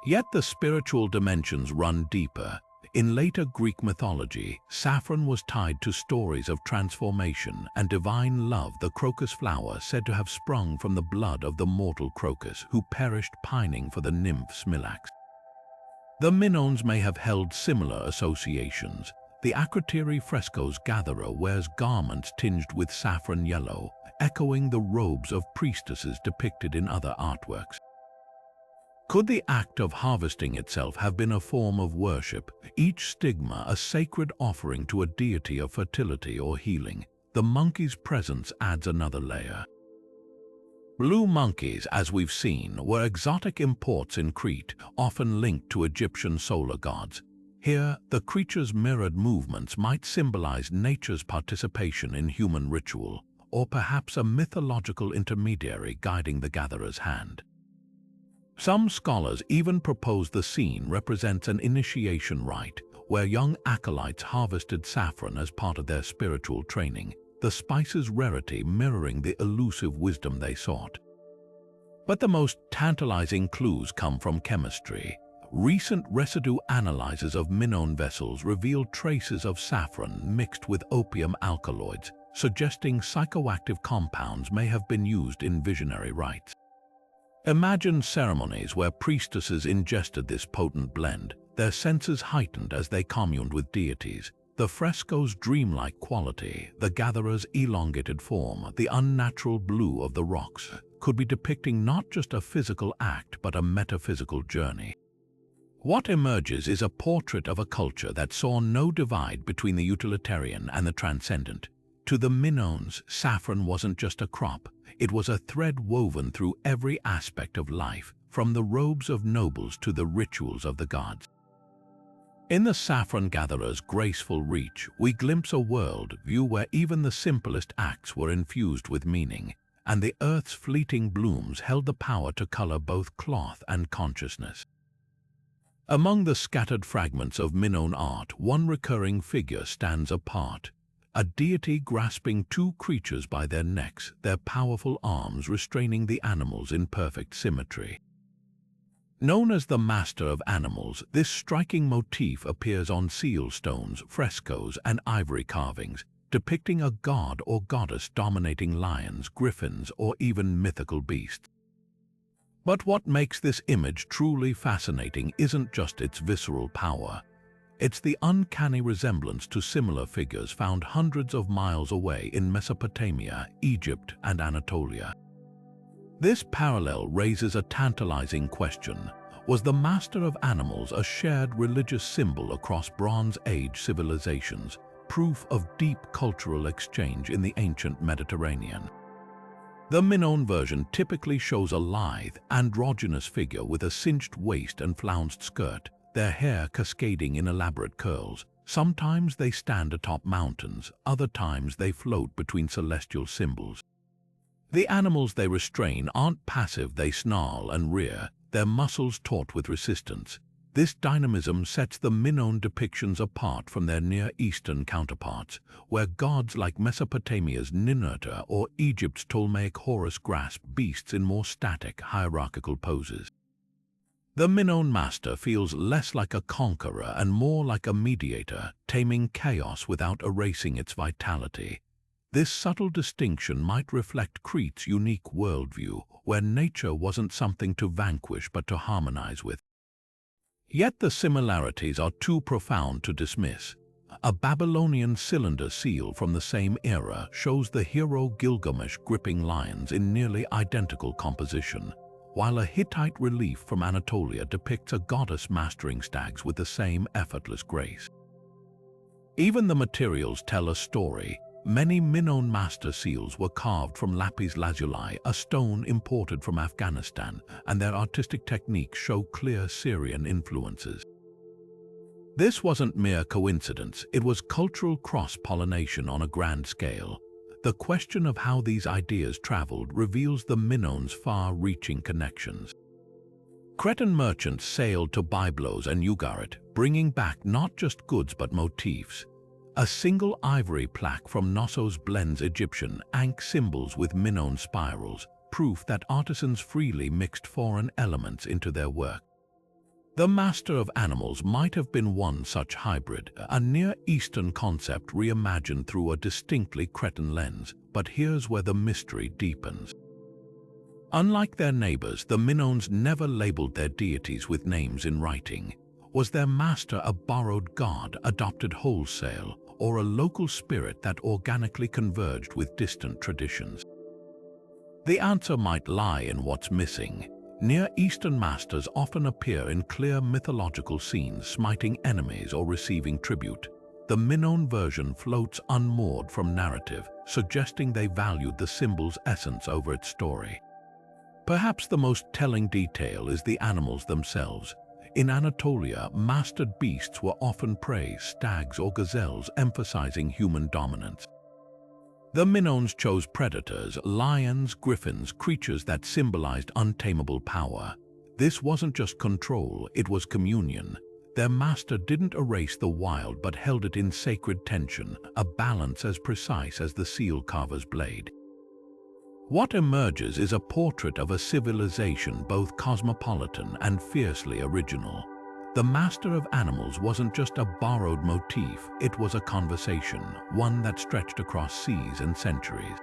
Yet the spiritual dimensions run deeper. In later Greek mythology, saffron was tied to stories of transformation and divine love. The crocus flower said to have sprung from the blood of the mortal crocus who perished pining for the nymph Smilax. The Minoans may have held similar associations. The Akrotiri fresco's gatherer wears garments tinged with saffron yellow, echoing the robes of priestesses depicted in other artworks. Could the act of harvesting itself have been a form of worship, each stigma a sacred offering to a deity of fertility or healing? The monkey's presence adds another layer. Blue monkeys, as we've seen, were exotic imports in Crete, often linked to Egyptian solar gods. Here, the creature's mirrored movements might symbolize nature's participation in human ritual, or perhaps a mythological intermediary guiding the gatherer's hand. Some scholars even propose the scene represents an initiation rite, where young acolytes harvested saffron as part of their spiritual training, the spice's rarity mirroring the elusive wisdom they sought. But the most tantalizing clues come from chemistry. Recent residue analyses of Minoan vessels reveal traces of saffron mixed with opium alkaloids, suggesting psychoactive compounds may have been used in visionary rites. Imagine ceremonies where priestesses ingested this potent blend, their senses heightened as they communed with deities. The frescoes' dreamlike quality, the gatherer's elongated form, the unnatural blue of the rocks, could be depicting not just a physical act but a metaphysical journey. What emerges is a portrait of a culture that saw no divide between the utilitarian and the transcendent. To the Minoans, saffron wasn't just a crop, it was a thread woven through every aspect of life, from the robes of nobles to the rituals of the gods. In the saffron gatherer's graceful reach, we glimpse a world view where even the simplest acts were infused with meaning, and the earth's fleeting blooms held the power to color both cloth and consciousness. Among the scattered fragments of Minoan art, one recurring figure stands apart, a deity grasping two creatures by their necks, their powerful arms restraining the animals in perfect symmetry. Known as the Master of Animals, this striking motif appears on seal stones, frescoes, and ivory carvings, depicting a god or goddess dominating lions, griffins, or even mythical beasts. But what makes this image truly fascinating isn't just its visceral power. It's the uncanny resemblance to similar figures found hundreds of miles away in Mesopotamia, Egypt, and Anatolia. This parallel raises a tantalizing question. Was the Master of Animals a shared religious symbol across Bronze Age civilizations, proof of deep cultural exchange in the ancient Mediterranean? The Minoan version typically shows a lithe, androgynous figure with a cinched waist and flounced skirt, their hair cascading in elaborate curls. Sometimes they stand atop mountains, other times they float between celestial symbols. The animals they restrain aren't passive, they snarl and rear, their muscles taut with resistance. This dynamism sets the Minoan depictions apart from their Near Eastern counterparts, where gods like Mesopotamia's Minotaur or Egypt's Ptolemaic Horus grasp beasts in more static, hierarchical poses. The Minoan master feels less like a conqueror and more like a mediator, taming chaos without erasing its vitality. This subtle distinction might reflect Crete's unique worldview, where nature wasn't something to vanquish but to harmonize with. Yet the similarities are too profound to dismiss. A Babylonian cylinder seal from the same era shows the hero Gilgamesh gripping lions in nearly identical composition, while a Hittite relief from Anatolia depicts a goddess mastering stags with the same effortless grace. Even the materials tell a story. Many Minoan master seals were carved from lapis lazuli, a stone imported from Afghanistan, and their artistic techniques show clear Syrian influences. This wasn't mere coincidence, it was cultural cross-pollination on a grand scale. The question of how these ideas traveled reveals the Minoans' far-reaching connections. Cretan merchants sailed to Byblos and Ugarit, bringing back not just goods but motifs. A single ivory plaque from Knossos blends Egyptian Ankh symbols with Minoan spirals, proof that artisans freely mixed foreign elements into their work. The Master of Animals might have been one such hybrid, a Near Eastern concept reimagined through a distinctly Cretan lens, but here's where the mystery deepens. Unlike their neighbors, the Minoans never labeled their deities with names in writing. Was their master a borrowed god adopted wholesale, or a local spirit that organically converged with distant traditions? The answer might lie in what's missing. Near Eastern masters often appear in clear mythological scenes, smiting enemies or receiving tribute. The Minoan version floats unmoored from narrative, suggesting they valued the symbol's essence over its story. Perhaps the most telling detail is the animals themselves. In Anatolia, mastered beasts were often prey, stags or gazelles, emphasizing human dominance. The Minoans chose predators, lions, griffins, creatures that symbolized untamable power. This wasn't just control, it was communion. their master didn't erase the wild but held it in sacred tension, a balance as precise as the seal carver's blade. What emerges is a portrait of a civilization both cosmopolitan and fiercely original. The master of animals wasn't just a borrowed motif, it was a conversation, one that stretched across seas and centuries.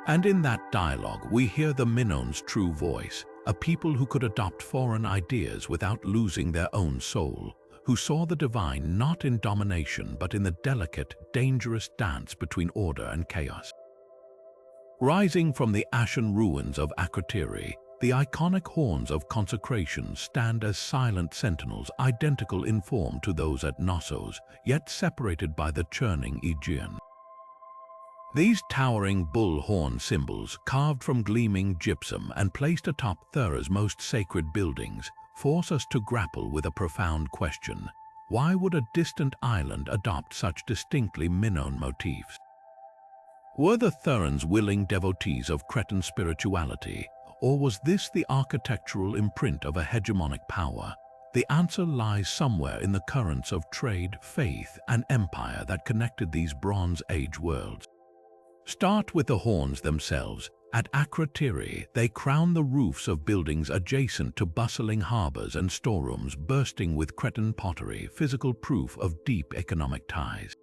And in that dialogue, we hear the Minoans' true voice, a people who could adopt foreign ideas without losing their own soul, who saw the divine not in domination but in the delicate, dangerous dance between order and chaos. Rising from the ashen ruins of Crete, the iconic horns of consecration stand as silent sentinels, identical in form to those at Knossos, yet separated by the churning Aegean. These towering bull horn symbols, carved from gleaming gypsum and placed atop Thera's most sacred buildings, force us to grapple with a profound question. Why would a distant island adopt such distinctly Minoan motifs? Were the Therans willing devotees of Cretan spirituality, or was this the architectural imprint of a hegemonic power? The answer lies somewhere in the currents of trade, faith, and empire that connected these Bronze Age worlds. Start with the horns themselves. At Crete, they crown the roofs of buildings adjacent to bustling harbors and storerooms bursting with Cretan pottery, physical proof of deep economic ties.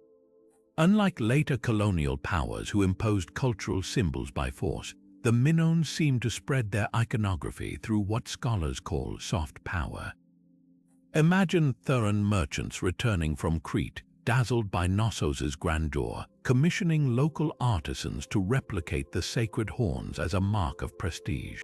Unlike later colonial powers who imposed cultural symbols by force, the Minoans seem to spread their iconography through what scholars call soft power. Imagine Theran merchants returning from Crete, dazzled by Knossos' grandeur, commissioning local artisans to replicate the sacred horns as a mark of prestige.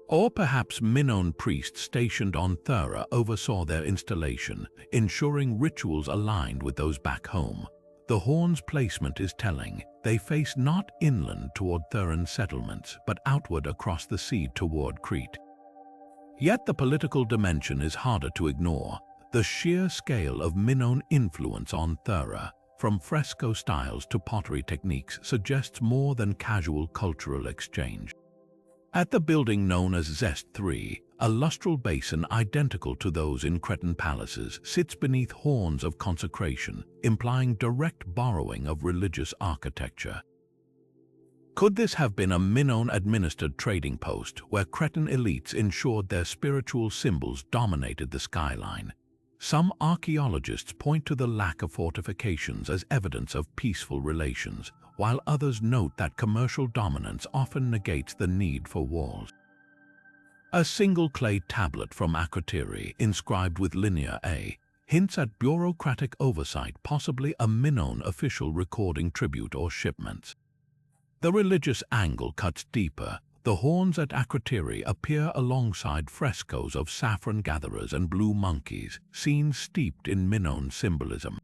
Or perhaps Minoan priests stationed on Thera oversaw their installation, ensuring rituals aligned with those back home. The horn's placement is telling. They face not inland toward Theran settlements, but outward across the sea toward Crete. Yet the political dimension is harder to ignore. The sheer scale of Minoan influence on Thera, from fresco styles to pottery techniques, suggests more than casual cultural exchange. At the building known as Zest 3, a lustral basin identical to those in Cretan palaces sits beneath horns of consecration, implying direct borrowing of religious architecture. Could this have been a Minoan-administered trading post where Cretan elites ensured their spiritual symbols dominated the skyline? Some archaeologists point to the lack of fortifications as evidence of peaceful relations, while others note that commercial dominance often negates the need for walls. A single clay tablet from Crete, inscribed with linear A, hints at bureaucratic oversight, possibly a Minoan official recording tribute or shipments. The religious angle cuts deeper. The horns at Crete appear alongside frescoes of saffron gatherers and blue monkeys, scenes steeped in Minoan symbolism.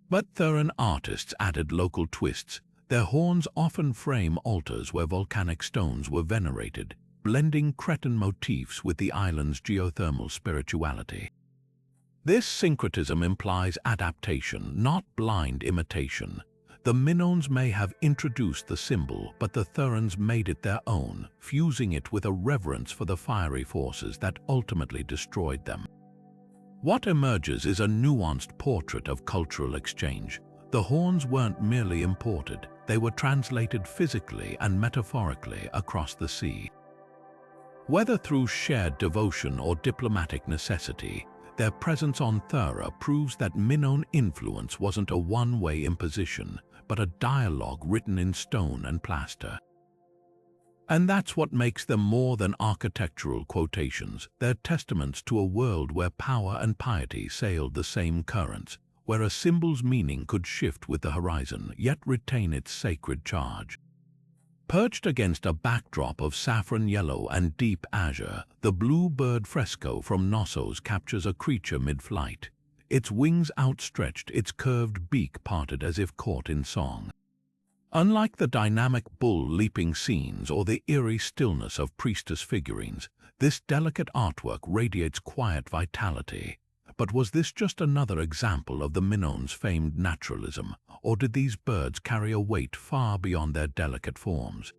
But Theran artists added local twists. Their horns often frame altars where volcanic stones were venerated, blending Cretan motifs with the island's geothermal spirituality. This syncretism implies adaptation, not blind imitation. The Minoans may have introduced the symbol, but the Therans made it their own, fusing it with a reverence for the fiery forces that ultimately destroyed them. What emerges is a nuanced portrait of cultural exchange. The horns weren't merely imported, they were translated physically and metaphorically across the sea. Whether through shared devotion or diplomatic necessity, their presence on Thera proves that Minoan influence wasn't a one-way imposition, but a dialogue written in stone and plaster. And that's what makes them more than architectural quotations. They're testaments to a world where power and piety sailed the same currents, where a symbol's meaning could shift with the horizon, yet retain its sacred charge. Perched against a backdrop of saffron yellow and deep azure, the blue bird fresco from Knossos captures a creature mid-flight, its wings outstretched, its curved beak parted as if caught in song. Unlike the dynamic bull-leaping scenes or the eerie stillness of priestess figurines, this delicate artwork radiates quiet vitality. But was this just another example of the Minoans' famed naturalism, or did these birds carry a weight far beyond their delicate forms?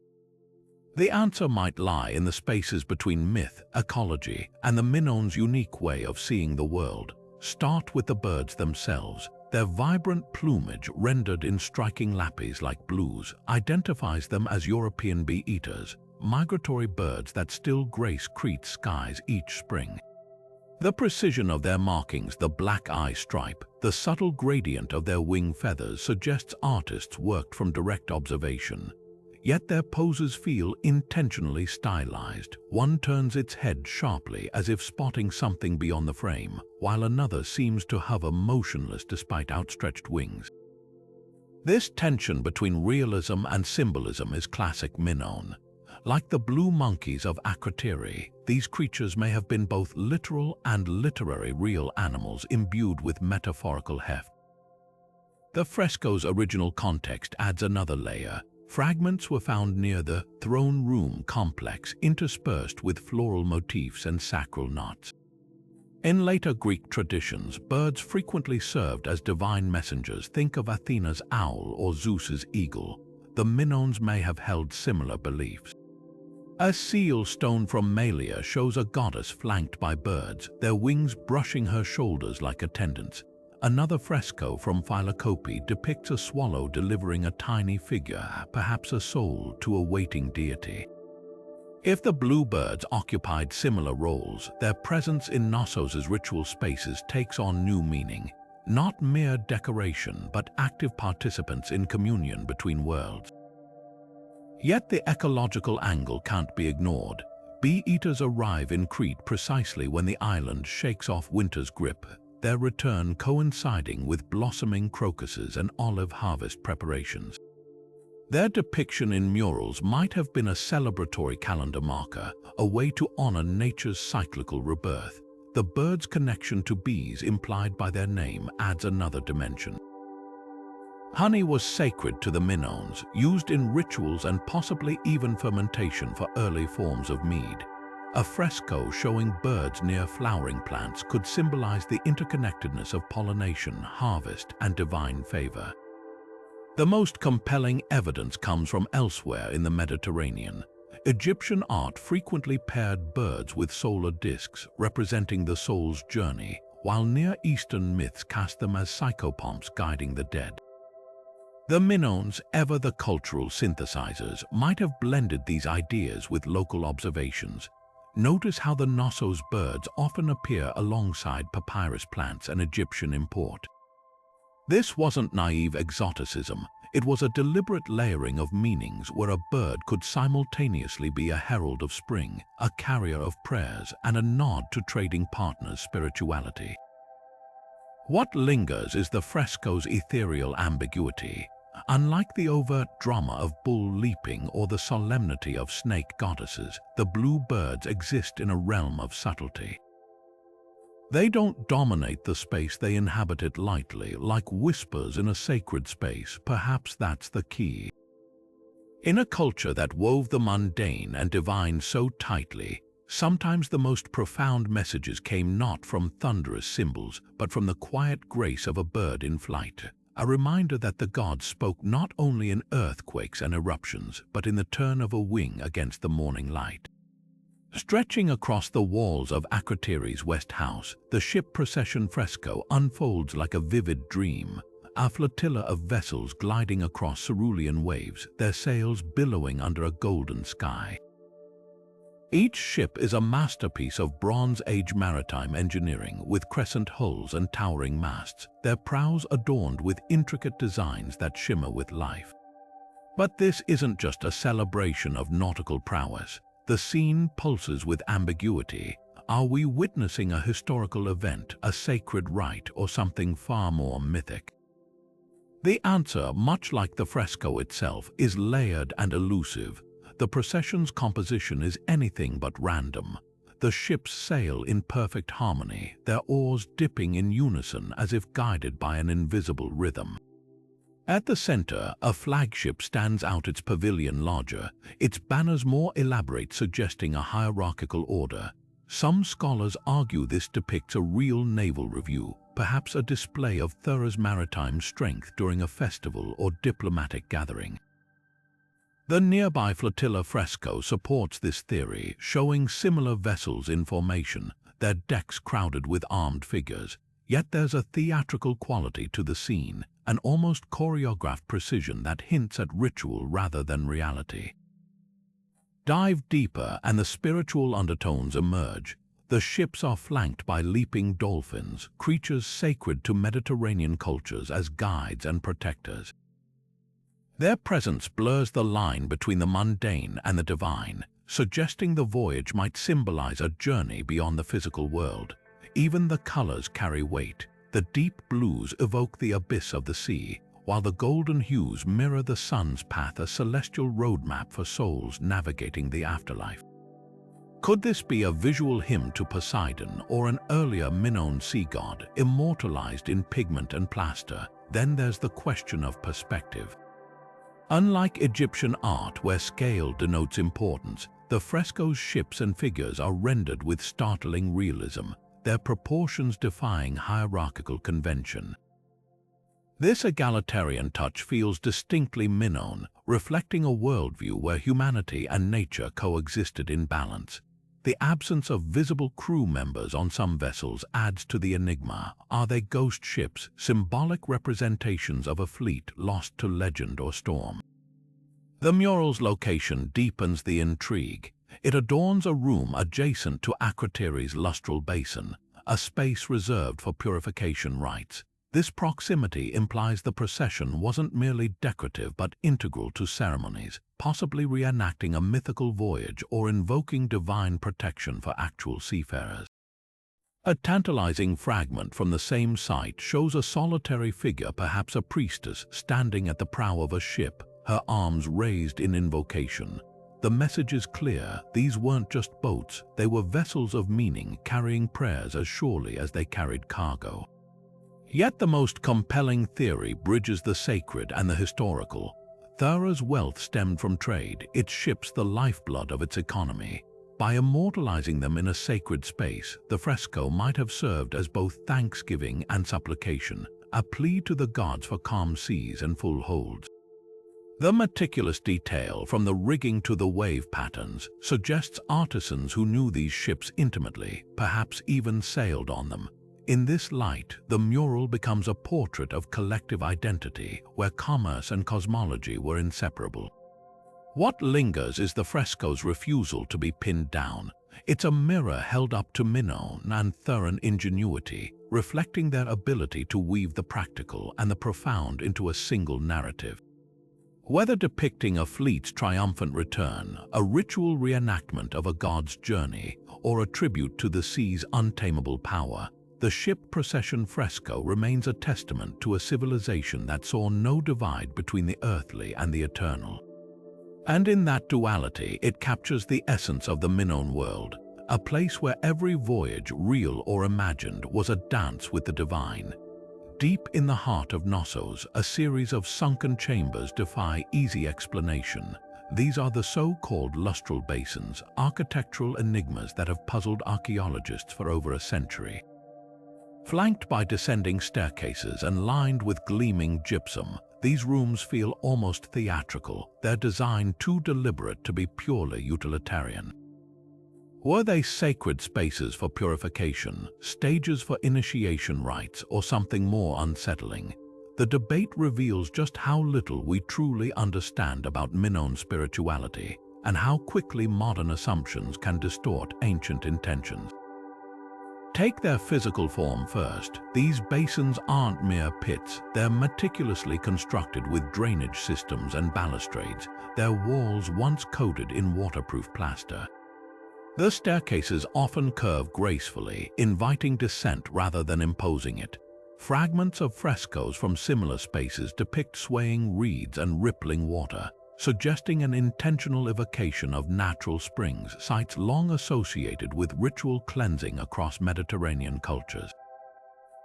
The answer might lie in the spaces between myth, ecology, and the Minoans' unique way of seeing the world, Start with the birds themselves. Their vibrant plumage, rendered in striking lapis like blues, identifies them as European bee-eaters, migratory birds that still grace Crete's skies each spring. The precision of their markings, the black eye stripe, the subtle gradient of their wing feathers suggests artists worked from direct observation. Yet their poses feel intentionally stylized. One turns its head sharply as if spotting something beyond the frame, while another seems to hover motionless despite outstretched wings. This tension between realism and symbolism is classic Minoan. Like the blue monkeys of Crete, these creatures may have been both literal and literary real animals imbued with metaphorical heft. The fresco's original context adds another layer. Fragments were found near the throne room complex, interspersed with floral motifs and sacral knots. In later Greek traditions, birds frequently served as divine messengers. Think of Athena's owl or Zeus's eagle. The Minoans may have held similar beliefs. A seal stone from Malia shows a goddess flanked by birds, their wings brushing her shoulders like attendants. Another fresco from Philocope depicts a swallow delivering a tiny figure, perhaps a soul, to a waiting deity. If the bluebirds occupied similar roles, their presence in Knossos' ritual spaces takes on new meaning. Not mere decoration, but active participants in communion between worlds. Yet the ecological angle can't be ignored. Bee-eaters arrive in Crete precisely when the island shakes off winter's grip, their return coinciding with blossoming crocuses and olive harvest preparations. Their depiction in murals might have been a celebratory calendar marker, a way to honor nature's cyclical rebirth. The birds' connection to bees implied by their name adds another dimension. Honey was sacred to the Minoans, used in rituals and possibly even fermentation for early forms of mead. A fresco showing birds near flowering plants could symbolize the interconnectedness of pollination, harvest, and divine favor. The most compelling evidence comes from elsewhere in the Mediterranean. Egyptian art frequently paired birds with solar discs, representing the soul's journey, while Near Eastern myths cast them as psychopomps guiding the dead. The Minoans, ever the cultural synthesizers, might have blended these ideas with local observations. Notice how the Knossos birds often appear alongside papyrus plants, an Egyptian import. This wasn't naive exoticism, it was a deliberate layering of meanings where a bird could simultaneously be a herald of spring, a carrier of prayers, and a nod to trading partners' spirituality. What lingers is the fresco's ethereal ambiguity. Unlike the overt drama of bull leaping or the solemnity of snake goddesses, the blue birds exist in a realm of subtlety. They don't dominate the space, they inhabit it lightly, like whispers in a sacred space. Perhaps that's the key. In a culture that wove the mundane and divine so tightly, sometimes the most profound messages came not from thunderous symbols, but from the quiet grace of a bird in flight. A reminder that the gods spoke not only in earthquakes and eruptions, but in the turn of a wing against the morning light. Stretching across the walls of Crete's West House, the ship procession fresco unfolds like a vivid dream, a flotilla of vessels gliding across cerulean waves, their sails billowing under a golden sky. Each ship is a masterpiece of Bronze Age maritime engineering with crescent hulls and towering masts, their prows adorned with intricate designs that shimmer with life. But this isn't just a celebration of nautical prowess. The scene pulses with ambiguity. Are we witnessing a historical event, a sacred rite, or something far more mythic? The answer, much like the fresco itself, is layered and elusive. The procession's composition is anything but random. The ships sail in perfect harmony, their oars dipping in unison as if guided by an invisible rhythm. At the center, a flagship stands out, its pavilion larger, its banners more elaborate, suggesting a hierarchical order. Some scholars argue this depicts a real naval review, perhaps a display of Thera's maritime strength during a festival or diplomatic gathering. The nearby flotilla fresco supports this theory, showing similar vessels in formation, their decks crowded with armed figures. Yet there's a theatrical quality to the scene, an almost choreographed precision that hints at ritual rather than reality. Dive deeper and the spiritual undertones emerge. The ships are flanked by leaping dolphins, creatures sacred to Mediterranean cultures as guides and protectors. Their presence blurs the line between the mundane and the divine, suggesting the voyage might symbolize a journey beyond the physical world. Even the colors carry weight. The deep blues evoke the abyss of the sea, while the golden hues mirror the sun's path, a celestial roadmap for souls navigating the afterlife. Could this be a visual hymn to Poseidon or an earlier Minoan sea god immortalized in pigment and plaster? Then there's the question of perspective. Unlike Egyptian art where scale denotes importance, the frescoes' ships and figures are rendered with startling realism, their proportions defying hierarchical convention. This egalitarian touch feels distinctly Minoan, reflecting a worldview where humanity and nature coexisted in balance. The absence of visible crew members on some vessels adds to the enigma. Are they ghost ships, symbolic representations of a fleet lost to legend or storm? The mural's location deepens the intrigue. It adorns a room adjacent to Akrotiri's lustral basin, a space reserved for purification rites. This proximity implies the procession wasn't merely decorative but integral to ceremonies, possibly reenacting a mythical voyage or invoking divine protection for actual seafarers. A tantalizing fragment from the same site shows a solitary figure, perhaps a priestess, standing at the prow of a ship, her arms raised in invocation. The message is clear: these weren't just boats, they were vessels of meaning, carrying prayers as surely as they carried cargo. Yet the most compelling theory bridges the sacred and the historical. Thera's wealth stemmed from trade, its ships the lifeblood of its economy. By immortalizing them in a sacred space, the fresco might have served as both thanksgiving and supplication, a plea to the gods for calm seas and full holds. The meticulous detail, from the rigging to the wave patterns, suggests artisans who knew these ships intimately, perhaps even sailed on them. In this light, the mural becomes a portrait of collective identity, where commerce and cosmology were inseparable. What lingers is the fresco's refusal to be pinned down. It's a mirror held up to Minoan and Theran ingenuity, reflecting their ability to weave the practical and the profound into a single narrative. Whether depicting a fleet's triumphant return, a ritual reenactment of a god's journey, or a tribute to the sea's untamable power, the ship procession fresco remains a testament to a civilization that saw no divide between the earthly and the eternal. And in that duality, it captures the essence of the Minoan world, a place where every voyage, real or imagined, was a dance with the divine. Deep in the heart of Knossos, a series of sunken chambers defy easy explanation. These are the so-called lustral basins, architectural enigmas that have puzzled archaeologists for over a century. Flanked by descending staircases and lined with gleaming gypsum, these rooms feel almost theatrical, their design too deliberate to be purely utilitarian. Were they sacred spaces for purification, stages for initiation rites, or something more unsettling? The debate reveals just how little we truly understand about Minoan spirituality, and how quickly modern assumptions can distort ancient intentions. Take their physical form first. These basins aren't mere pits, they're meticulously constructed with drainage systems and balustrades, their walls once coated in waterproof plaster. The staircases often curve gracefully, inviting descent rather than imposing it. Fragments of frescoes from similar spaces depict swaying reeds and rippling water, suggesting an intentional evocation of natural springs, sites long associated with ritual cleansing across Mediterranean cultures.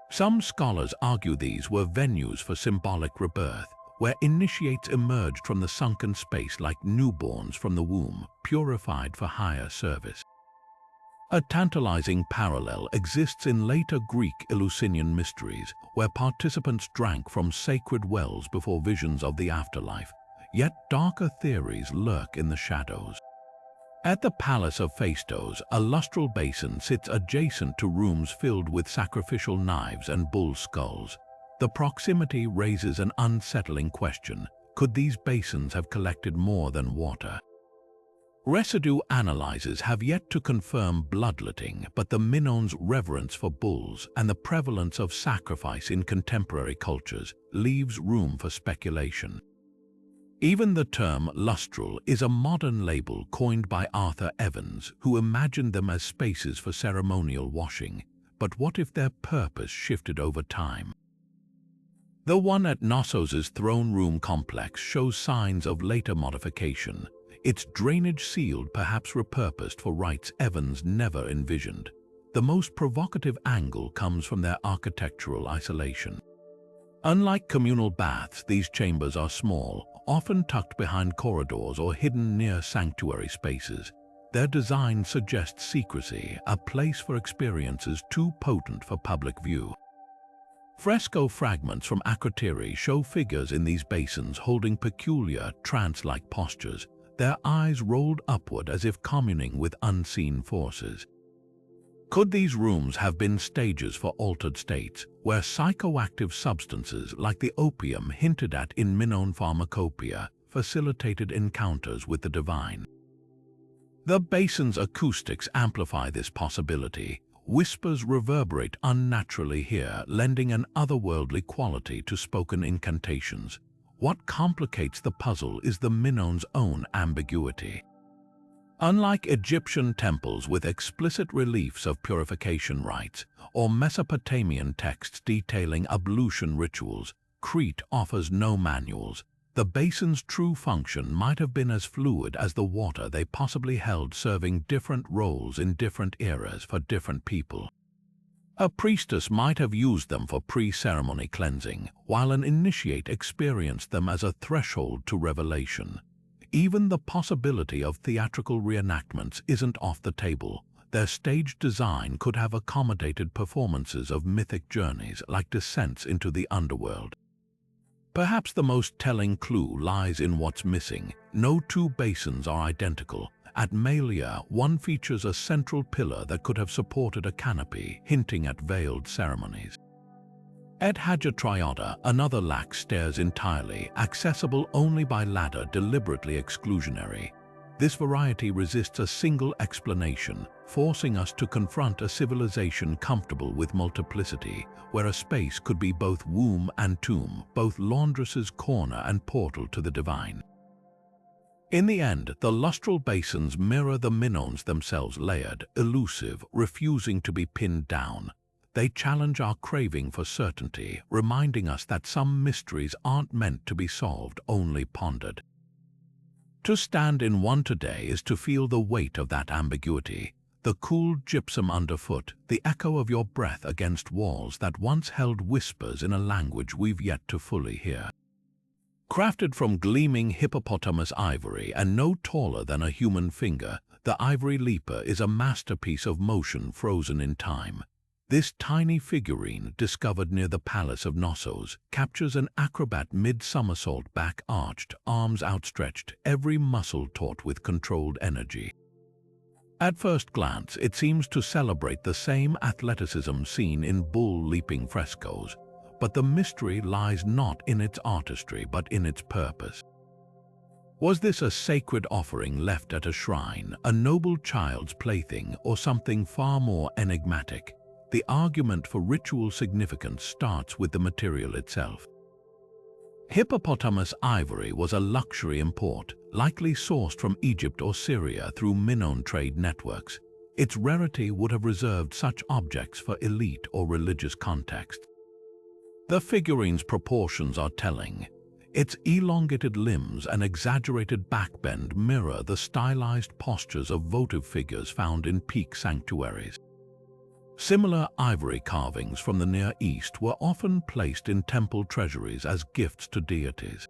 Some scholars argue these were venues for symbolic rebirth, where initiates emerged from the sunken space like newborns from the womb, purified for higher service. A tantalizing parallel exists in later Greek Eleusinian mysteries, where participants drank from sacred wells before visions of the afterlife. Yet darker theories lurk in the shadows. At the palace of Phaistos, a lustral basin sits adjacent to rooms filled with sacrificial knives and bull skulls. The proximity raises an unsettling question. Could these basins have collected more than water? Residue analyses have yet to confirm bloodletting, but the Minoans' reverence for bulls and the prevalence of sacrifice in contemporary cultures leaves room for speculation. Even the term lustral is a modern label coined by Arthur Evans, who imagined them as spaces for ceremonial washing. But what if their purpose shifted over time? The one at Knossos' throne room complex shows signs of later modification, its drainage sealed, perhaps repurposed for rites Evans never envisioned. The most provocative angle comes from their architectural isolation. Unlike communal baths, these chambers are small, often tucked behind corridors or hidden near sanctuary spaces. Their design suggests secrecy, a place for experiences too potent for public view. Fresco fragments from Crete show figures in these basins holding peculiar, trance-like postures, their eyes rolled upward as if communing with unseen forces. Could these rooms have been stages for altered states, where psychoactive substances like the opium hinted at in Minoan pharmacopoeia facilitated encounters with the divine? The basin's acoustics amplify this possibility. Whispers reverberate unnaturally here, lending an otherworldly quality to spoken incantations. What complicates the puzzle is the Minoans' own ambiguity. Unlike Egyptian temples with explicit reliefs of purification rites, or Mesopotamian texts detailing ablution rituals, Crete offers no manuals. The basin's true function might have been as fluid as the water they possibly held, serving different roles in different eras for different people. A priestess might have used them for pre-ceremony cleansing, while an initiate experienced them as a threshold to revelation. Even the possibility of theatrical reenactments isn't off the table. Their stage design could have accommodated performances of mythic journeys like descents into the underworld. Perhaps the most telling clue lies in what's missing. No two basins are identical. At Malia, one features a central pillar that could have supported a canopy, hinting at veiled ceremonies. At Hagia another lacks stairs entirely, accessible only by ladder, deliberately exclusionary. This variety resists a single explanation, forcing us to confront a civilization comfortable with multiplicity, where a space could be both womb and tomb, both laundress's corner and portal to the divine. In the end, the lustral basins mirror the Minoans themselves, layered, elusive, refusing to be pinned down. They challenge our craving for certainty, reminding us that some mysteries aren't meant to be solved, only pondered. To stand in one today is to feel the weight of that ambiguity, the cool gypsum underfoot, the echo of your breath against walls that once held whispers in a language we've yet to fully hear. Crafted from gleaming hippopotamus ivory and no taller than a human finger, the ivory leaper is a masterpiece of motion frozen in time. This tiny figurine, discovered near the palace of Knossos, captures an acrobat mid-somersault, back arched, arms outstretched, every muscle taut with controlled energy. At first glance, it seems to celebrate the same athleticism seen in bull-leaping frescoes, but the mystery lies not in its artistry but in its purpose. Was this a sacred offering left at a shrine, a noble child's plaything, or something far more enigmatic? The argument for ritual significance starts with the material itself. Hippopotamus ivory was a luxury import, likely sourced from Egypt or Syria through Minoan trade networks. Its rarity would have reserved such objects for elite or religious contexts. The figurine's proportions are telling. Its elongated limbs and exaggerated backbend mirror the stylized postures of votive figures found in peak sanctuaries. Similar ivory carvings from the Near East were often placed in temple treasuries as gifts to deities.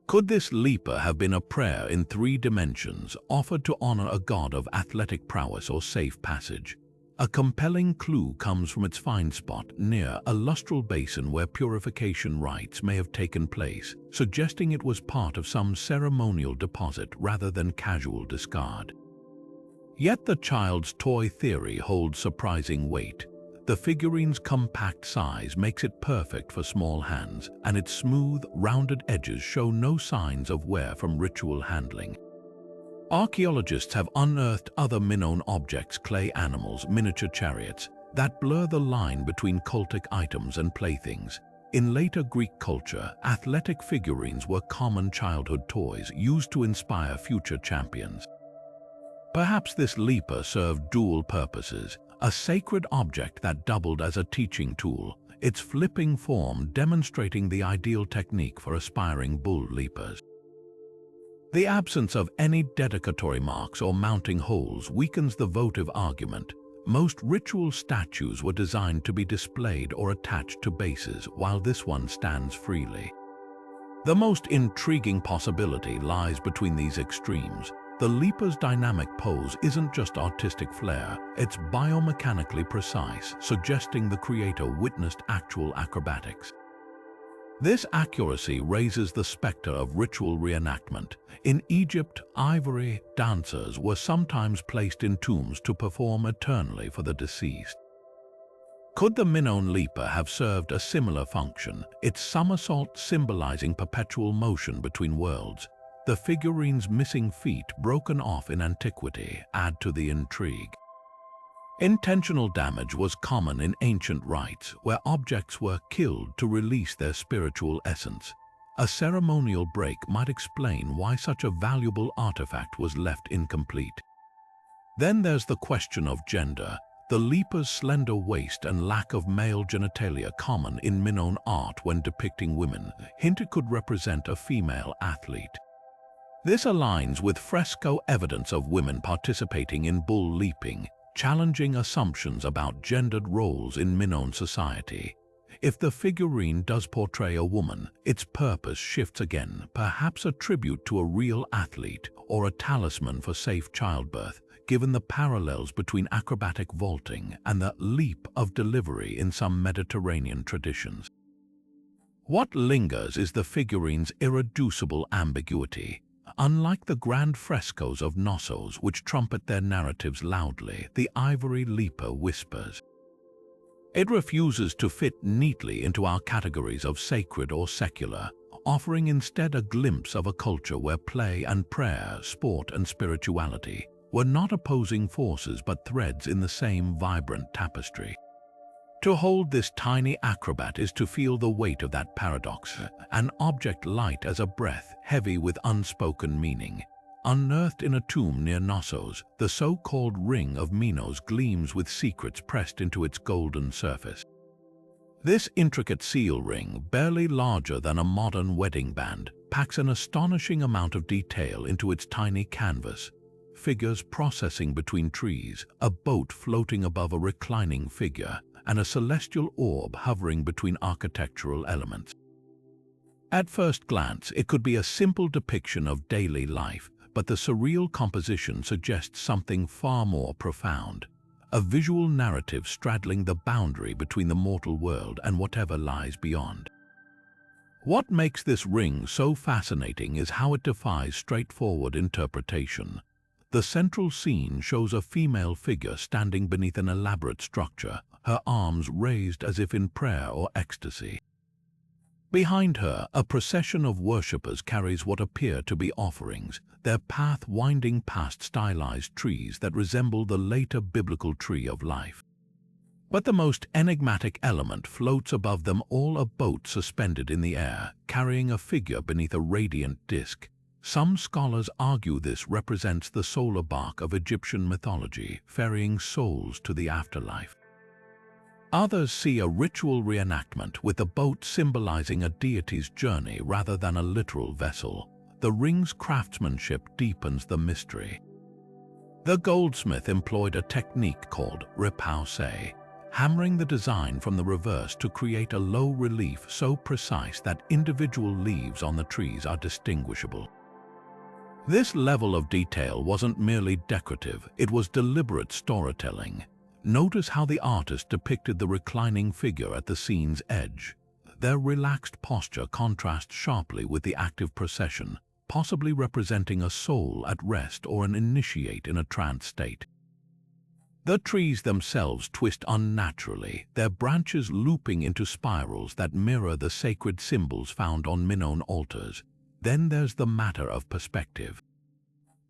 Could this leaper have been a prayer in 3 dimensions, offered to honor a god of athletic prowess or safe passage? A compelling clue comes from its find spot near a lustral basin where purification rites may have taken place, suggesting it was part of some ceremonial deposit rather than casual discard. Yet the child's toy theory holds surprising weight. The figurine's compact size makes it perfect for small hands, and its smooth, rounded edges show no signs of wear from ritual handling. Archaeologists have unearthed other Minoan objects, clay animals, miniature chariots, that blur the line between cultic items and playthings. In later Greek culture, athletic figurines were common childhood toys used to inspire future champions. Perhaps this leaper served dual purposes, a sacred object that doubled as a teaching tool, its flipping form demonstrating the ideal technique for aspiring bull leapers. The absence of any dedicatory marks or mounting holes weakens the votive argument. Most ritual statues were designed to be displayed or attached to bases, while this one stands freely. The most intriguing possibility lies between these extremes. The leaper's dynamic pose isn't just artistic flair, it's biomechanically precise, suggesting the creator witnessed actual acrobatics. This accuracy raises the specter of ritual reenactment. In Egypt, ivory dancers were sometimes placed in tombs to perform eternally for the deceased. Could the Minoan leaper have served a similar function, its somersault symbolizing perpetual motion between worlds? The figurine's missing feet, broken off in antiquity, add to the intrigue. Intentional damage was common in ancient rites, where objects were killed to release their spiritual essence. A ceremonial break might explain why such a valuable artifact was left incomplete. Then there's the question of gender. The leaper's slender waist and lack of male genitalia, common in Minoan art when depicting women, hint it could represent a female athlete. This aligns with fresco evidence of women participating in bull leaping, challenging assumptions about gendered roles in Minoan society. If the figurine does portray a woman, its purpose shifts again, perhaps a tribute to a real athlete or a talisman for safe childbirth, given the parallels between acrobatic vaulting and the leap of delivery in some Mediterranean traditions. What lingers is the figurine's irreducible ambiguity. Unlike the grand frescoes of Knossos, which trumpet their narratives loudly, the ivory leaper whispers. It refuses to fit neatly into our categories of sacred or secular, offering instead a glimpse of a culture where play and prayer, sport and spirituality were not opposing forces but threads in the same vibrant tapestry. To hold this tiny acrobat is to feel the weight of that paradox, an object light as a breath, heavy with unspoken meaning. Unearthed in a tomb near Knossos, the so-called Ring of Minos gleams with secrets pressed into its golden surface. This intricate seal ring, barely larger than a modern wedding band, packs an astonishing amount of detail into its tiny canvas. Figures processing between trees, a boat floating above a reclining figure, and a celestial orb hovering between architectural elements. At first glance, it could be a simple depiction of daily life, but the surreal composition suggests something far more profound, a visual narrative straddling the boundary between the mortal world and whatever lies beyond. What makes this ring so fascinating is how it defies straightforward interpretation. The central scene shows a female figure standing beneath an elaborate structure, her arms raised as if in prayer or ecstasy. Behind her, a procession of worshippers carries what appear to be offerings, their path winding past stylized trees that resemble the later biblical tree of life. But the most enigmatic element floats above them all, a boat suspended in the air, carrying a figure beneath a radiant disc. Some scholars argue this represents the solar bark of Egyptian mythology, ferrying souls to the afterlife. Others see a ritual reenactment, with the boat symbolizing a deity's journey rather than a literal vessel. The ring's craftsmanship deepens the mystery. The goldsmith employed a technique called repoussé, hammering the design from the reverse to create a low relief so precise that individual leaves on the trees are distinguishable. This level of detail wasn't merely decorative, it was deliberate storytelling. Notice how the artist depicted the reclining figure at the scene's edge. Their relaxed posture contrasts sharply with the active procession, possibly representing a soul at rest or an initiate in a trance state. The trees themselves twist unnaturally, their branches looping into spirals that mirror the sacred symbols found on Minoan altars. Then there's the matter of perspective.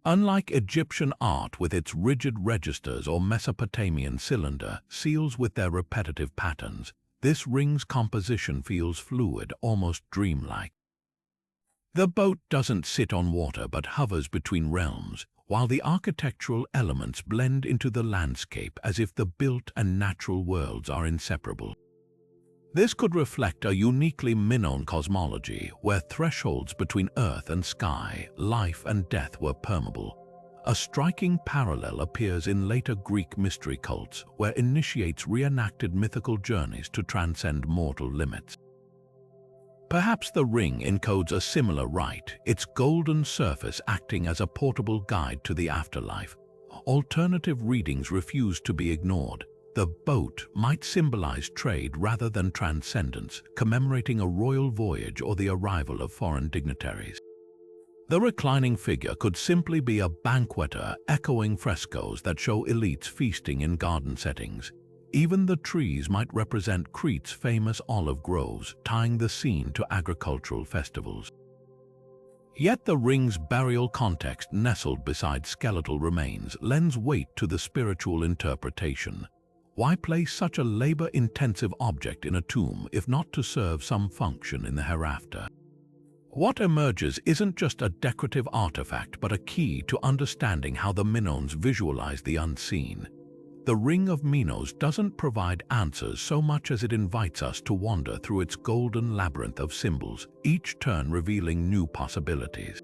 Unlike Egyptian art with its rigid registers or Mesopotamian cylinder seals with their repetitive patterns, this ring's composition feels fluid, almost dreamlike. The boat doesn't sit on water but hovers between realms, while the architectural elements blend into the landscape as if the built and natural worlds are inseparable. This could reflect a uniquely Minoan cosmology where thresholds between earth and sky, life and death were permeable. A striking parallel appears in later Greek mystery cults where initiates reenacted mythical journeys to transcend mortal limits. Perhaps the ring encodes a similar rite, its golden surface acting as a portable guide to the afterlife. Alternative readings refuse to be ignored. The boat might symbolize trade rather than transcendence, commemorating a royal voyage or the arrival of foreign dignitaries. The reclining figure could simply be a banqueter echoing frescoes that show elites feasting in garden settings. Even the trees might represent Crete's famous olive groves, tying the scene to agricultural festivals. Yet the ring's burial context nestled beside skeletal remains lends weight to the spiritual interpretation. Why place such a labor-intensive object in a tomb if not to serve some function in the hereafter? What emerges isn't just a decorative artifact but a key to understanding how the Minoans visualized the unseen. The Ring of Minos doesn't provide answers so much as it invites us to wander through its golden labyrinth of symbols, each turn revealing new possibilities.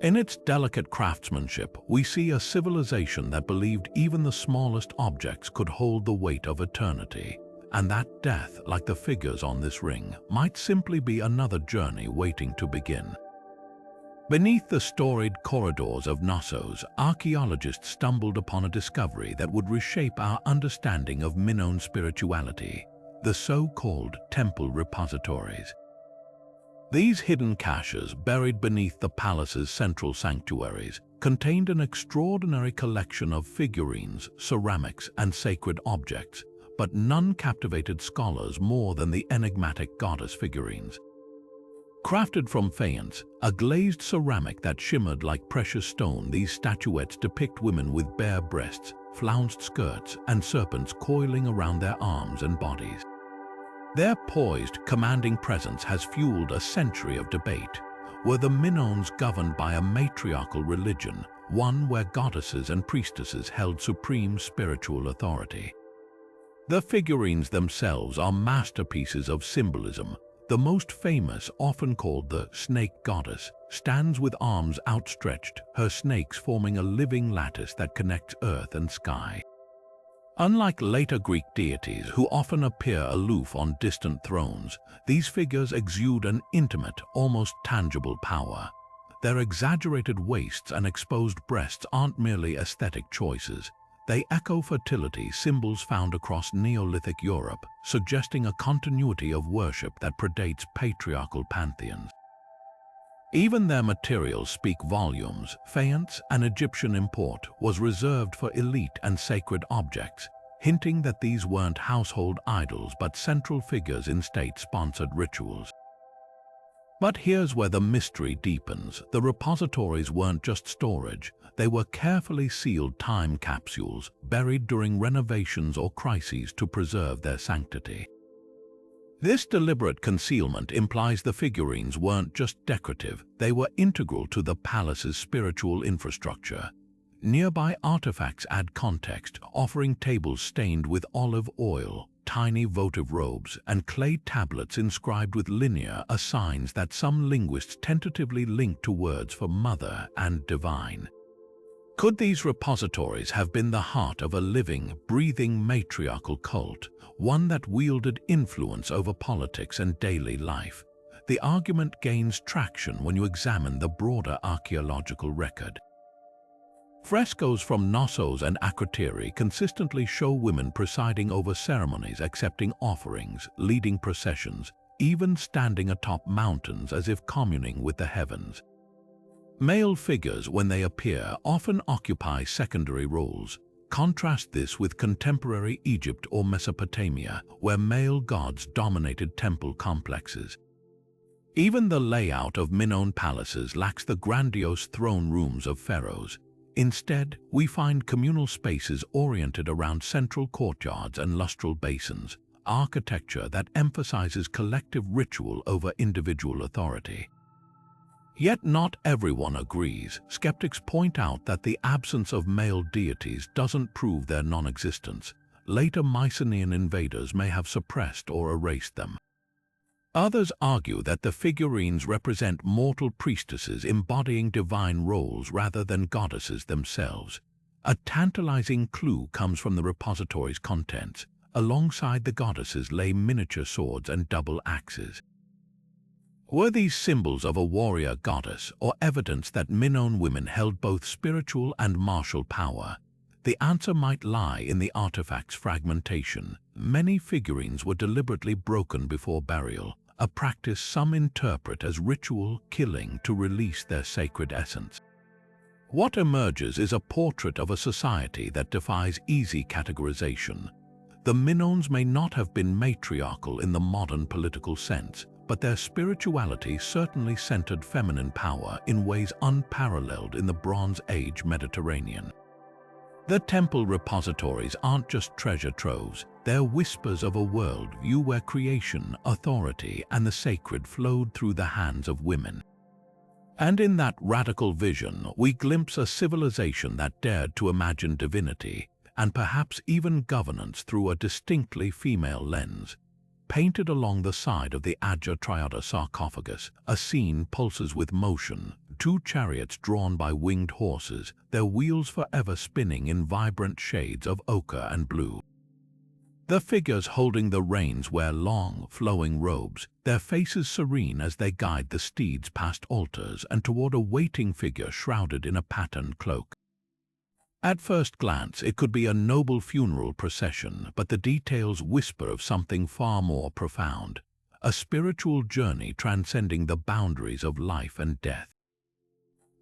In its delicate craftsmanship, we see a civilization that believed even the smallest objects could hold the weight of eternity, and that death, like the figures on this ring, might simply be another journey waiting to begin. Beneath the storied corridors of Knossos, archaeologists stumbled upon a discovery that would reshape our understanding of Minoan spirituality, the so-called temple repositories. These hidden caches, buried beneath the palace's central sanctuaries, contained an extraordinary collection of figurines, ceramics, and sacred objects, but none captivated scholars more than the enigmatic goddess figurines. Crafted from faience, a glazed ceramic that shimmered like precious stone, these statuettes depict women with bare breasts, flounced skirts, and serpents coiling around their arms and bodies. Their poised, commanding presence has fueled a century of debate. Were the Minoans governed by a matriarchal religion, one where goddesses and priestesses held supreme spiritual authority? The figurines themselves are masterpieces of symbolism. The most famous, often called the snake goddess, stands with arms outstretched, her snakes forming a living lattice that connects earth and sky. Unlike later Greek deities who often appear aloof on distant thrones, these figures exude an intimate, almost tangible power. Their exaggerated waists and exposed breasts aren't merely aesthetic choices. They echo fertility symbols found across Neolithic Europe, suggesting a continuity of worship that predates patriarchal pantheons. Even their materials speak volumes. Faience, an Egyptian import, was reserved for elite and sacred objects, hinting that these weren't household idols but central figures in state-sponsored rituals. But here's where the mystery deepens. The repositories weren't just storage. They were carefully sealed time capsules, buried during renovations or crises to preserve their sanctity. This deliberate concealment implies the figurines weren't just decorative, they were integral to the palace's spiritual infrastructure. Nearby artifacts add context, offering tables stained with olive oil, tiny votive robes, and clay tablets inscribed with linear are signs that some linguists tentatively link to words for mother and divine. Could these repositories have been the heart of a living, breathing matriarchal cult, one that wielded influence over politics and daily life? The argument gains traction when you examine the broader archaeological record. Frescoes from Knossos and Crete consistently show women presiding over ceremonies, accepting offerings, leading processions, even standing atop mountains as if communing with the heavens. Male figures, when they appear, often occupy secondary roles. Contrast this with contemporary Egypt or Mesopotamia, where male gods dominated temple complexes. Even the layout of Minoan palaces lacks the grandiose throne rooms of pharaohs. Instead, we find communal spaces oriented around central courtyards and lustral basins, architecture that emphasizes collective ritual over individual authority. Yet not everyone agrees. Skeptics point out that the absence of male deities doesn't prove their non-existence. Later Mycenaean invaders may have suppressed or erased them. Others argue that the figurines represent mortal priestesses embodying divine roles rather than goddesses themselves. A tantalizing clue comes from the repository's contents. Alongside the goddesses lay miniature swords and double axes. Were these symbols of a warrior goddess or evidence that Minoan women held both spiritual and martial power? The answer might lie in the artifact's fragmentation. Many figurines were deliberately broken before burial, a practice some interpret as ritual killing to release their sacred essence. What emerges is a portrait of a society that defies easy categorization. The Minoans may not have been matriarchal in the modern political sense, but their spirituality certainly centered feminine power in ways unparalleled in the Bronze Age Mediterranean. The temple repositories aren't just treasure troves, they're whispers of a worldview where creation, authority, and the sacred flowed through the hands of women. And in that radical vision, we glimpse a civilization that dared to imagine divinity, and perhaps even governance through a distinctly female lens. Painted along the side of the Agia Triada sarcophagus, a scene pulses with motion, two chariots drawn by winged horses, their wheels forever spinning in vibrant shades of ochre and blue. The figures holding the reins wear long, flowing robes, their faces serene as they guide the steeds past altars and toward a waiting figure shrouded in a patterned cloak. At first glance, it could be a noble funeral procession, but the details whisper of something far more profound, a spiritual journey transcending the boundaries of life and death.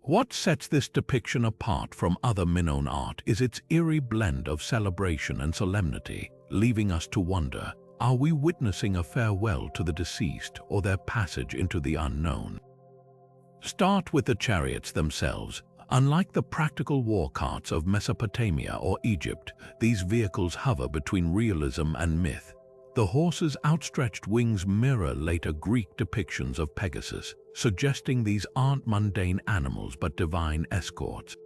What sets this depiction apart from other Minoan art is its eerie blend of celebration and solemnity, leaving us to wonder, are we witnessing a farewell to the deceased or their passage into the unknown? Start with the chariots themselves. Unlike the practical war carts of Mesopotamia or Egypt, these vehicles hover between realism and myth. The horses' outstretched wings mirror later Greek depictions of Pegasus, suggesting these aren't mundane animals but divine escorts.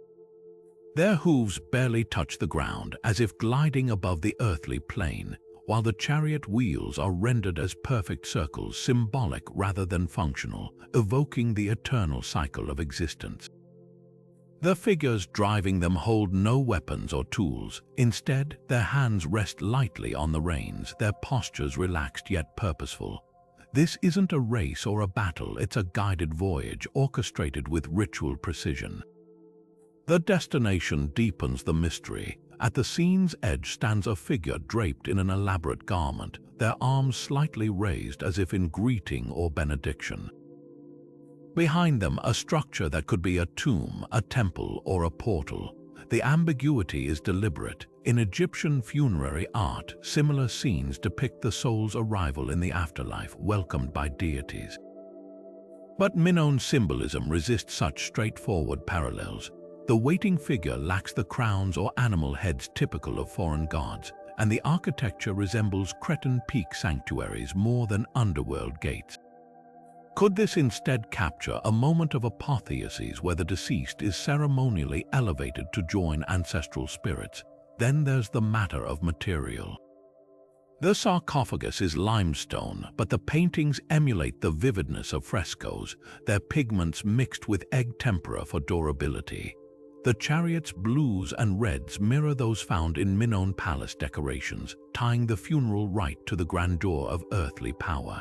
Their hooves barely touch the ground, as if gliding above the earthly plane, while the chariot wheels are rendered as perfect circles, symbolic rather than functional, evoking the eternal cycle of existence. The figures driving them hold no weapons or tools. Instead, their hands rest lightly on the reins, their postures relaxed yet purposeful. This isn't a race or a battle, it's a guided voyage orchestrated with ritual precision. The destination deepens the mystery. At the scene's edge stands a figure draped in an elaborate garment, their arms slightly raised as if in greeting or benediction. Behind them, a structure that could be a tomb, a temple, or a portal. The ambiguity is deliberate. In Egyptian funerary art, similar scenes depict the soul's arrival in the afterlife, welcomed by deities. But Minoan symbolism resists such straightforward parallels. The waiting figure lacks the crowns or animal heads typical of foreign gods, and the architecture resembles Cretan peak sanctuaries more than underworld gates. Could this instead capture a moment of apotheosis where the deceased is ceremonially elevated to join ancestral spirits? Then there's the matter of material. The sarcophagus is limestone, but the paintings emulate the vividness of frescoes, their pigments mixed with egg tempera for durability. The chariot's blues and reds mirror those found in Minoan palace decorations, tying the funeral rite to the grandeur of earthly power.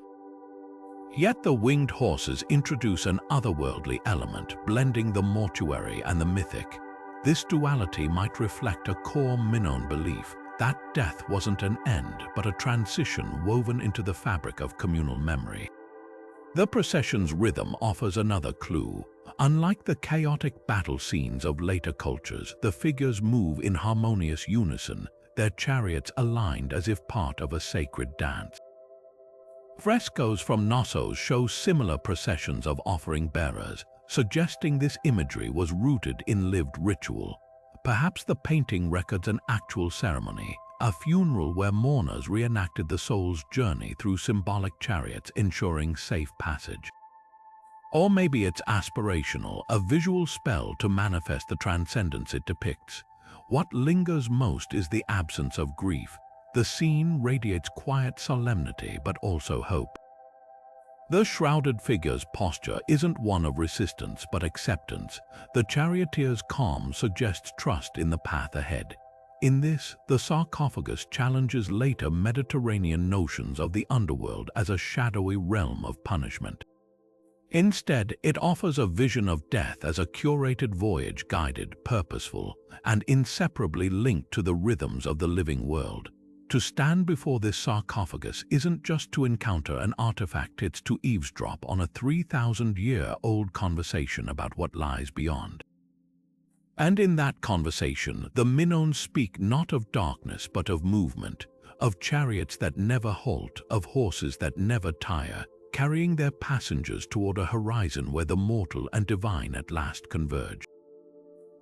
Yet the winged horses introduce an otherworldly element, blending the mortuary and the mythic. This duality might reflect a core Minoan belief that death wasn't an end but a transition woven into the fabric of communal memory. The procession's rhythm offers another clue. Unlike the chaotic battle scenes of later cultures, the figures move in harmonious unison, their chariots aligned as if part of a sacred dance. Frescoes from Knossos show similar processions of offering bearers, suggesting this imagery was rooted in lived ritual. Perhaps the painting records an actual ceremony, a funeral where mourners reenacted the soul's journey through symbolic chariots, ensuring safe passage. Or maybe it's aspirational, a visual spell to manifest the transcendence it depicts. What lingers most is the absence of grief. The scene radiates quiet solemnity but also hope. The shrouded figure's posture isn't one of resistance but acceptance. The charioteer's calm suggests trust in the path ahead. In this, the sarcophagus challenges later Mediterranean notions of the underworld as a shadowy realm of punishment. Instead, it offers a vision of death as a curated voyage, guided, purposeful, and inseparably linked to the rhythms of the living world. To stand before this sarcophagus isn't just to encounter an artifact, it's to eavesdrop on a 3,000-year-old conversation about what lies beyond. And in that conversation, the Minoans speak not of darkness but of movement, of chariots that never halt, of horses that never tire, carrying their passengers toward a horizon where the mortal and divine at last converge.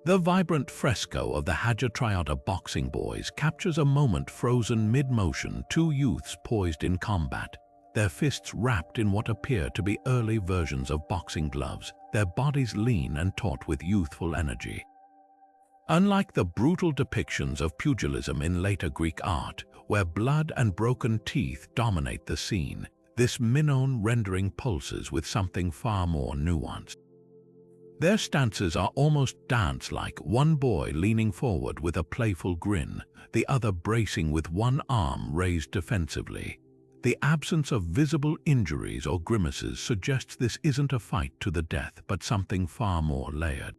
The vibrant fresco of the Hagiatriota boxing boys captures a moment frozen mid-motion, two youths poised in combat, their fists wrapped in what appear to be early versions of boxing gloves, their bodies lean and taut with youthful energy. Unlike the brutal depictions of pugilism in later Greek art, where blood and broken teeth dominate the scene, this Minoan rendering pulses with something far more nuanced. Their stances are almost dance-like, one boy leaning forward with a playful grin, the other bracing with one arm raised defensively. The absence of visible injuries or grimaces suggests this isn't a fight to the death but something far more layered.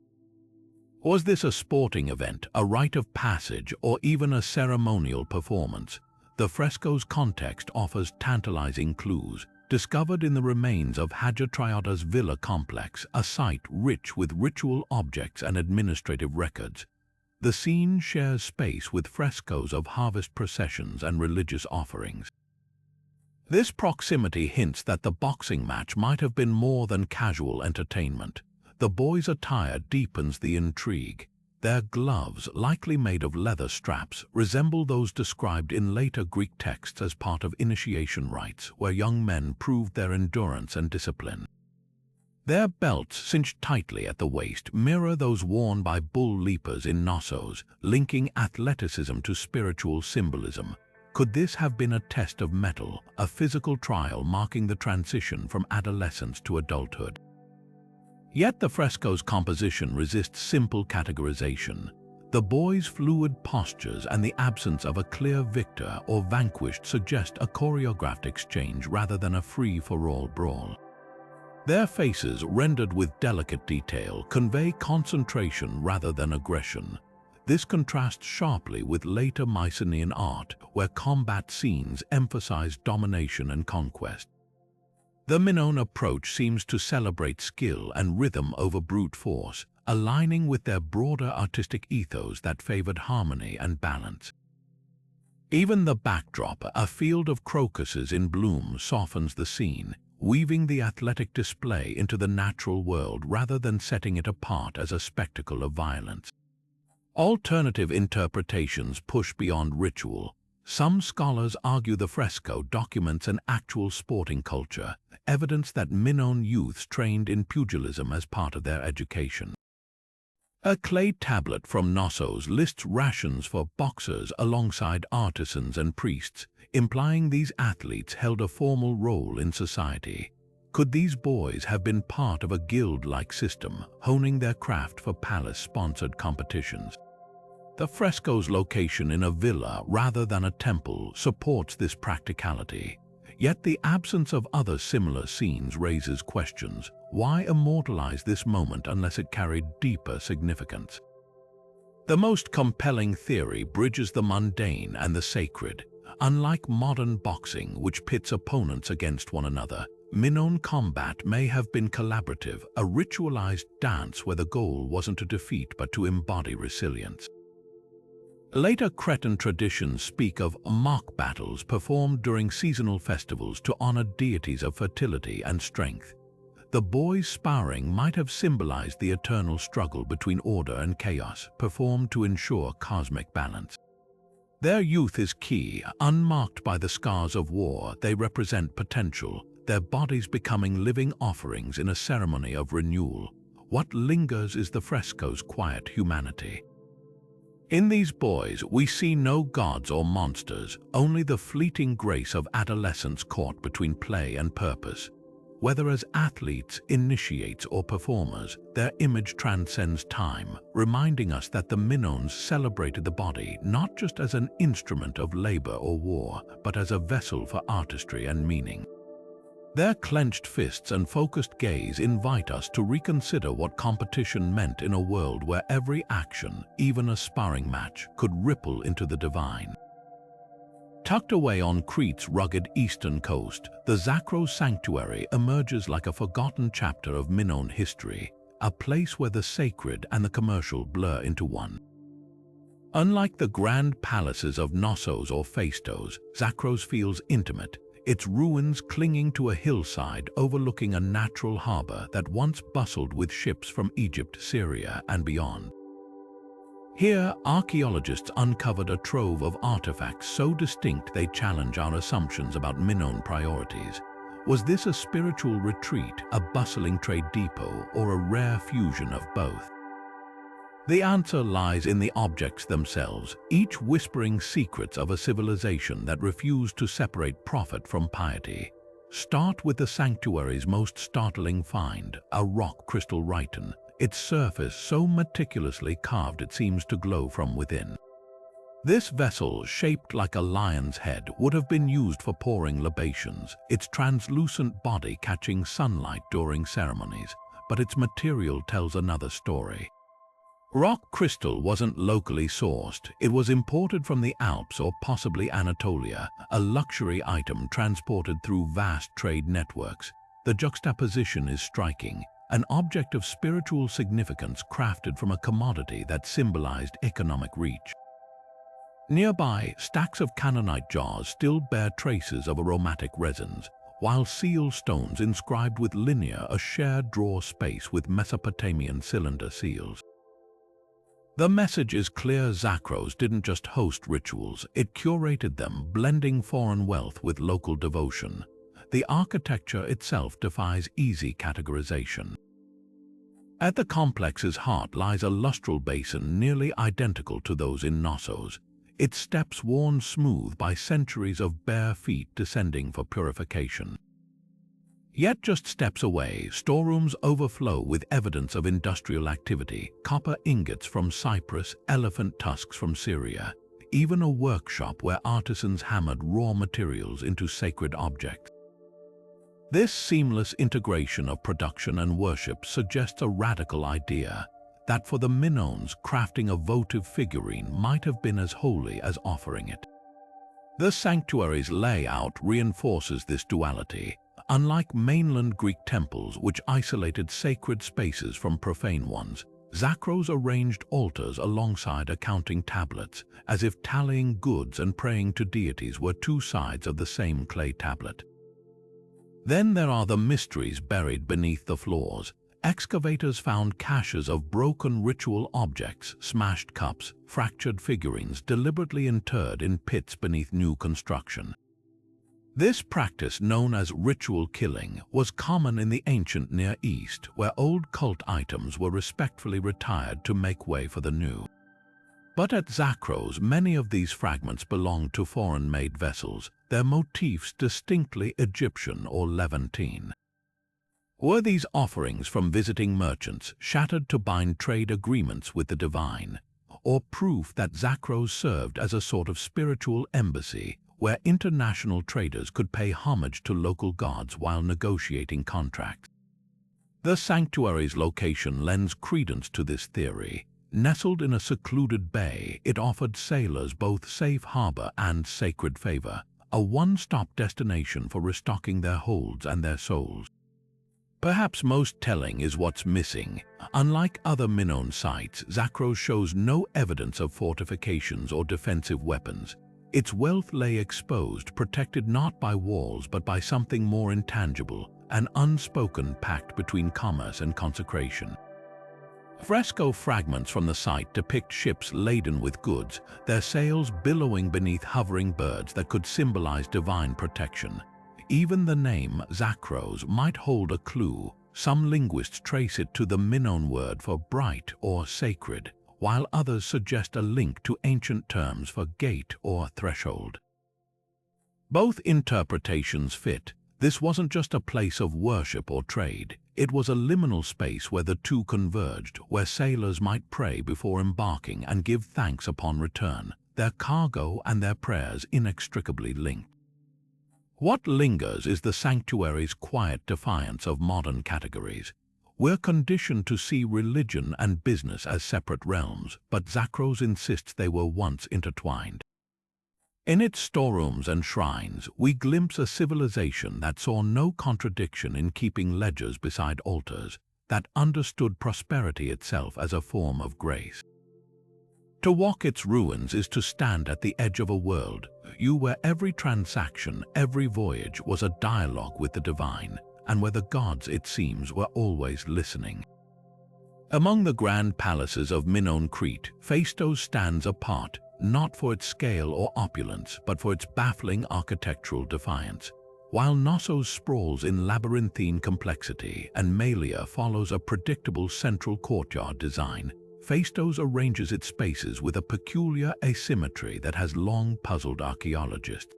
Was this a sporting event, a rite of passage, or even a ceremonial performance? The fresco's context offers tantalizing clues. Discovered in the remains of Hagiatriota's villa complex, a site rich with ritual objects and administrative records. The scene shares space with frescoes of harvest processions and religious offerings. This proximity hints that the boxing match might have been more than casual entertainment. The boys' attire deepens the intrigue. Their gloves, likely made of leather straps, resemble those described in later Greek texts as part of initiation rites, where young men proved their endurance and discipline. Their belts, cinched tightly at the waist, mirror those worn by bull leapers in Knossos, linking athleticism to spiritual symbolism. Could this have been a test of mettle, a physical trial marking the transition from adolescence to adulthood? Yet the fresco's composition resists simple categorization. The boys' fluid postures and the absence of a clear victor or vanquished suggest a choreographed exchange rather than a free-for-all brawl. Their faces, rendered with delicate detail, convey concentration rather than aggression. This contrasts sharply with later Mycenaean art, where combat scenes emphasize domination and conquest. The Minoan approach seems to celebrate skill and rhythm over brute force, aligning with their broader artistic ethos that favored harmony and balance. Even the backdrop, a field of crocuses in bloom, softens the scene, weaving the athletic display into the natural world rather than setting it apart as a spectacle of violence. Alternative interpretations push beyond ritual. Some scholars argue the fresco documents an actual sporting culture, evidence that Minoan youths trained in pugilism as part of their education. A clay tablet from Knossos lists rations for boxers alongside artisans and priests, implying these athletes held a formal role in society. Could these boys have been part of a guild-like system, honing their craft for palace-sponsored competitions? The fresco's location in a villa rather than a temple supports this practicality. Yet the absence of other similar scenes raises questions. Why immortalize this moment unless it carried deeper significance? The most compelling theory bridges the mundane and the sacred. Unlike modern boxing, which pits opponents against one another, Minoan combat may have been collaborative, a ritualized dance where the goal wasn't to defeat but to embody resilience. Later Cretan traditions speak of mock battles performed during seasonal festivals to honor deities of fertility and strength. The boys' sparring might have symbolized the eternal struggle between order and chaos, performed to ensure cosmic balance. Their youth is key. Unmarked by the scars of war, they represent potential, their bodies becoming living offerings in a ceremony of renewal. What lingers is the frescoes' quiet humanity. In these boys, we see no gods or monsters, only the fleeting grace of adolescence caught between play and purpose. Whether as athletes, initiates, or performers, their image transcends time, reminding us that the Minoans celebrated the body not just as an instrument of labor or war, but as a vessel for artistry and meaning. Their clenched fists and focused gaze invite us to reconsider what competition meant in a world where every action, even a sparring match, could ripple into the divine. Tucked away on Crete's rugged eastern coast, the Zakros sanctuary emerges like a forgotten chapter of Minoan history, a place where the sacred and the commercial blur into one. Unlike the grand palaces of Knossos or Phaistos, Zakros feels intimate, its ruins clinging to a hillside overlooking a natural harbor that once bustled with ships from Egypt, Syria, and beyond. Here, archaeologists uncovered a trove of artifacts so distinct they challenge our assumptions about Minoan priorities. Was this a spiritual retreat, a bustling trade depot, or a rare fusion of both? The answer lies in the objects themselves, each whispering secrets of a civilization that refused to separate profit from piety. Start with the sanctuary's most startling find, a rock crystal rhyton, its surface so meticulously carved it seems to glow from within. This vessel, shaped like a lion's head, would have been used for pouring libations, its translucent body catching sunlight during ceremonies, but its material tells another story. Rock crystal wasn't locally sourced, it was imported from the Alps or possibly Anatolia, a luxury item transported through vast trade networks. The juxtaposition is striking, an object of spiritual significance crafted from a commodity that symbolized economic reach. Nearby, stacks of Canaanite jars still bear traces of aromatic resins, while seal stones inscribed with linear a shared drawer space with Mesopotamian cylinder seals. The message is clear: Zakros didn't just host rituals, it curated them, blending foreign wealth with local devotion. The architecture itself defies easy categorization. At the complex's heart lies a lustral basin nearly identical to those in Knossos, its steps worn smooth by centuries of bare feet descending for purification. Yet just steps away, storerooms overflow with evidence of industrial activity, copper ingots from Cyprus, elephant tusks from Syria, even a workshop where artisans hammered raw materials into sacred objects. This seamless integration of production and worship suggests a radical idea, that for the Minoans, crafting a votive figurine might have been as holy as offering it. The sanctuary's layout reinforces this duality. Unlike mainland Greek temples, which isolated sacred spaces from profane ones, Zakros arranged altars alongside accounting tablets, as if tallying goods and praying to deities were two sides of the same clay tablet. Then there are the mysteries buried beneath the floors. Excavators found caches of broken ritual objects, smashed cups, fractured figurines deliberately interred in pits beneath new construction. This practice, known as ritual killing, was common in the ancient Near East, where old cult items were respectfully retired to make way for the new. But at Zakros, many of these fragments belonged to foreign-made vessels, their motifs distinctly Egyptian or Levantine. Were these offerings from visiting merchants, shattered to bind trade agreements with the divine, or proof that Zakros served as a sort of spiritual embassy, where international traders could pay homage to local gods while negotiating contracts? The sanctuary's location lends credence to this theory. Nestled in a secluded bay, it offered sailors both safe harbor and sacred favor, a one-stop destination for restocking their holds and their souls. Perhaps most telling is what's missing. Unlike other Minoan sites, Zakros shows no evidence of fortifications or defensive weapons. Its wealth lay exposed, protected not by walls but by something more intangible, an unspoken pact between commerce and consecration. Fresco fragments from the site depict ships laden with goods, their sails billowing beneath hovering birds that could symbolize divine protection. Even the name Zakros might hold a clue. Some linguists trace it to the Minoan word for bright or sacred, while others suggest a link to ancient terms for gate or threshold. Both interpretations fit. This wasn't just a place of worship or trade. It was a liminal space where the two converged, where sailors might pray before embarking and give thanks upon return, their cargo and their prayers inextricably linked. What lingers is the sanctuary's quiet defiance of modern categories. We're conditioned to see religion and business as separate realms, but Zakros insists they were once intertwined. In its storerooms and shrines, we glimpse a civilization that saw no contradiction in keeping ledgers beside altars, that understood prosperity itself as a form of grace. To walk its ruins is to stand at the edge of a world, where every transaction, every voyage was a dialogue with the divine, and where the gods, it seems, were always listening. Among the grand palaces of Minoan Crete, Phaistos stands apart, not for its scale or opulence, but for its baffling architectural defiance. While Knossos sprawls in labyrinthine complexity and Malia follows a predictable central courtyard design, Phaistos arranges its spaces with a peculiar asymmetry that has long puzzled archaeologists.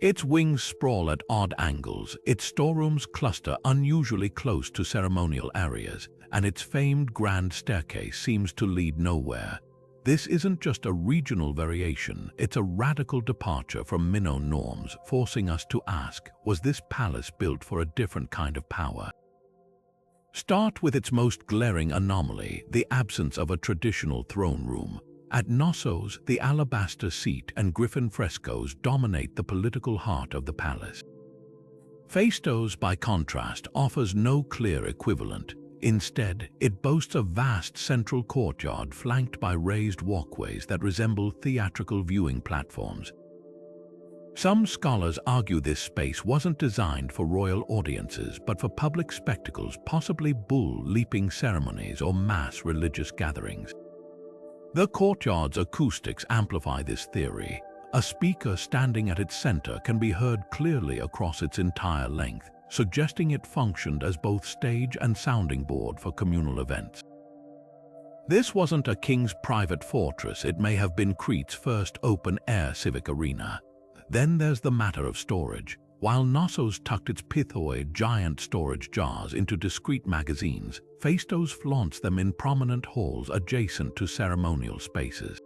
Its wings sprawl at odd angles, its storerooms cluster unusually close to ceremonial areas, and its famed grand staircase seems to lead nowhere. This isn't just a regional variation, it's a radical departure from Minoan norms, forcing us to ask, was this palace built for a different kind of power? Start with its most glaring anomaly, the absence of a traditional throne room. At Knossos, the alabaster seat and griffin frescoes dominate the political heart of the palace. Phaistos, by contrast, offers no clear equivalent. Instead, it boasts a vast central courtyard flanked by raised walkways that resemble theatrical viewing platforms. Some scholars argue this space wasn't designed for royal audiences, but for public spectacles, possibly bull-leaping ceremonies or mass religious gatherings. The courtyard's acoustics amplify this theory. A speaker standing at its center can be heard clearly across its entire length, suggesting it functioned as both stage and sounding board for communal events. This wasn't a king's private fortress, it may have been Crete's first open-air civic arena. Then there's the matter of storage. While Knossos tucked its pithoi giant storage jars into discrete magazines, Phaistos flaunts them in prominent halls adjacent to ceremonial spaces.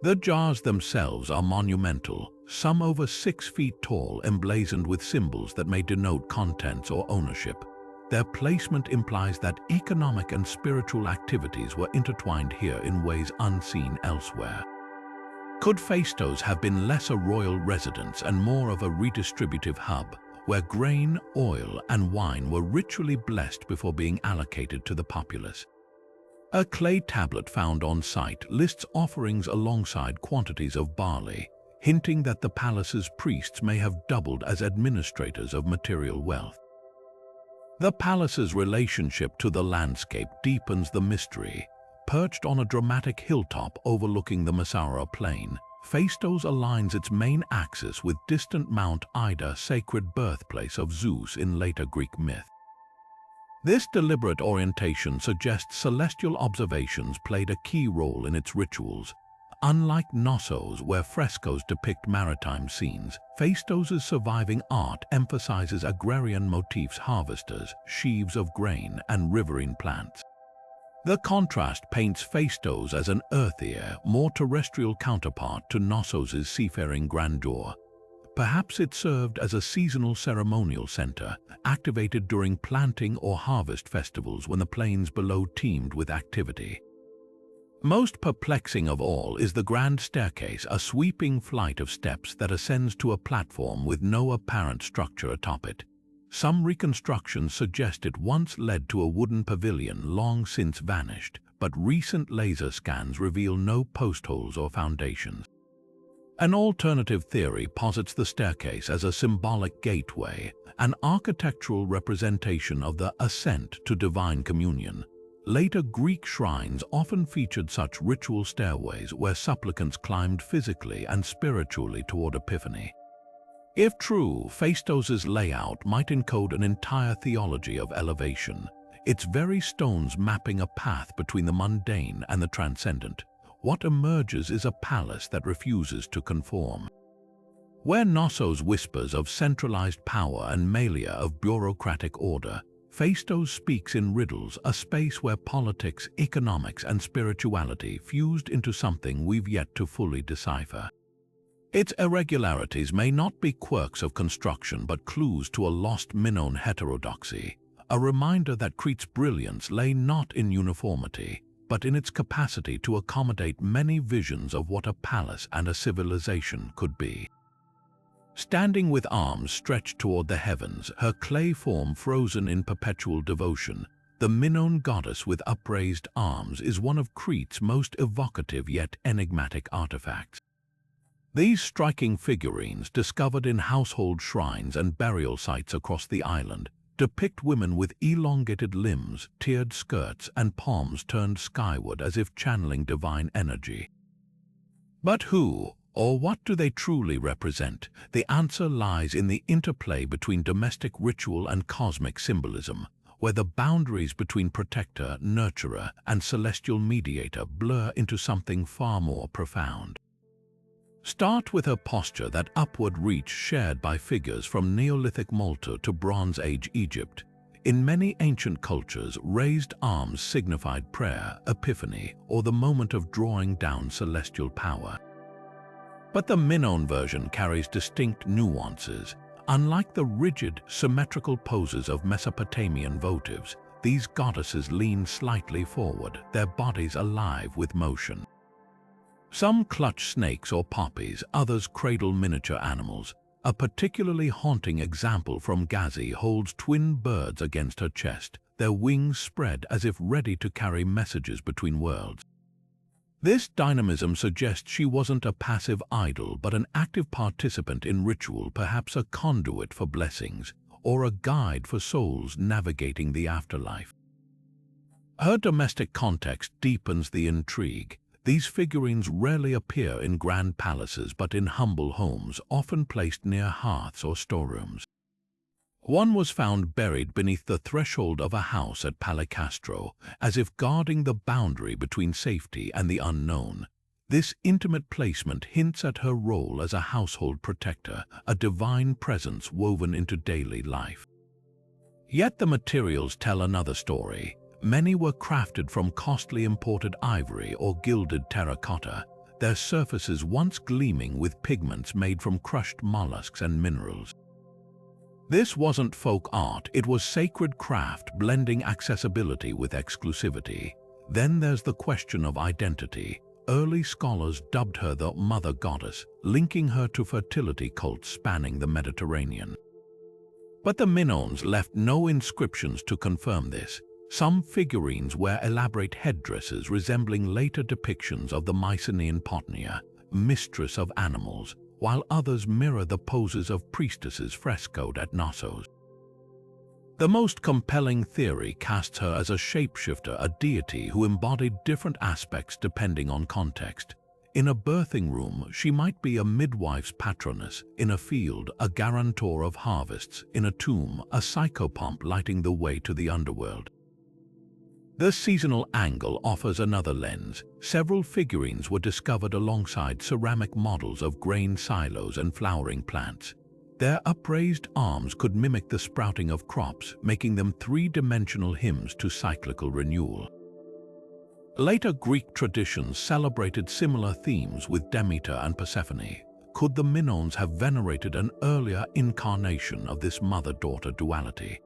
The jars themselves are monumental, some over 6 feet tall, emblazoned with symbols that may denote contents or ownership. Their placement implies that economic and spiritual activities were intertwined here in ways unseen elsewhere. Could Phaistos have been less a royal residence and more of a redistributive hub, where grain, oil, and wine were ritually blessed before being allocated to the populace? A clay tablet found on site lists offerings alongside quantities of barley, hinting that the palace's priests may have doubled as administrators of material wealth. The palace's relationship to the landscape deepens the mystery. Perched on a dramatic hilltop overlooking the Messaura plain, Phaistos aligns its main axis with distant Mount Ida, sacred birthplace of Zeus in later Greek myth. This deliberate orientation suggests celestial observations played a key role in its rituals. Unlike Knossos, where frescoes depict maritime scenes, Phaistos' surviving art emphasizes agrarian motifs: harvesters, sheaves of grain, and riverine plants. The contrast paints Phaistos as an earthier, more terrestrial counterpart to Knossos' seafaring grandeur. Perhaps it served as a seasonal ceremonial center, activated during planting or harvest festivals when the plains below teemed with activity. Most perplexing of all is the grand staircase, a sweeping flight of steps that ascends to a platform with no apparent structure atop it. Some reconstructions suggest it once led to a wooden pavilion long since vanished, but recent laser scans reveal no post holes or foundations. An alternative theory posits the staircase as a symbolic gateway, an architectural representation of the ascent to divine communion. Later Greek shrines often featured such ritual stairways where supplicants climbed physically and spiritually toward epiphany. If true, Phaistos' layout might encode an entire theology of elevation, its very stones mapping a path between the mundane and the transcendent. What emerges is a palace that refuses to conform. Where Knossos whispers of centralized power and Malia of bureaucratic order, Phaistos speaks in riddles, a space where politics, economics, and spirituality fused into something we've yet to fully decipher. Its irregularities may not be quirks of construction but clues to a lost Minoan heterodoxy, a reminder that Crete's brilliance lay not in uniformity, but in its capacity to accommodate many visions of what a palace and a civilization could be. Standing with arms stretched toward the heavens, her clay form frozen in perpetual devotion, the Minoan goddess with upraised arms is one of Crete's most evocative yet enigmatic artifacts. These striking figurines, discovered in household shrines and burial sites across the island, depict women with elongated limbs, tiered skirts, and palms turned skyward as if channeling divine energy. But who, or what do they truly represent? The answer lies in the interplay between domestic ritual and cosmic symbolism, where the boundaries between protector, nurturer, and celestial mediator blur into something far more profound. Start with her posture, that upward reach shared by figures from Neolithic Malta to Bronze Age Egypt. In many ancient cultures, raised arms signified prayer, epiphany, or the moment of drawing down celestial power. But the Minoan version carries distinct nuances. Unlike the rigid, symmetrical poses of Mesopotamian votives, these goddesses lean slightly forward, their bodies alive with motion. Some clutch snakes or poppies, others cradle miniature animals. A particularly haunting example from Gazi holds twin birds against her chest, their wings spread as if ready to carry messages between worlds. This dynamism suggests she wasn't a passive idol but an active participant in ritual, perhaps a conduit for blessings, or a guide for souls navigating the afterlife. Her domestic context deepens the intrigue. These figurines rarely appear in grand palaces but in humble homes, often placed near hearths or storerooms. One was found buried beneath the threshold of a house at Palicastro, as if guarding the boundary between safety and the unknown. This intimate placement hints at her role as a household protector, a divine presence woven into daily life. Yet the materials tell another story. Many were crafted from costly imported ivory or gilded terracotta, their surfaces once gleaming with pigments made from crushed mollusks and minerals. This wasn't folk art, it was sacred craft blending accessibility with exclusivity. Then there's the question of identity. Early scholars dubbed her the Mother Goddess, linking her to fertility cults spanning the Mediterranean. But the Minoans left no inscriptions to confirm this. Some figurines wear elaborate headdresses resembling later depictions of the Mycenaean Potnia, mistress of animals, while others mirror the poses of priestesses frescoed at Knossos. The most compelling theory casts her as a shapeshifter, a deity who embodied different aspects depending on context. In a birthing room, she might be a midwife's patroness; in a field, a guarantor of harvests; in a tomb, a psychopomp lighting the way to the underworld. The seasonal angle offers another lens. Several figurines were discovered alongside ceramic models of grain silos and flowering plants. Their upraised arms could mimic the sprouting of crops, making them three-dimensional hymns to cyclical renewal. Later Greek traditions celebrated similar themes with Demeter and Persephone. Could the Minoans have venerated an earlier incarnation of this mother-daughter duality?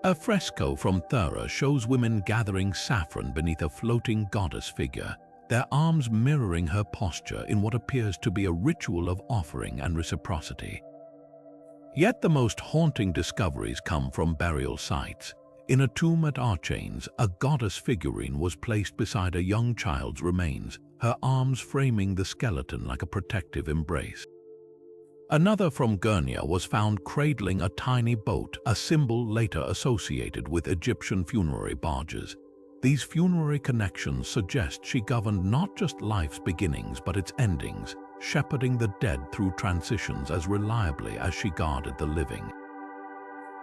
A fresco from Thera shows women gathering saffron beneath a floating goddess figure, their arms mirroring her posture in what appears to be a ritual of offering and reciprocity. Yet the most haunting discoveries come from burial sites. In a tomb at Archaeology, a goddess figurine was placed beside a young child's remains, her arms framing the skeleton like a protective embrace. Another from Gurnia was found cradling a tiny boat, a symbol later associated with Egyptian funerary barges. These funerary connections suggest she governed not just life's beginnings but its endings, shepherding the dead through transitions as reliably as she guarded the living.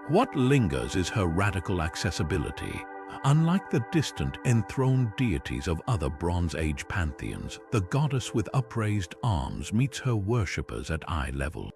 What lingers is her radical accessibility. Unlike the distant, enthroned deities of other Bronze Age pantheons, the goddess with upraised arms meets her worshippers at eye level.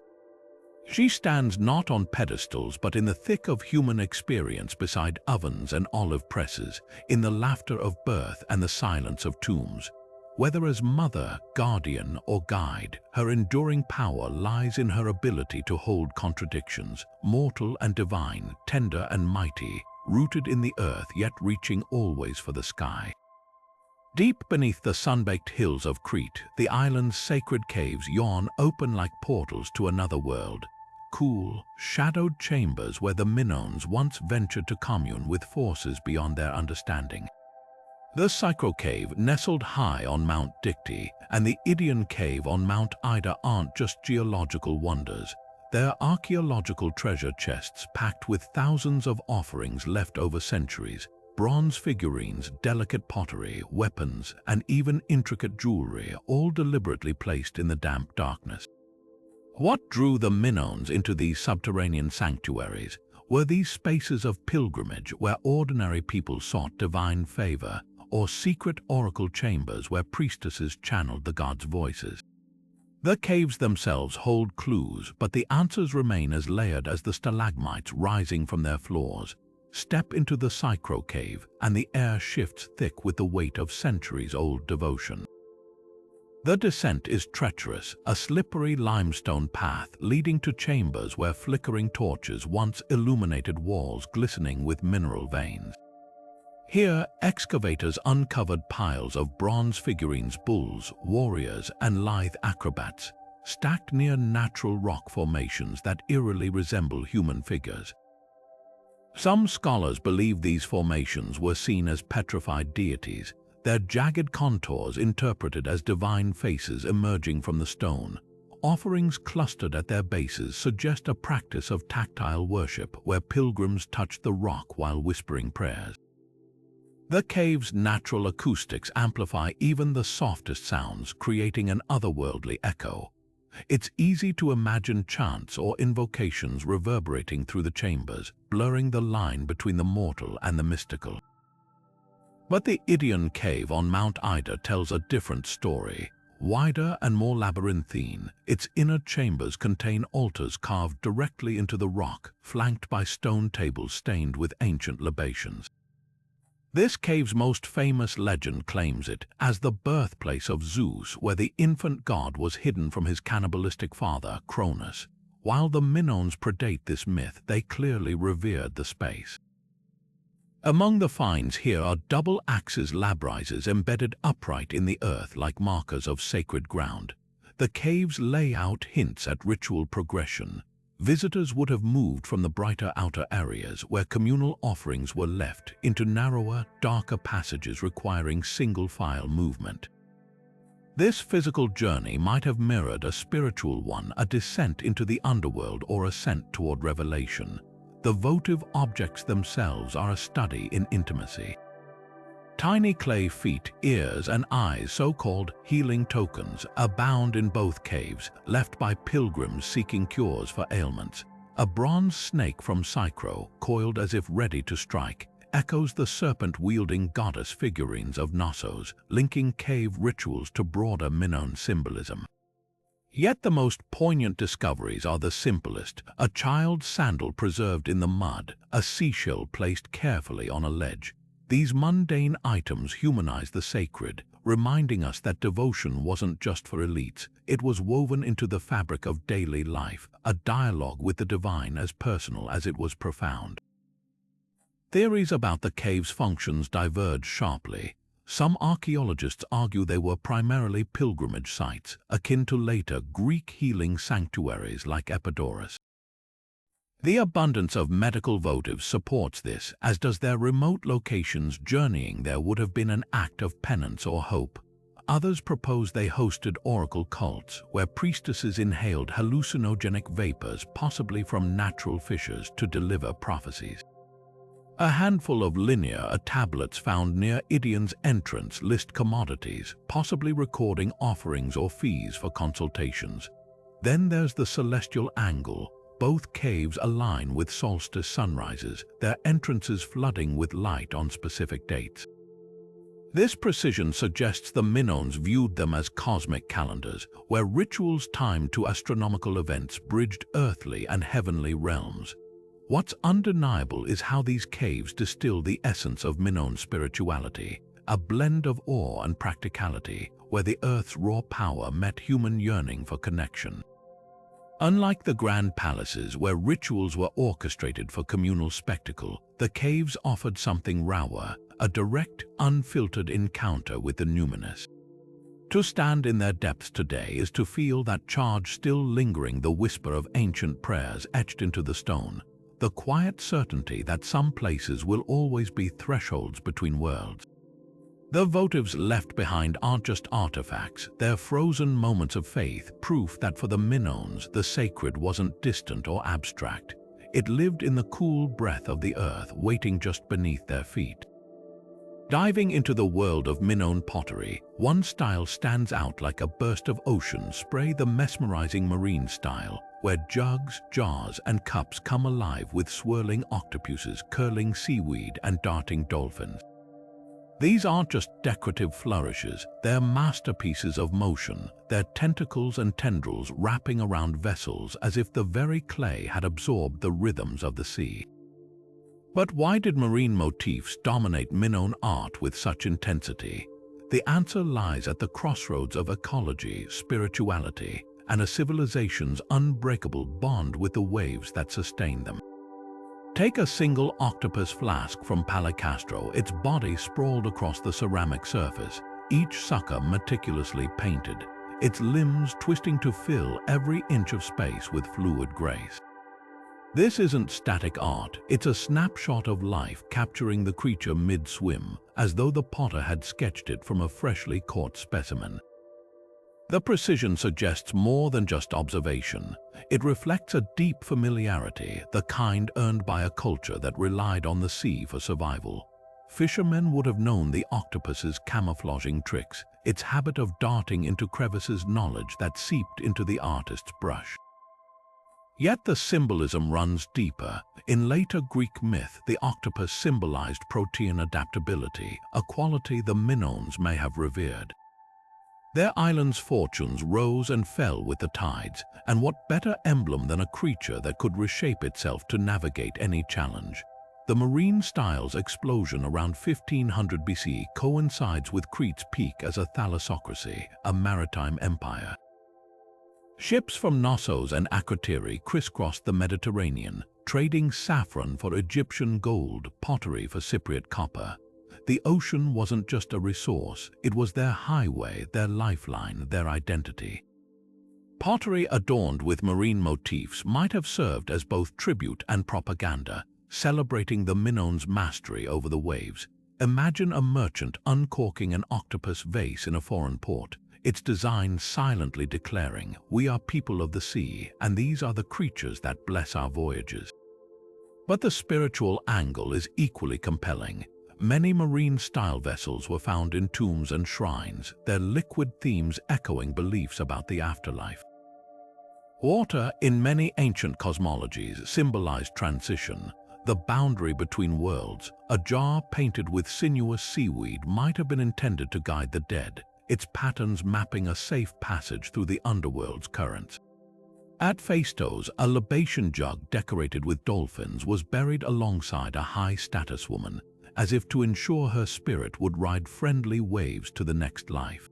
She stands not on pedestals but in the thick of human experience beside ovens and olive presses, in the laughter of birth and the silence of tombs. Whether as mother, guardian, or guide, her enduring power lies in her ability to hold contradictions, mortal and divine, tender and mighty, rooted in the earth yet reaching always for the sky. Deep beneath the sun-baked hills of Crete, the island's sacred caves yawn open like portals to another world, cool, shadowed chambers where the Minoans once ventured to commune with forces beyond their understanding. The Psycho Cave, nestled high on Mount Dicte, and the Idaean Cave on Mount Ida aren't just geological wonders. They're archaeological treasure chests packed with thousands of offerings left over centuries, bronze figurines, delicate pottery, weapons, and even intricate jewelry, all deliberately placed in the damp darkness. What drew the Minoans into these subterranean sanctuaries? Were these spaces of pilgrimage where ordinary people sought divine favor, or secret oracle chambers where priestesses channeled the gods' voices? The caves themselves hold clues, but the answers remain as layered as the stalagmites rising from their floors. Step into the Psycho Cave, and the air shifts thick with the weight of centuries-old devotion. The descent is treacherous, a slippery limestone path leading to chambers where flickering torches once illuminated walls glistening with mineral veins. Here, excavators uncovered piles of bronze figurines, bulls, warriors, and lithe acrobats, stacked near natural rock formations that eerily resemble human figures. Some scholars believe these formations were seen as petrified deities, their jagged contours interpreted as divine faces emerging from the stone. Offerings clustered at their bases suggest a practice of tactile worship where pilgrims touched the rock while whispering prayers. The cave's natural acoustics amplify even the softest sounds, creating an otherworldly echo. It's easy to imagine chants or invocations reverberating through the chambers, blurring the line between the mortal and the mystical. But the Idaean Cave on Mount Ida tells a different story. Wider and more labyrinthine, its inner chambers contain altars carved directly into the rock, flanked by stone tables stained with ancient libations. This cave's most famous legend claims it as the birthplace of Zeus, where the infant god was hidden from his cannibalistic father, Cronus. While the Minoans predate this myth, they clearly revered the space. Among the finds here are double axis labyrinths embedded upright in the earth like markers of sacred ground. The cave's layout hints at ritual progression. Visitors would have moved from the brighter outer areas where communal offerings were left into narrower, darker passages requiring single-file movement. This physical journey might have mirrored a spiritual one, a descent into the underworld or ascent toward revelation. The votive objects themselves are a study in intimacy. Tiny clay feet, ears, and eyes, so-called healing tokens, abound in both caves, left by pilgrims seeking cures for ailments. A bronze snake from Psycho, coiled as if ready to strike, echoes the serpent-wielding goddess figurines of Knossos, linking cave rituals to broader Minoan symbolism. Yet the most poignant discoveries are the simplest: a child's sandal preserved in the mud, a seashell placed carefully on a ledge. These mundane items humanize the sacred, reminding us that devotion wasn't just for elites, it was woven into the fabric of daily life, a dialogue with the divine as personal as it was profound. Theories about the cave's functions diverge sharply. Some archaeologists argue they were primarily pilgrimage sites, akin to later Greek healing sanctuaries like Epidaurus. The abundance of medical votives supports this, as does their remote locations. Journeying there would have been an act of penance or hope. Others propose they hosted oracle cults, where priestesses inhaled hallucinogenic vapors, possibly from natural fissures, to deliver prophecies. A handful of linear tablets found near Idion's entrance list commodities, possibly recording offerings or fees for consultations. Then there's the celestial angle. Both caves align with solstice sunrises, their entrances flooding with light on specific dates. This precision suggests the Minoans viewed them as cosmic calendars, where rituals timed to astronomical events bridged earthly and heavenly realms. What's undeniable is how these caves distill the essence of Minoan spirituality, a blend of awe and practicality, where the earth's raw power met human yearning for connection. Unlike the grand palaces where rituals were orchestrated for communal spectacle, the caves offered something rawer, a direct, unfiltered encounter with the numinous. To stand in their depths today is to feel that charge still lingering, the whisper of ancient prayers etched into the stone, the quiet certainty that some places will always be thresholds between worlds. The votives left behind aren't just artifacts, they're frozen moments of faith, proof that for the Minoans, the sacred wasn't distant or abstract. It lived in the cool breath of the earth, waiting just beneath their feet. Diving into the world of Minoan pottery, one style stands out like a burst of ocean spray: the mesmerizing marine style, where jugs, jars, and cups come alive with swirling octopuses, curling seaweed, and darting dolphins. These aren't just decorative flourishes, they're masterpieces of motion, their tentacles and tendrils wrapping around vessels as if the very clay had absorbed the rhythms of the sea. But why did marine motifs dominate Minoan art with such intensity? The answer lies at the crossroads of ecology, spirituality, and a civilization's unbreakable bond with the waves that sustain them. Take a single octopus flask from Palicastro, its body sprawled across the ceramic surface, each sucker meticulously painted, its limbs twisting to fill every inch of space with fluid grace. This isn't static art, it's a snapshot of life capturing the creature mid-swim, as though the potter had sketched it from a freshly caught specimen. The precision suggests more than just observation. It reflects a deep familiarity, the kind earned by a culture that relied on the sea for survival. Fishermen would have known the octopus's camouflaging tricks, its habit of darting into crevices, knowledge that seeped into the artist's brush. Yet the symbolism runs deeper. In later Greek myth, the octopus symbolized protean adaptability, a quality the Minoans may have revered. Their island's fortunes rose and fell with the tides, and what better emblem than a creature that could reshape itself to navigate any challenge? The marine style's explosion around 1500 BC coincides with Crete's peak as a thalassocracy, a maritime empire. Ships from Knossos and Crete crisscrossed the Mediterranean, trading saffron for Egyptian gold, pottery for Cypriot copper. The ocean wasn't just a resource, it was their highway, their lifeline, their identity. Pottery adorned with marine motifs might have served as both tribute and propaganda, celebrating the Minoans' mastery over the waves. Imagine a merchant uncorking an octopus vase in a foreign port, its design silently declaring, "We are people of the sea, and these are the creatures that bless our voyages." But the spiritual angle is equally compelling. Many marine-style vessels were found in tombs and shrines, their liquid themes echoing beliefs about the afterlife. Water, in many ancient cosmologies, symbolized transition, the boundary between worlds. A jar painted with sinuous seaweed might have been intended to guide the dead, its patterns mapping a safe passage through the underworld's currents. At Phaistos, a libation jug decorated with dolphins was buried alongside a high-status woman, as if to ensure her spirit would ride friendly waves to the next life.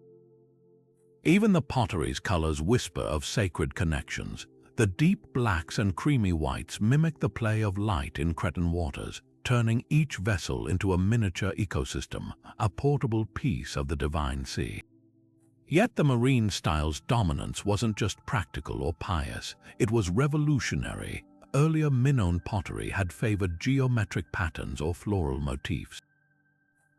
Even the pottery's colors whisper of sacred connections. The deep blacks and creamy whites mimic the play of light in Cretan waters, turning each vessel into a miniature ecosystem, a portable piece of the divine sea. Yet the marine style's dominance wasn't just practical or pious, it was revolutionary. Earlier Minoan pottery had favored geometric patterns or floral motifs.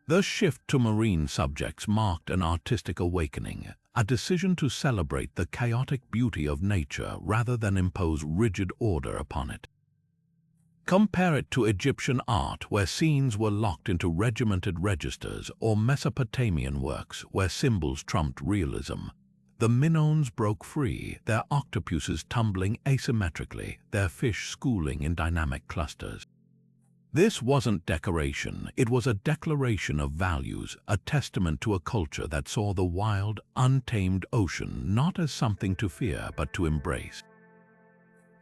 The shift to marine subjects marked an artistic awakening, a decision to celebrate the chaotic beauty of nature rather than impose rigid order upon it. Compare it to Egyptian art, where scenes were locked into regimented registers, or Mesopotamian works, where symbols trumped realism. The Minoans broke free, their octopuses tumbling asymmetrically, their fish schooling in dynamic clusters. This wasn't decoration, it was a declaration of values, a testament to a culture that saw the wild, untamed ocean not as something to fear but to embrace.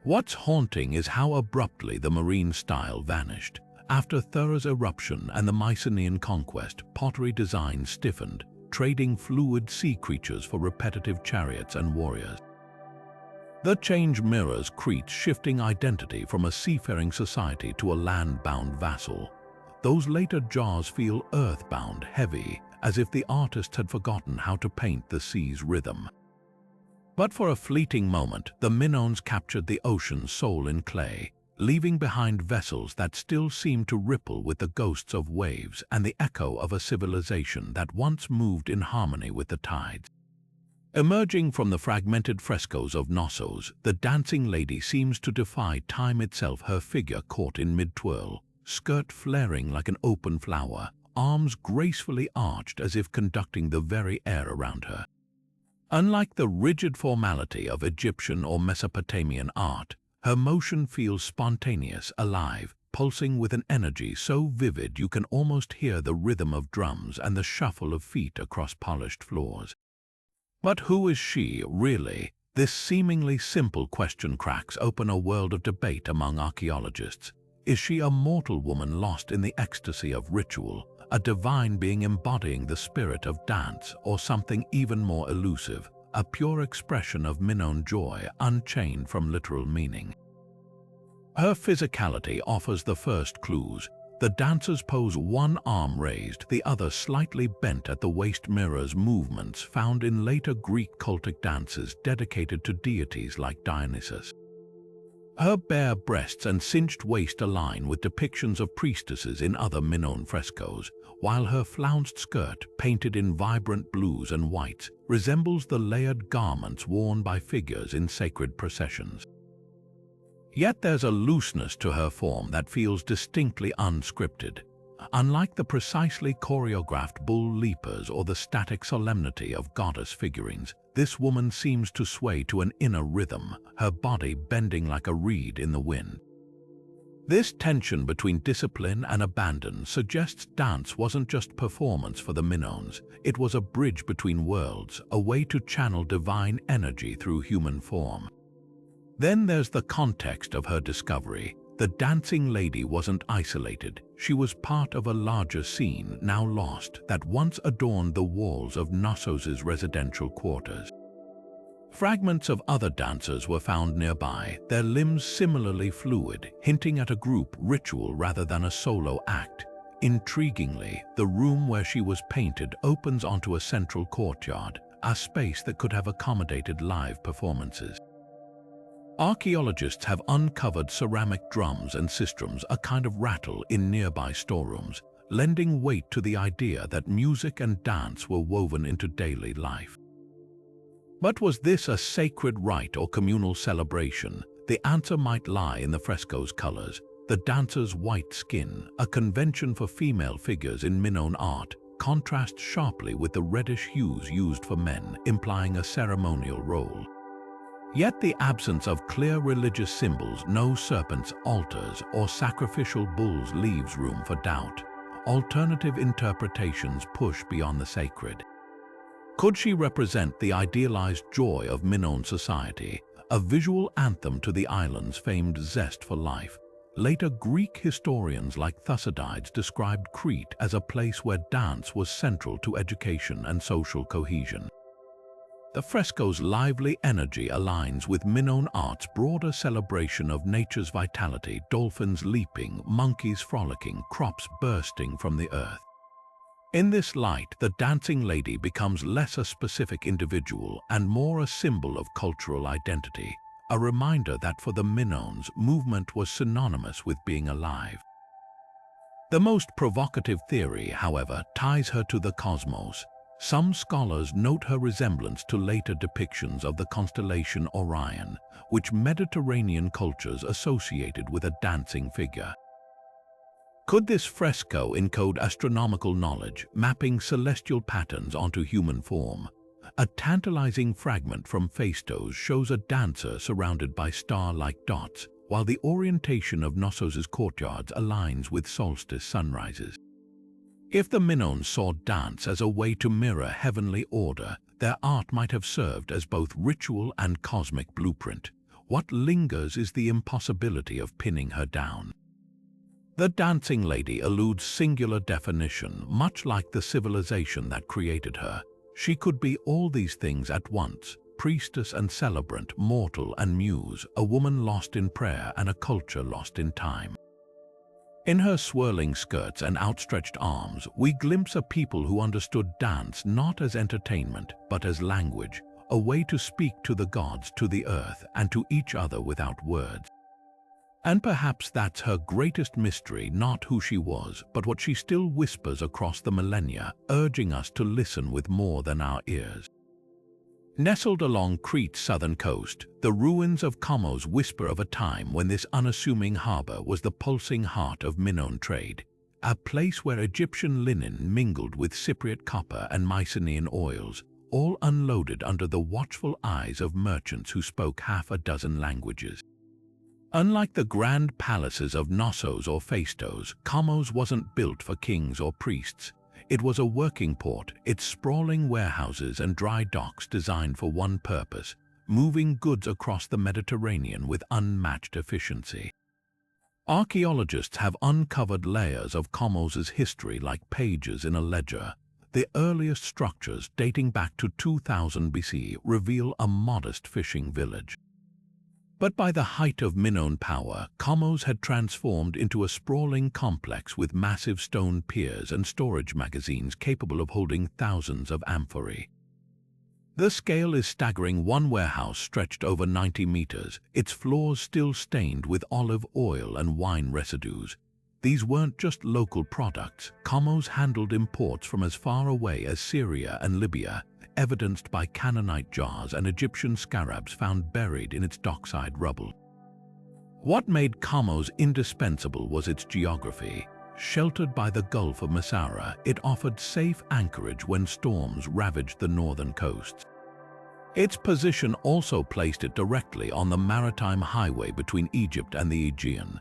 What's haunting is how abruptly the marine style vanished. After Thera's eruption and the Mycenaean conquest, pottery design stiffened, trading fluid sea creatures for repetitive chariots and warriors. The change mirrors Crete's shifting identity from a seafaring society to a land-bound vassal. Those later jars feel earthbound, heavy, as if the artist had forgotten how to paint the sea's rhythm. But for a fleeting moment, the Minoans captured the ocean's soul in clay, leaving behind vessels that still seemed to ripple with the ghosts of waves and the echo of a civilization that once moved in harmony with the tides. Emerging from the fragmented frescoes of Knossos, the dancing lady seems to defy time itself, her figure caught in mid-twirl, skirt flaring like an open flower, arms gracefully arched as if conducting the very air around her. Unlike the rigid formality of Egyptian or Mesopotamian art, her motion feels spontaneous, alive, pulsing with an energy so vivid you can almost hear the rhythm of drums and the shuffle of feet across polished floors. But who is she, really? This seemingly simple question cracks open a world of debate among archaeologists. Is she a mortal woman lost in the ecstasy of ritual, a divine being embodying the spirit of dance, or something even more elusive, a pure expression of Minoan joy unchained from literal meaning? Her physicality offers the first clues. The dancers pose, one arm raised, the other slightly bent at the waist, mirrors movements found in later Greek cultic dances dedicated to deities like Dionysus. Her bare breasts and cinched waist align with depictions of priestesses in other Minoan frescoes, while her flounced skirt, painted in vibrant blues and whites, resembles the layered garments worn by figures in sacred processions. Yet there's a looseness to her form that feels distinctly unscripted. Unlike the precisely choreographed bull leapers or the static solemnity of goddess figurines, this woman seems to sway to an inner rhythm, her body bending like a reed in the wind. This tension between discipline and abandon suggests dance wasn't just performance for the Minoans, it was a bridge between worlds, a way to channel divine energy through human form. Then there's the context of her discovery. The dancing lady wasn't isolated, she was part of a larger scene, now lost, that once adorned the walls of Knossos' residential quarters. Fragments of other dancers were found nearby, their limbs similarly fluid, hinting at a group ritual rather than a solo act. Intriguingly, the room where she was painted opens onto a central courtyard, a space that could have accommodated live performances. Archaeologists have uncovered ceramic drums and sistrums, a kind of rattle, in nearby storerooms, lending weight to the idea that music and dance were woven into daily life. But was this a sacred rite or communal celebration? The answer might lie in the fresco's colors. The dancer's white skin, a convention for female figures in Minoan art, contrasts sharply with the reddish hues used for men, implying a ceremonial role. Yet the absence of clear religious symbols, no serpents, altars, or sacrificial bulls, leaves room for doubt. Alternative interpretations push beyond the sacred. Could she represent the idealized joy of Minoan society, a visual anthem to the island's famed zest for life? Later Greek historians like Thucydides described Crete as a place where dance was central to education and social cohesion. The fresco's lively energy aligns with Minoan art's broader celebration of nature's vitality: dolphins leaping, monkeys frolicking, crops bursting from the earth. In this light, the dancing lady becomes less a specific individual and more a symbol of cultural identity, a reminder that for the Minoans, movement was synonymous with being alive. The most provocative theory, however, ties her to the cosmos. Some scholars note her resemblance to later depictions of the constellation Orion, which Mediterranean cultures associated with a dancing figure. Could this fresco encode astronomical knowledge, mapping celestial patterns onto human form? A tantalizing fragment from Phaistos shows a dancer surrounded by star-like dots, while the orientation of Knossos' courtyards aligns with solstice sunrises. If the Minoans saw dance as a way to mirror heavenly order, their art might have served as both ritual and cosmic blueprint. What lingers is the impossibility of pinning her down. The dancing lady eludes singular definition, much like the civilization that created her. She could be all these things at once: priestess and celebrant, mortal and muse, a woman lost in prayer and a culture lost in time. In her swirling skirts and outstretched arms, we glimpse a people who understood dance not as entertainment, but as language, a way to speak to the gods, to the earth, and to each other without words. And perhaps that's her greatest mystery, not who she was, but what she still whispers across the millennia, urging us to listen with more than our ears. Nestled along Crete's southern coast, the ruins of Knossos whisper of a time when this unassuming harbor was the pulsing heart of Minoan trade, a place where Egyptian linen mingled with Cypriot copper and Mycenaean oils, all unloaded under the watchful eyes of merchants who spoke half a dozen languages. Unlike the grand palaces of Knossos or Phaistos, Knossos wasn't built for kings or priests. It was a working port, its sprawling warehouses and dry docks designed for one purpose: moving goods across the Mediterranean with unmatched efficiency. Archaeologists have uncovered layers of Knossos' history like pages in a ledger. The earliest structures, dating back to 2000 BC, reveal a modest fishing village. But by the height of Minoan power, Knossos had transformed into a sprawling complex with massive stone piers and storage magazines capable of holding thousands of amphorae. The scale is staggering: one warehouse stretched over 90 meters, its floors still stained with olive oil and wine residues. These weren't just local products. Knossos handled imports from as far away as Syria and Libya, evidenced by Canaanite jars and Egyptian scarabs found buried in its dockside rubble. What made Knossos indispensable was its geography. Sheltered by the Gulf of Masara, it offered safe anchorage when storms ravaged the northern coasts. Its position also placed it directly on the maritime highway between Egypt and the Aegean.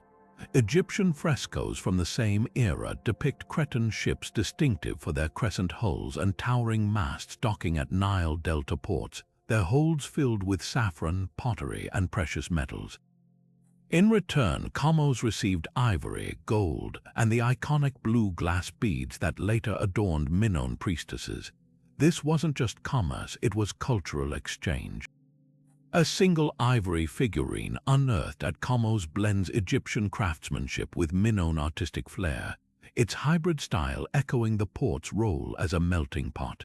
Egyptian frescoes from the same era depict Cretan ships distinctive for their crescent hulls and towering masts docking at Nile Delta ports, their holds filled with saffron, pottery, and precious metals. In return, Knossos received ivory, gold, and the iconic blue glass beads that later adorned Minoan priestesses. This wasn't just commerce, it was cultural exchange. A single ivory figurine unearthed at Knossos blends Egyptian craftsmanship with Minoan artistic flair, its hybrid style echoing the port's role as a melting pot.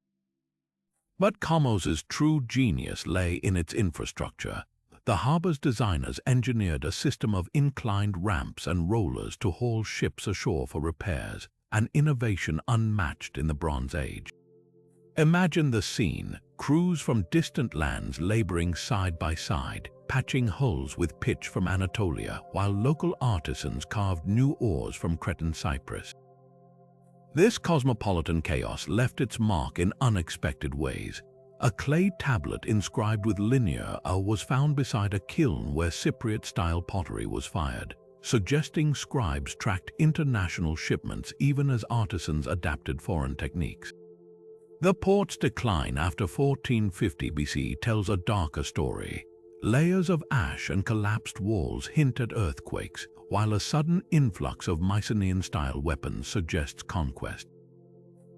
But Knossos' true genius lay in its infrastructure. The harbor's designers engineered a system of inclined ramps and rollers to haul ships ashore for repairs, an innovation unmatched in the Bronze Age. Imagine the scene: crews from distant lands laboring side by side, patching hulls with pitch from Anatolia, while local artisans carved new oars from Cretan cypress. This cosmopolitan chaos left its mark in unexpected ways. A clay tablet inscribed with linear was found beside a kiln where Cypriot-style pottery was fired, suggesting scribes tracked international shipments even as artisans adapted foreign techniques. The port's decline after 1450 BC tells a darker story. Layers of ash and collapsed walls hint at earthquakes, while a sudden influx of Mycenaean-style weapons suggests conquest.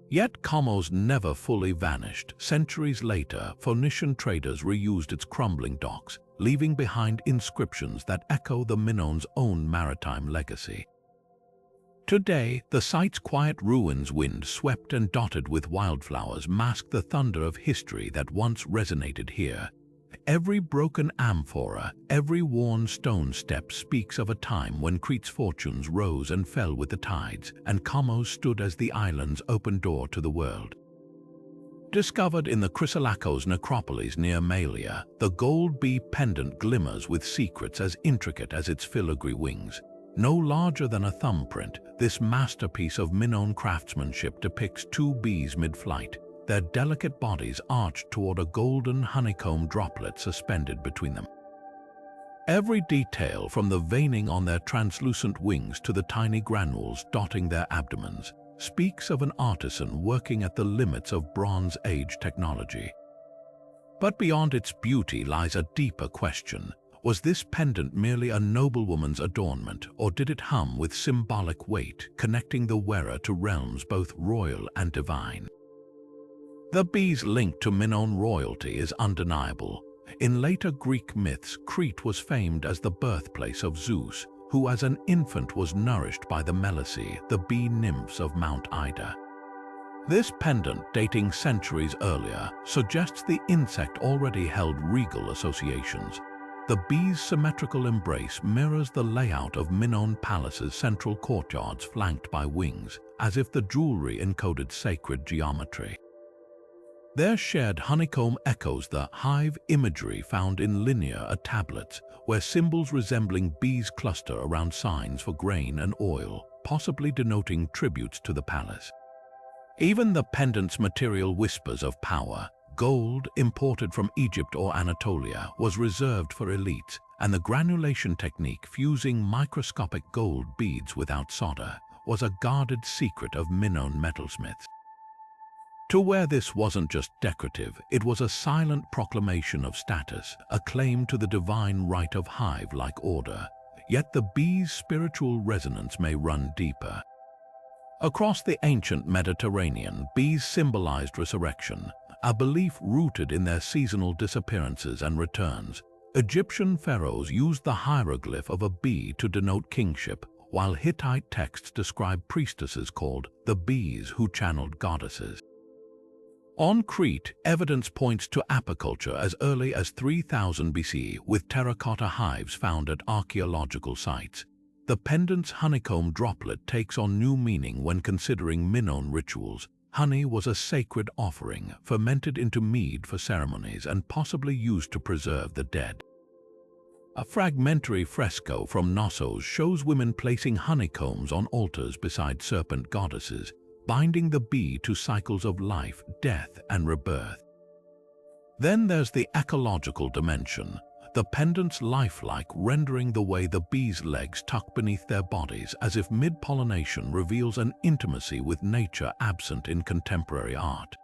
Yet Knossos never fully vanished. Centuries later, Phoenician traders reused its crumbling docks, leaving behind inscriptions that echo the Minoans' own maritime legacy. Today, the site's quiet ruins, wind-swept and dotted with wildflowers, mask the thunder of history that once resonated here. Every broken amphora, every worn stone step speaks of a time when Crete's fortunes rose and fell with the tides, and Knossos stood as the island's open door to the world. Discovered in the Chrysolakos necropolis near Malea, the gold bee pendant glimmers with secrets as intricate as its filigree wings. No larger than a thumbprint, this masterpiece of Minoan craftsmanship depicts two bees mid-flight, their delicate bodies arched toward a golden honeycomb droplet suspended between them. Every detail, from the veining on their translucent wings to the tiny granules dotting their abdomens, speaks of an artisan working at the limits of Bronze Age technology. But beyond its beauty lies a deeper question. Was this pendant merely a noblewoman's adornment, or did it hum with symbolic weight, connecting the wearer to realms both royal and divine? The bee's link to Minoan royalty is undeniable. In later Greek myths, Crete was famed as the birthplace of Zeus, who as an infant was nourished by the Melissae, the bee nymphs of Mount Ida. This pendant, dating centuries earlier, suggests the insect already held regal associations. The bee's symmetrical embrace mirrors the layout of Minoan palaces' central courtyards flanked by wings, as if the jewelry encoded sacred geometry. Their shared honeycomb echoes the hive imagery found in linear tablets, where symbols resembling bees cluster around signs for grain and oil, possibly denoting tributes to the palace. Even the pendant's material whispers of power. Gold, imported from Egypt or Anatolia, was reserved for elites, and the granulation technique, fusing microscopic gold beads without solder, was a guarded secret of Minoan metalsmiths. To wear this wasn't just decorative, it was a silent proclamation of status, a claim to the divine right of hive-like order. Yet the bee's spiritual resonance may run deeper. Across the ancient Mediterranean, bees symbolized resurrection, a belief rooted in their seasonal disappearances and returns. Egyptian pharaohs used the hieroglyph of a bee to denote kingship, while Hittite texts describe priestesses called the bees who channeled goddesses. On Crete, evidence points to apiculture as early as 3000 BC, with terracotta hives found at archaeological sites. The pendant's honeycomb droplet takes on new meaning when considering Minoan rituals. Honey was a sacred offering, fermented into mead for ceremonies and possibly used to preserve the dead. A fragmentary fresco from Knossos shows women placing honeycombs on altars beside serpent goddesses, binding the bee to cycles of life, death, and rebirth. Then there's the ecological dimension, the pendant's lifelike, rendering the way the bee's legs tuck beneath their bodies as if mid-pollination reveals an intimacy with nature absent in contemporary art.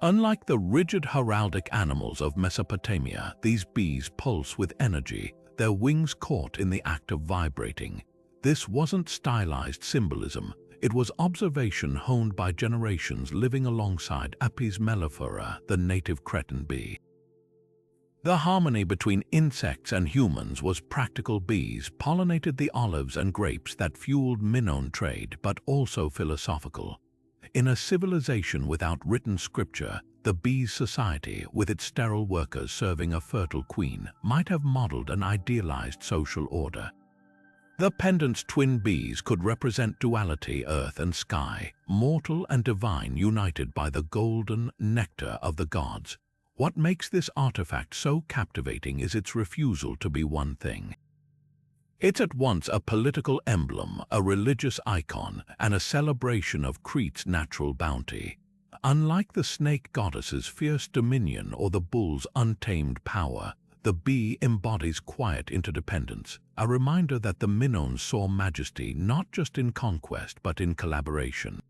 Unlike the rigid heraldic animals of Mesopotamia, these bees pulse with energy, their wings caught in the act of vibrating. This wasn't stylized symbolism. It was observation honed by generations living alongside Apis mellifera, the native Cretan bee. The harmony between insects and humans was practical. Bees pollinated the olives and grapes that fueled Minoan trade, but also philosophical. In a civilization without written scripture, the bee's society, with its sterile workers serving a fertile queen, might have modeled an idealized social order. The pendant's twin bees could represent duality, earth and sky, mortal and divine united by the golden nectar of the gods. What makes this artifact so captivating is its refusal to be one thing. It's at once a political emblem, a religious icon, and a celebration of Crete's natural bounty. Unlike the snake goddess's fierce dominion or the bull's untamed power, the bee embodies quiet interdependence, a reminder that the Minoans saw majesty not just in conquest but in collaboration.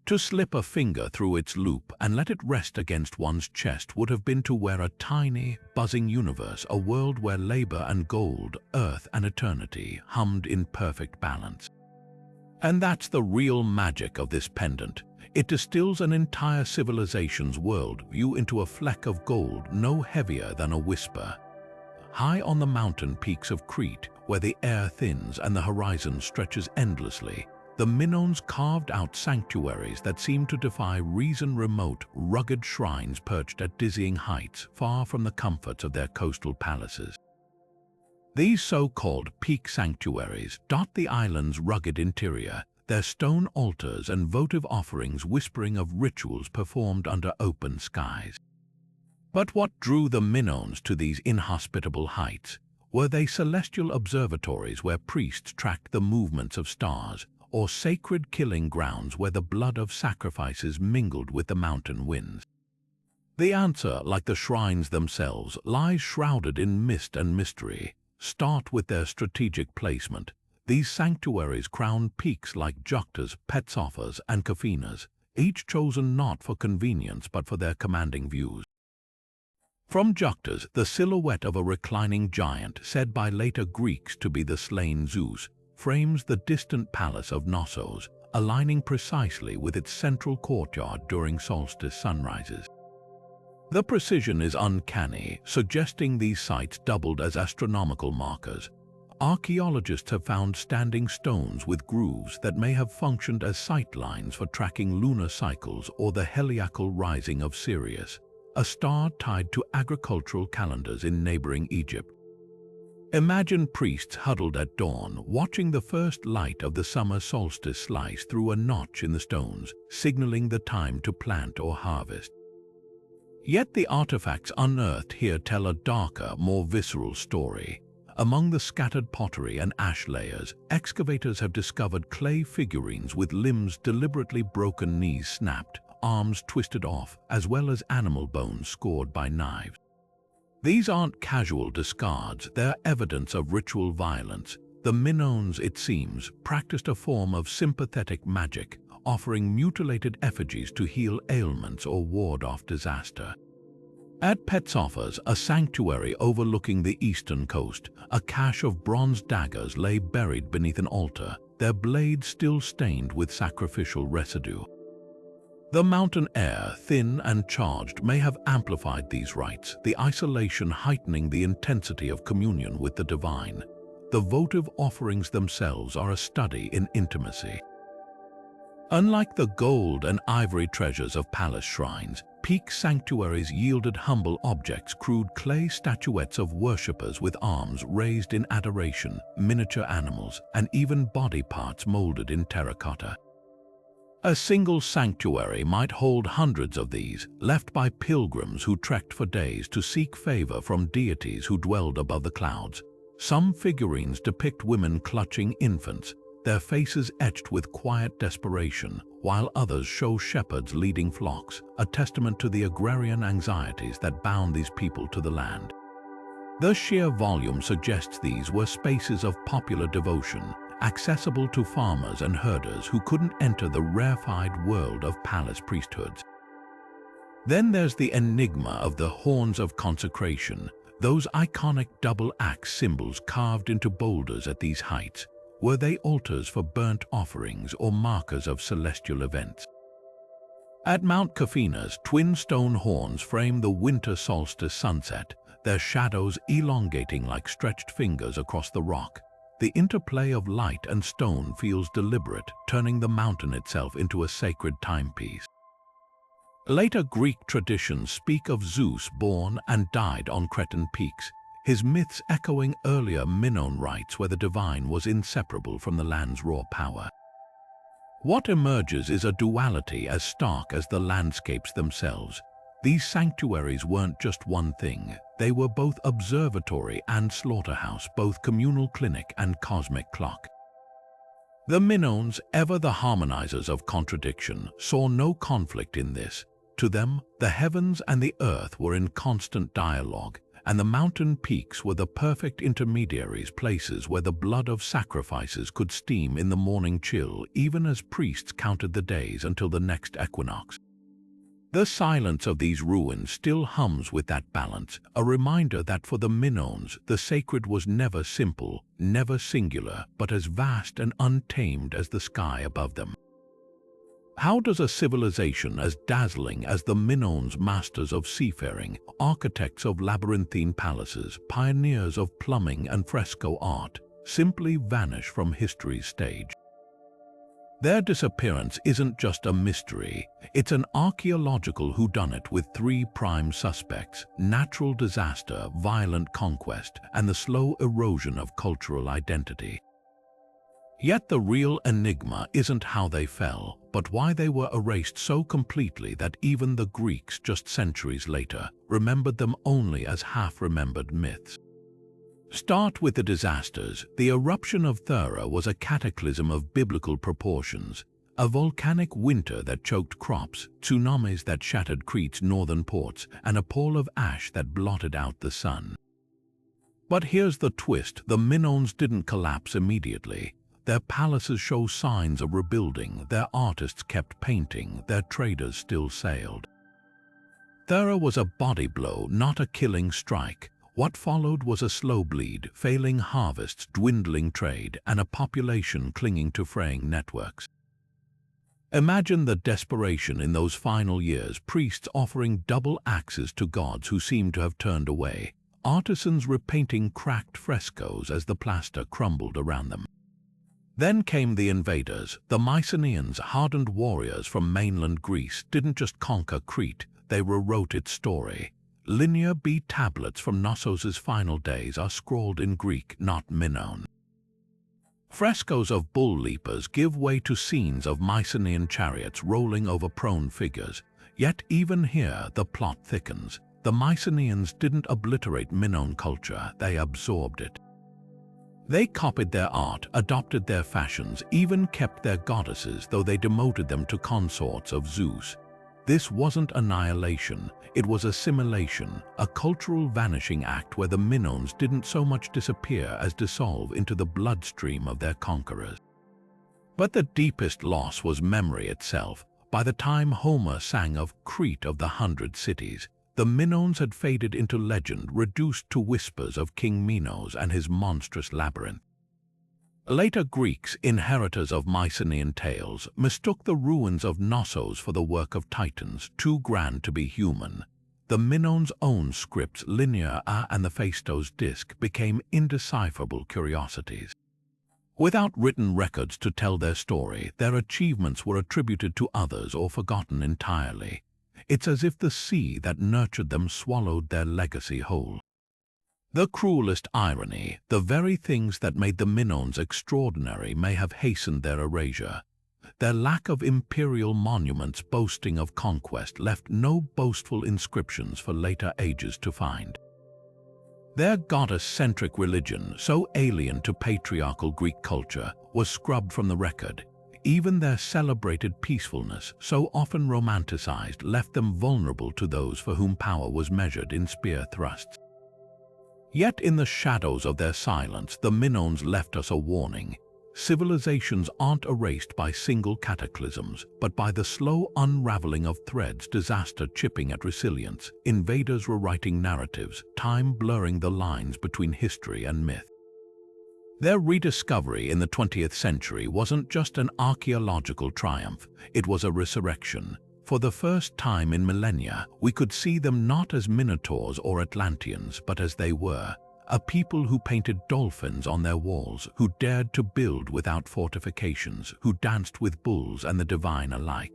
To slip a finger through its loop and let it rest against one's chest would have been to wear a tiny, buzzing universe, a world where labor and gold, earth and eternity hummed in perfect balance. And that's the real magic of this pendant. It distills an entire civilization's worldview into a fleck of gold no heavier than a whisper. High on the mountain peaks of Crete, where the air thins and the horizon stretches endlessly, the Minoans carved out sanctuaries that seem to defy reason. Remote, rugged shrines perched at dizzying heights, far from the comforts of their coastal palaces. These so-called peak sanctuaries dot the island's rugged interior, their stone altars and votive offerings whispering of rituals performed under open skies. But what drew the Minoans to these inhospitable heights? Were they celestial observatories where priests tracked the movements of stars, or sacred killing grounds where the blood of sacrifices mingled with the mountain winds? The answer, like the shrines themselves, lies shrouded in mist and mystery. Start with their strategic placement. These sanctuaries crown peaks like Joktas, Phaistos, and Kaphinas, each chosen not for convenience but for their commanding views. From Joktas, the silhouette of a reclining giant, said by later Greeks to be the slain Zeus, frames the distant palace of Knossos, aligning precisely with its central courtyard during solstice sunrises. The precision is uncanny, suggesting these sites doubled as astronomical markers. Archaeologists have found standing stones with grooves that may have functioned as sightlines for tracking lunar cycles or the heliacal rising of Sirius, a star tied to agricultural calendars in neighboring Egypt. Imagine priests huddled at dawn, watching the first light of the summer solstice slice through a notch in the stones, signaling the time to plant or harvest. Yet the artifacts unearthed here tell a darker, more visceral story. Among the scattered pottery and ash layers, excavators have discovered clay figurines with limbs deliberately broken, knees snapped, arms twisted off, as well as animal bones scored by knives. These aren't casual discards, they're evidence of ritual violence. The Minoans, it seems, practiced a form of sympathetic magic, offering mutilated effigies to heal ailments or ward off disaster. At Phaistos, a sanctuary overlooking the eastern coast, a cache of bronze daggers lay buried beneath an altar, their blades still stained with sacrificial residue. The mountain air, thin and charged, may have amplified these rites, the isolation heightening the intensity of communion with the divine. The votive offerings themselves are a study in intimacy. Unlike the gold and ivory treasures of palace shrines, peak sanctuaries yielded humble objects, crude clay statuettes of worshippers with arms raised in adoration, miniature animals, and even body parts molded in terracotta. A single sanctuary might hold hundreds of these, left by pilgrims who trekked for days to seek favor from deities who dwelled above the clouds. Some figurines depict women clutching infants, their faces etched with quiet desperation, while others show shepherds leading flocks, a testament to the agrarian anxieties that bound these people to the land. The sheer volume suggests these were spaces of popular devotion, accessible to farmers and herders who couldn't enter the rarefied world of palace priesthoods. Then there's the enigma of the horns of consecration, those iconic double axe symbols carved into boulders at these heights. Were they altars for burnt offerings or markers of celestial events? At Mount Kaphinas, twin stone horns frame the winter solstice sunset, their shadows elongating like stretched fingers across the rock. The interplay of light and stone feels deliberate, turning the mountain itself into a sacred timepiece. Later Greek traditions speak of Zeus born and died on Cretan peaks, his myths echoing earlier Minoan rites where the divine was inseparable from the land's raw power. What emerges is a duality as stark as the landscapes themselves. These sanctuaries weren't just one thing. They were both observatory and slaughterhouse, both communal clinic and cosmic clock. The Minoans, ever the harmonizers of contradiction, saw no conflict in this. To them, the heavens and the earth were in constant dialogue, and the mountain peaks were the perfect intermediaries, places where the blood of sacrifices could steam in the morning chill, even as priests counted the days until the next equinox. The silence of these ruins still hums with that balance, a reminder that for the Minoans, the sacred was never simple, never singular, but as vast and untamed as the sky above them. How does a civilization as dazzling as the Minoans, masters of seafaring, architects of labyrinthine palaces, pioneers of plumbing and fresco art, simply vanish from history's stage? Their disappearance isn't just a mystery, it's an archaeological whodunit with three prime suspects: natural disaster, violent conquest, and the slow erosion of cultural identity. Yet the real enigma isn't how they fell, but why they were erased so completely that even the Greeks, just centuries later, remembered them only as half-remembered myths. Start with the disasters. The eruption of Thera was a cataclysm of biblical proportions, a volcanic winter that choked crops, tsunamis that shattered Crete's northern ports, and a pall of ash that blotted out the sun. But here's the twist: the Minoans didn't collapse immediately. Their palaces show signs of rebuilding, their artists kept painting, their traders still sailed. Thera was a body blow, not a killing strike. What followed was a slow bleed, failing harvests, dwindling trade, and a population clinging to fraying networks. Imagine the desperation in those final years: priests offering double axes to gods who seemed to have turned away, artisans repainting cracked frescoes as the plaster crumbled around them. Then came the invaders. The Mycenaeans, hardened warriors from mainland Greece, didn't just conquer Crete, they rewrote its story. Linear B tablets from Knossos' final days are scrawled in Greek, not Minoan. Frescoes of bull leapers give way to scenes of Mycenaean chariots rolling over prone figures. Yet even here the plot thickens. The Mycenaeans didn't obliterate Minoan culture, they absorbed it. They copied their art, adopted their fashions, even kept their goddesses, though they demoted them to consorts of Zeus. This wasn't annihilation, it was assimilation, a cultural vanishing act where the Minoans didn't so much disappear as dissolve into the bloodstream of their conquerors. But the deepest loss was memory itself. By the time Homer sang of Crete of the 100 cities, the Minoans had faded into legend, reduced to whispers of King Minos and his monstrous labyrinth. Later Greeks, inheritors of Mycenaean tales, mistook the ruins of Knossos for the work of titans, too grand to be human. The Minoans' own scripts, Linear A and the Phaistos Disc, became indecipherable curiosities. Without written records to tell their story, their achievements were attributed to others or forgotten entirely. It's as if the sea that nurtured them swallowed their legacy whole. The cruelest irony: the very things that made the Minoans extraordinary may have hastened their erasure. Their lack of imperial monuments boasting of conquest left no boastful inscriptions for later ages to find. Their goddess-centric religion, so alien to patriarchal Greek culture, was scrubbed from the record. Even their celebrated peacefulness, so often romanticized, left them vulnerable to those for whom power was measured in spear thrusts. Yet in the shadows of their silence, the Minoans left us a warning. Civilizations aren't erased by single cataclysms, but by the slow unraveling of threads, disaster chipping at resilience, invaders rewriting narratives, time blurring the lines between history and myth. Their rediscovery in the 20th century wasn't just an archaeological triumph, it was a resurrection. For the first time in millennia, we could see them not as Minotaurs or Atlanteans, but as they were, a people who painted dolphins on their walls, who dared to build without fortifications, who danced with bulls and the divine alike.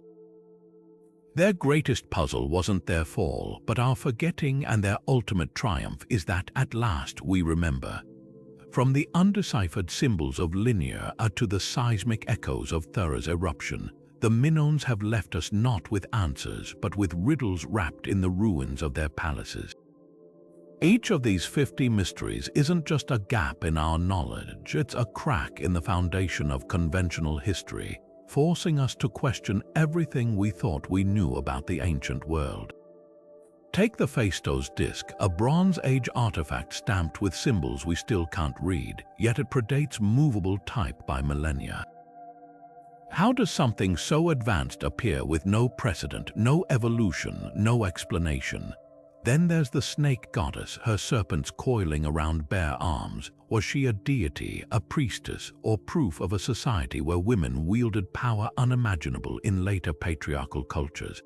Their greatest puzzle wasn't their fall, but our forgetting, and their ultimate triumph is that at last we remember. From the undeciphered symbols of Linear A to the seismic echoes of Thera's eruption, the Minoans have left us not with answers, but with riddles wrapped in the ruins of their palaces. Each of these 50 mysteries isn't just a gap in our knowledge, it's a crack in the foundation of conventional history, forcing us to question everything we thought we knew about the ancient world. Take the Phaistos Disc, a Bronze Age artifact stamped with symbols we still can't read, yet it predates movable type by millennia. How does something so advanced appear with no precedent, no evolution, no explanation? Then there's the snake goddess, her serpents coiling around bare arms. Was she a deity, a priestess, or proof of a society where women wielded power unimaginable in later patriarchal cultures?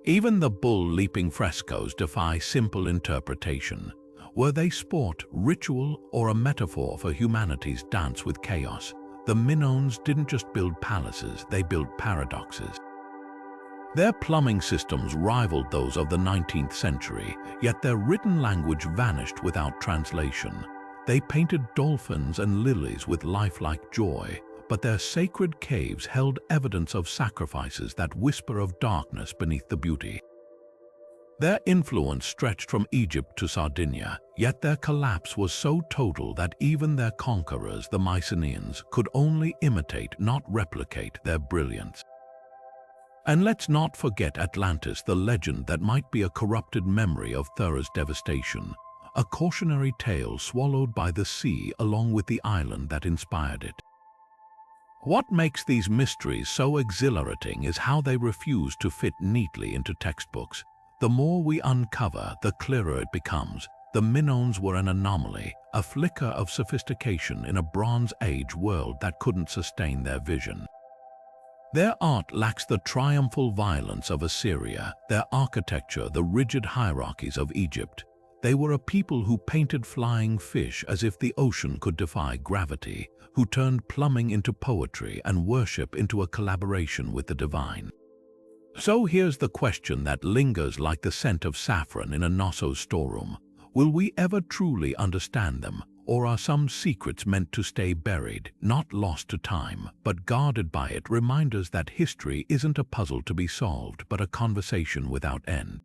Even the bull-leaping frescoes defy simple interpretation. Were they sport, ritual, or a metaphor for humanity's dance with chaos? The Minoans didn't just build palaces, they built paradoxes. Their plumbing systems rivaled those of the 19th century, yet their written language vanished without translation. They painted dolphins and lilies with lifelike joy, but their sacred caves held evidence of sacrifices that whisper of darkness beneath the beauty. Their influence stretched from Egypt to Sardinia, yet their collapse was so total that even their conquerors, the Mycenaeans, could only imitate, not replicate, their brilliance. And let's not forget Atlantis, the legend that might be a corrupted memory of Thera's devastation, a cautionary tale swallowed by the sea along with the island that inspired it. What makes these mysteries so exhilarating is how they refuse to fit neatly into textbooks. The more we uncover, the clearer it becomes. The Minoans were an anomaly, a flicker of sophistication in a Bronze Age world that couldn't sustain their vision. Their art lacks the triumphal violence of Assyria, their architecture the rigid hierarchies of Egypt. They were a people who painted flying fish as if the ocean could defy gravity, who turned plumbing into poetry and worship into a collaboration with the divine. So here's the question that lingers like the scent of saffron in a Knossos storeroom. Will we ever truly understand them? Or are some secrets meant to stay buried, not lost to time, but guarded by it, reminders that history isn't a puzzle to be solved, but a conversation without end?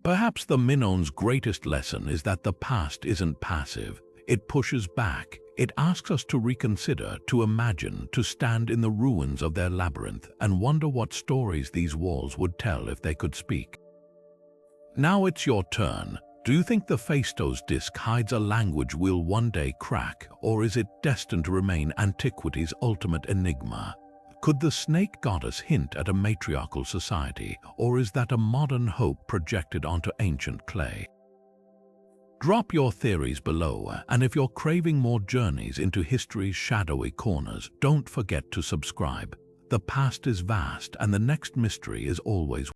Perhaps the Minoans' greatest lesson is that the past isn't passive. It pushes back. It asks us to reconsider, to imagine, to stand in the ruins of their labyrinth and wonder what stories these walls would tell if they could speak. Now it's your turn. Do you think the Phaistos Disc hides a language we'll one day crack, or is it destined to remain antiquity's ultimate enigma? Could the snake goddess hint at a matriarchal society, or is that a modern hope projected onto ancient clay? Drop your theories below, and if you're craving more journeys into history's shadowy corners, don't forget to subscribe. The past is vast, and the next mystery is always